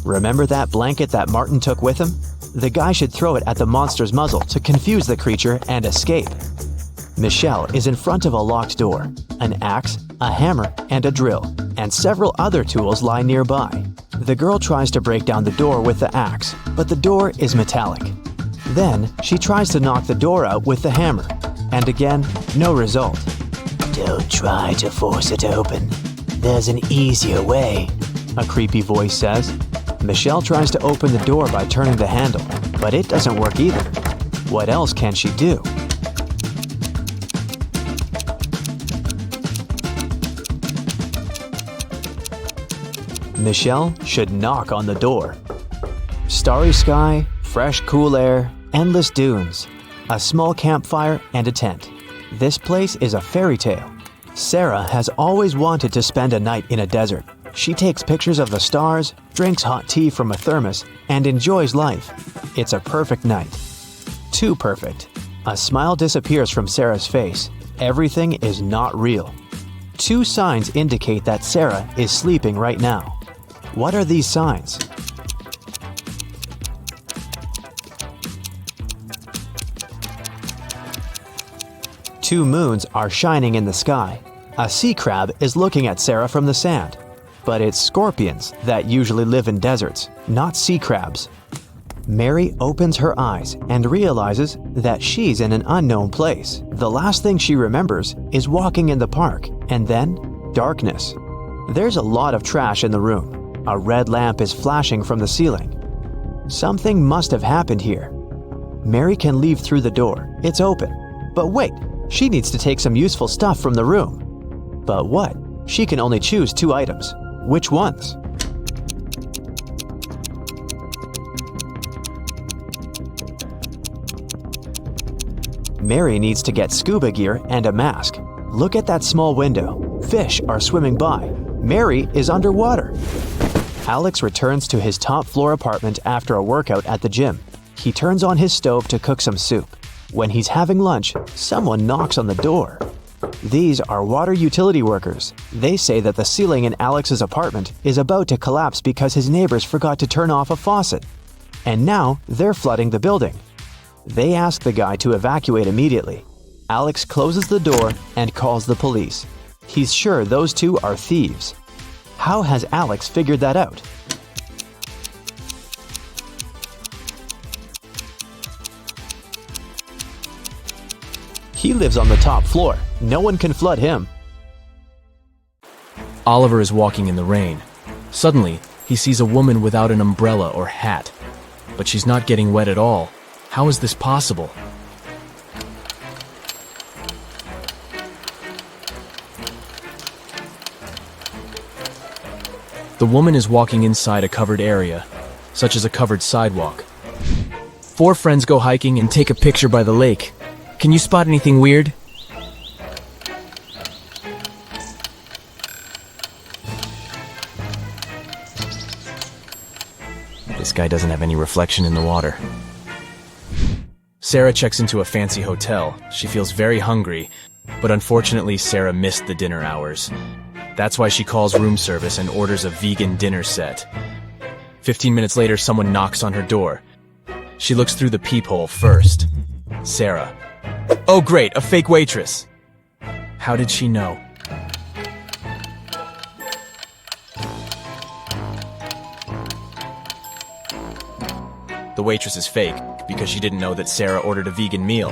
Remember that blanket that Martin took with him? The guy should throw it at the monster's muzzle to confuse the creature and escape. Michelle is in front of a locked door. An axe, a hammer, and a drill, and several other tools lie nearby. The girl tries to break down the door with the axe, but the door is metallic. Then, she tries to knock the door out with the hammer, and again, no result. Don't try to force it open. There's an easier way, a creepy voice says. Michelle tries to open the door by turning the handle, but it doesn't work either. What else can she do? Michelle should knock on the door. Starry sky, fresh cool air, endless dunes, a small campfire, and a tent. This place is a fairy tale. Sarah has always wanted to spend a night in a desert. She takes pictures of the stars, drinks hot tea from a thermos, and enjoys life. It's a perfect night. Too perfect. A smile disappears from Sarah's face. Everything is not real. 2 signs indicate that Sarah is sleeping right now. What are these signs? Two moons are shining in the sky. A sea crab is looking at Sarah from the sand. But it's scorpions that usually live in deserts, not sea crabs. Mary opens her eyes and realizes that she's in an unknown place. The last thing she remembers is walking in the park, and then darkness. There's a lot of trash in the room. A red lamp is flashing from the ceiling. Something must have happened here. Mary can leave through the door. It's open. But wait, she needs to take some useful stuff from the room. But what? She can only choose 2 items. Which ones? Mary needs to get scuba gear and a mask. Look at that small window. Fish are swimming by. Mary is underwater. Alex returns to his top-floor apartment after a workout at the gym. He turns on his stove to cook some soup. When he's having lunch, someone knocks on the door. These are water utility workers. They say that the ceiling in Alex's apartment is about to collapse because his neighbors forgot to turn off a faucet. And now they're flooding the building. They ask the guy to evacuate immediately. Alex closes the door and calls the police. He's sure those 2 are thieves. How has Alex figured that out? He lives on the top floor. No one can flood him. Oliver is walking in the rain. Suddenly, he sees a woman without an umbrella or hat. But she's not getting wet at all. How is this possible? The woman is walking inside a covered area, such as a covered sidewalk. 4 friends go hiking and take a picture by the lake. Can you spot anything weird? This guy doesn't have any reflection in the water. Sarah checks into a fancy hotel. She feels very hungry, but unfortunately Sarah missed the dinner hours. That's why she calls room service and orders a vegan dinner set. 15 minutes later, someone knocks on her door. She looks through the peephole first. Sarah. Oh great, a fake waitress. How did she know? The waitress is fake because she didn't know that Sarah ordered a vegan meal.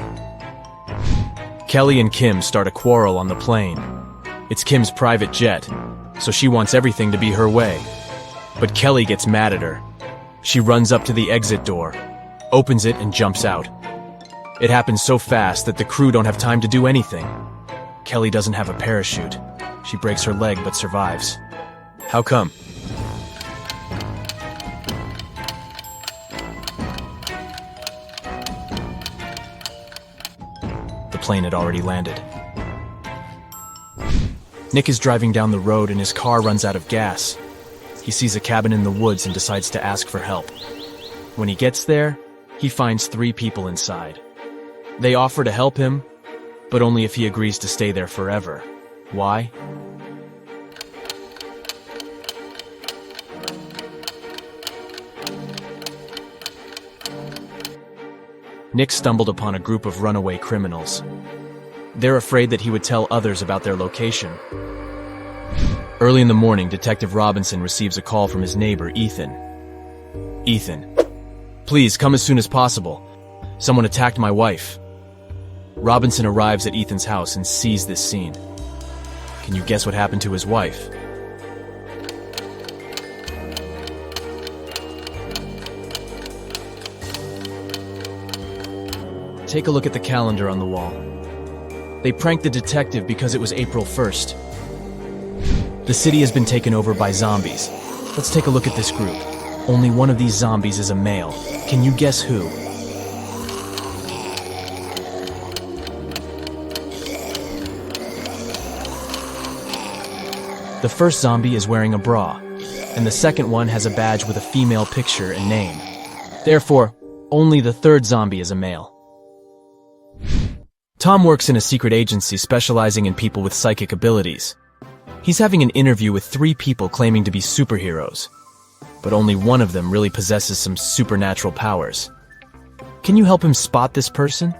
Kelly and Kim start a quarrel on the plane. It's Kim's private jet, so she wants everything to be her way. But Kelly gets mad at her. She runs up to the exit door, opens it, and jumps out. It happens so fast that the crew don't have time to do anything. Kelly doesn't have a parachute. She breaks her leg but survives. How come? The plane had already landed. Nick is driving down the road and his car runs out of gas. He sees a cabin in the woods and decides to ask for help. When he gets there, he finds 3 people inside. They offer to help him, but only if he agrees to stay there forever. Why? Nick stumbled upon a group of runaway criminals. They're afraid that he would tell others about their location. Early in the morning, Detective Robinson receives a call from his neighbor, Ethan. Ethan, please come as soon as possible. Someone attacked my wife. Robinson arrives at Ethan's house and sees this scene. Can you guess what happened to his wife? Take a look at the calendar on the wall. They pranked the detective because it was April 1st. The city has been taken over by zombies. Let's take a look at this group. Only one of these zombies is a male. Can you guess who? The first zombie is wearing a bra, and the second one has a badge with a female picture and name. Therefore, only the third zombie is a male. Tom works in a secret agency specializing in people with psychic abilities. He's having an interview with 3 people claiming to be superheroes, but only one of them really possesses some supernatural powers. Can you help him spot this person?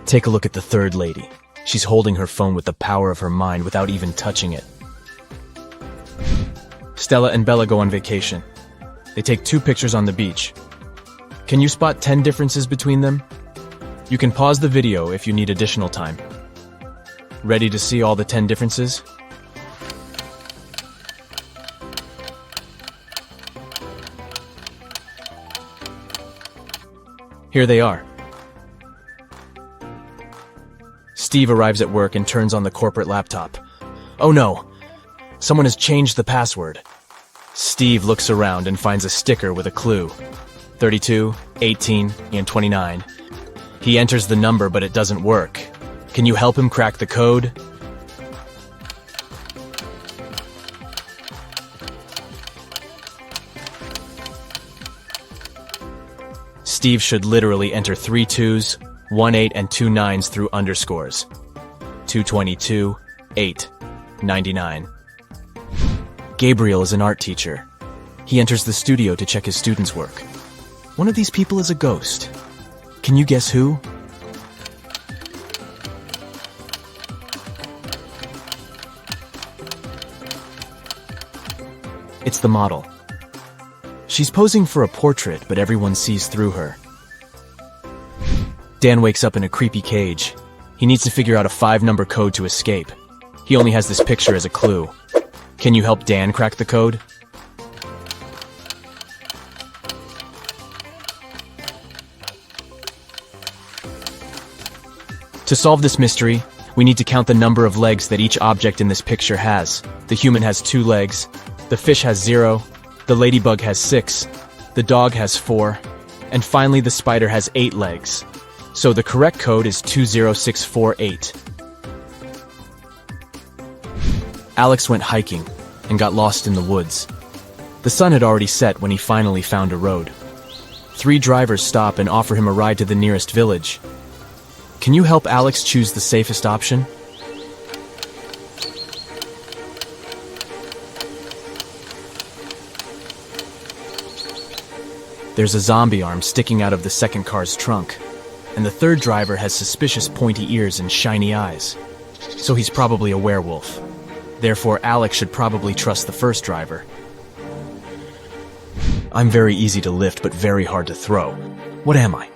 Take a look at the third lady. She's holding her phone with the power of her mind without even touching it. Stella and Bella go on vacation. They take 2 pictures on the beach. Can you spot 10 differences between them? You can pause the video if you need additional time. Ready to see all the 10 differences? Here they are. Steve arrives at work and turns on the corporate laptop. Oh no! Someone has changed the password. Steve looks around and finds a sticker with a clue. 32, 18, and 29. He enters the number, but it doesn't work. Can you help him crack the code? Steve should literally enter 3 2s, 1 8, and 2 9s through underscores. 222, 8, 99. Gabriel is an art teacher. He enters the studio to check his students' work. One of these people is a ghost. Can you guess who? It's the model. She's posing for a portrait, but everyone sees through her. Dan wakes up in a creepy cage. He needs to figure out a 5-number code to escape. He only has this picture as a clue. Can you help Dan crack the code? To solve this mystery, we need to count the number of legs that each object in this picture has. The human has 2 legs, the fish has 0, the ladybug has 6, the dog has 4, and finally the spider has 8 legs. So the correct code is 20648. Alex went hiking and got lost in the woods. The sun had already set when he finally found a road. 3 drivers stop and offer him a ride to the nearest village. Can you help Alex choose the safest option? There's a zombie arm sticking out of the second car's trunk, and the third driver has suspicious pointy ears and shiny eyes. So he's probably a werewolf. Therefore, Alex should probably trust the first driver. I'm very easy to lift, but very hard to throw. What am I?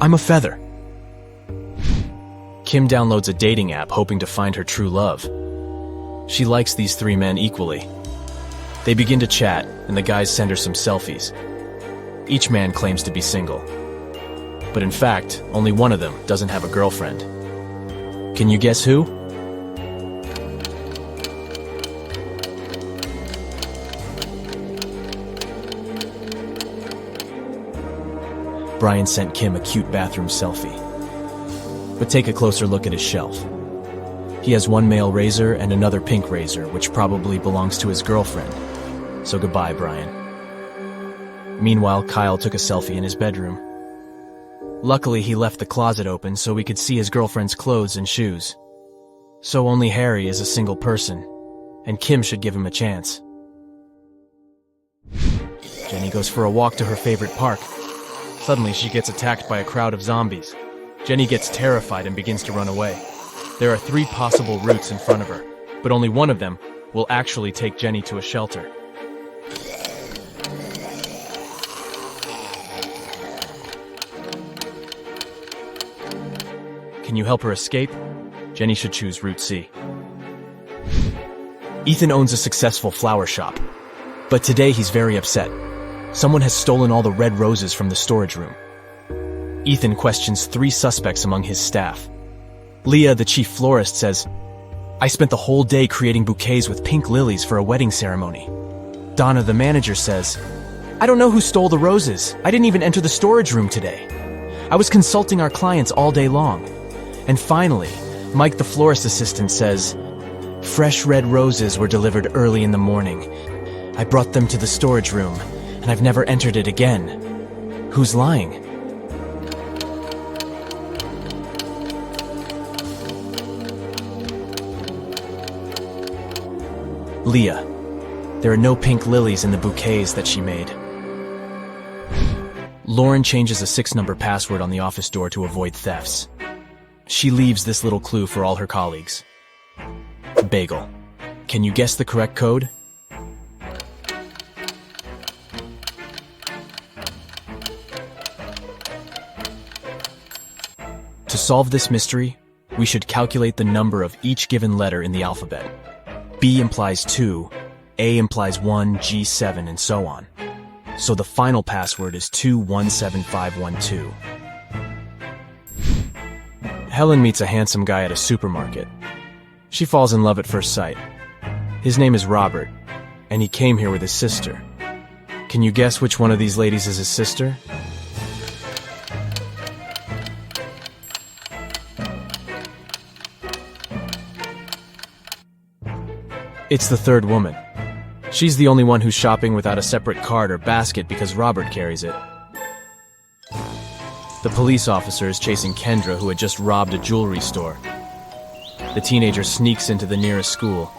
I'm a feather. Kim downloads a dating app hoping to find her true love. She likes these 3 men equally. They begin to chat, and the guys send her some selfies. Each man claims to be single. But in fact, only one of them doesn't have a girlfriend. Can you guess who? Brian sent Kim a cute bathroom selfie. But take a closer look at his shelf. He has one male razor and another pink razor, which probably belongs to his girlfriend. So goodbye, Brian. Meanwhile, Kyle took a selfie in his bedroom. Luckily, he left the closet open so we could see his girlfriend's clothes and shoes. So only Harry is a single person, and Kim should give him a chance. Jenny goes for a walk to her favorite park. Suddenly, she gets attacked by a crowd of zombies. Jenny gets terrified and begins to run away. There are 3 possible routes in front of her, but only one of them will actually take Jenny to a shelter. Can you help her escape? Jenny should choose Route C. Ethan owns a successful flower shop, but today he's very upset. Someone has stolen all the red roses from the storage room. Ethan questions 3 suspects among his staff. Leah, the chief florist, says, "I spent the whole day creating bouquets with pink lilies for a wedding ceremony." Donna, the manager, says, "I don't know who stole the roses. I didn't even enter the storage room today. I was consulting our clients all day long." And finally, Mike, the florist assistant, says, "Fresh red roses were delivered early in the morning. I brought them to the storage room, and I've never entered it again. Who's lying?" Leah. There are no pink lilies in the bouquets that she made. Lauren changes a 6-number password on the office door to avoid thefts. She leaves this little clue for all her colleagues. Bagel. Can you guess the correct code? To solve this mystery, we should calculate the number of each given letter in the alphabet. B implies 2, A implies 1, G 7, and so on. So the final password is 217512. Helen meets a handsome guy at a supermarket. She falls in love at first sight. His name is Robert, and he came here with his sister. Can you guess which one of these ladies is his sister? It's the third woman. She's the only one who's shopping without a separate cart or basket because Robert carries it. The police officer is chasing Kendra, who had just robbed a jewelry store. The teenager sneaks into the nearest school,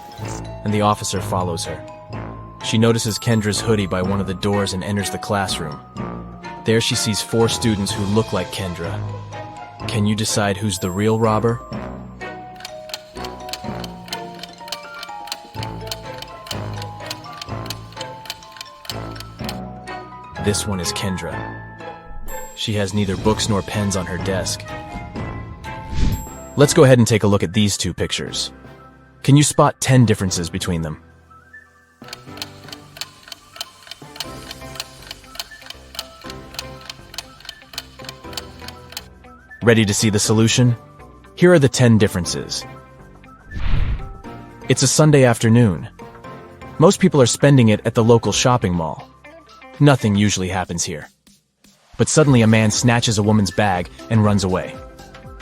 and the officer follows her. She notices Kendra's hoodie by one of the doors and enters the classroom. There she sees 4 students who look like Kendra. Can you decide who's the real robber? This one is Kendra. She has neither books nor pens on her desk. Let's go ahead and take a look at these 2 pictures. Can you spot 10 differences between them? Ready to see the solution? Here are the 10 differences. It's a Sunday afternoon. Most people are spending it at the local shopping mall. Nothing usually happens here. But suddenly a man snatches a woman's bag and runs away.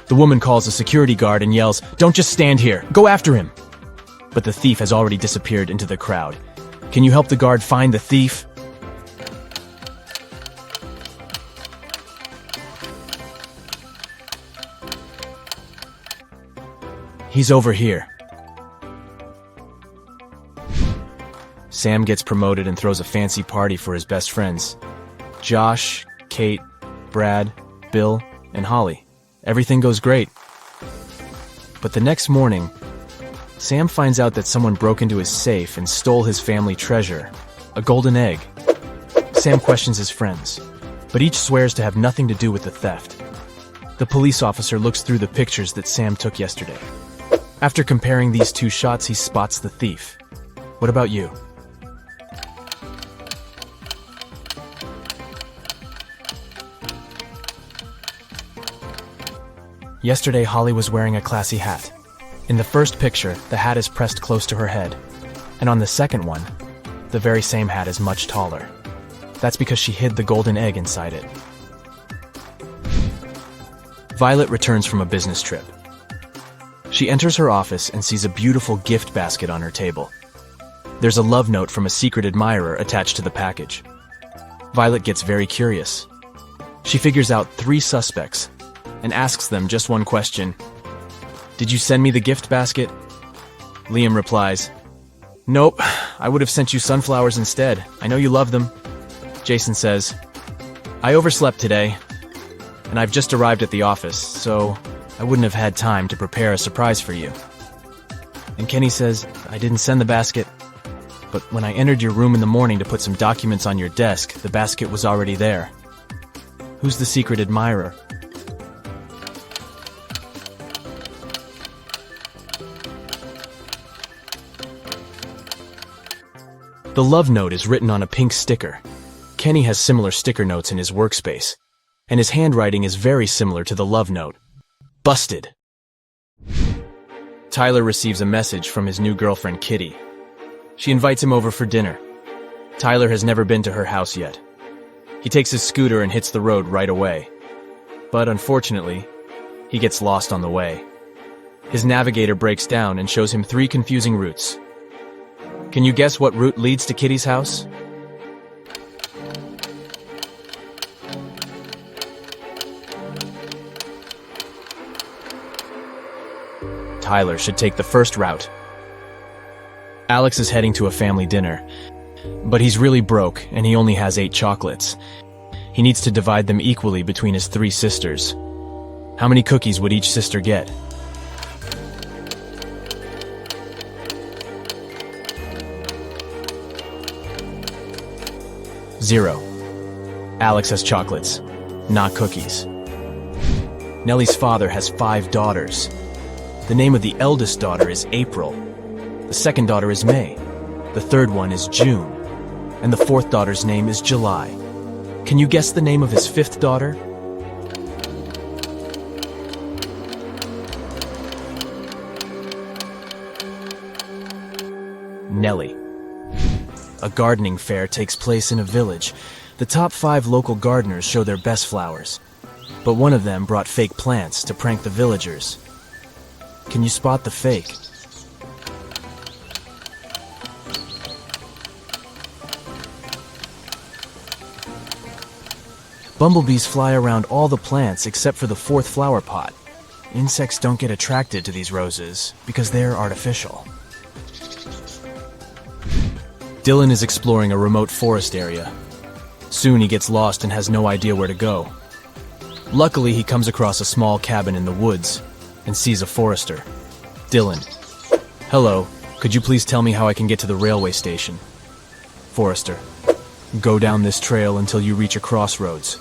The woman calls a security guard and yells, "Don't just stand here, go after him!" but the thief has already disappeared into the crowd. Can you help the guard find the thief? He's over here. Sam gets promoted and throws a fancy party for his best friends. Josh, Kate, Brad, Bill, and Holly. Everything goes great. But the next morning, Sam finds out that someone broke into his safe and stole his family treasure, a golden egg. Sam questions his friends, but each swears to have nothing to do with the theft. The police officer looks through the pictures that Sam took yesterday. After comparing these two shots, he spots the thief. What about you? Yesterday, Holly was wearing a classy hat. In the first picture, the hat is pressed close to her head. And on the second one, the very same hat is much taller. That's because she hid the golden egg inside it. Violet returns from a business trip. She enters her office and sees a beautiful gift basket on her table. There's a love note from a secret admirer attached to the package. Violet gets very curious. She figures out 3 suspects and asks them just one question. Did you send me the gift basket? Liam replies, Nope, I would have sent you sunflowers instead. I know you love them. Jason says, I overslept today, and I've just arrived at the office, so I wouldn't have had time to prepare a surprise for you. And Kenny says, I didn't send the basket, but when I entered your room in the morning to put some documents on your desk, the basket was already there. Who's the secret admirer? The love note is written on a pink sticker. Kenny has similar sticker notes in his workspace, and his handwriting is very similar to the love note. Busted! Tyler receives a message from his new girlfriend, Kitty. She invites him over for dinner. Tyler has never been to her house yet. He takes his scooter and hits the road right away. But unfortunately, he gets lost on the way. His navigator breaks down and shows him 3 confusing routes. Can you guess what route leads to Kitty's house? Tyler should take the first route. Alex is heading to a family dinner, but he's really broke and he only has 8 chocolates. He needs to divide them equally between his 3 sisters. How many cookies would each sister get? Zero. Alex has chocolates, not cookies. Nellie's father has 5 daughters. The name of the eldest daughter is April. The second daughter is May. The third one is June. And the 4th daughter's name is July. Can you guess the name of his 5th daughter? Nellie. A gardening fair takes place in a village. The top 5 local gardeners show their best flowers, but one of them brought fake plants to prank the villagers. Can you spot the fake? Bumblebees fly around all the plants except for the 4th flower pot. Insects don't get attracted to these roses because they're artificial. Dylan is exploring a remote forest area. Soon he gets lost and has no idea where to go. Luckily, he comes across a small cabin in the woods and sees a forester. Dylan. Hello, could you please tell me how I can get to the railway station? Forester. Go down this trail until you reach a crossroads.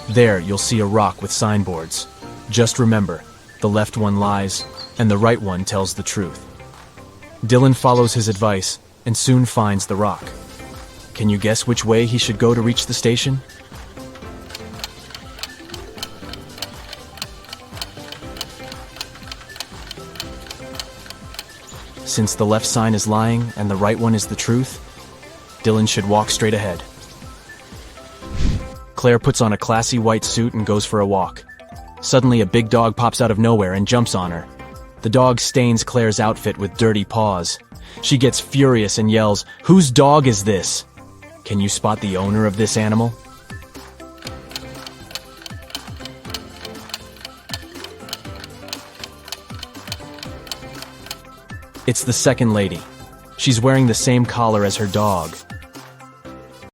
There, you'll see a rock with signboards. Just remember, the left one lies, and the right one tells the truth. Dylan follows his advice and soon finds the rock. Can you guess which way he should go to reach the station? Since the left sign is lying and the right one is the truth, Dylan should walk straight ahead. Claire puts on a classy white suit and goes for a walk. Suddenly, a big dog pops out of nowhere and jumps on her. The dog stains Claire's outfit with dirty paws. She gets furious and yells, "Whose dog is this? Can you spot the owner of this animal?" It's the second lady. She's wearing the same collar as her dog,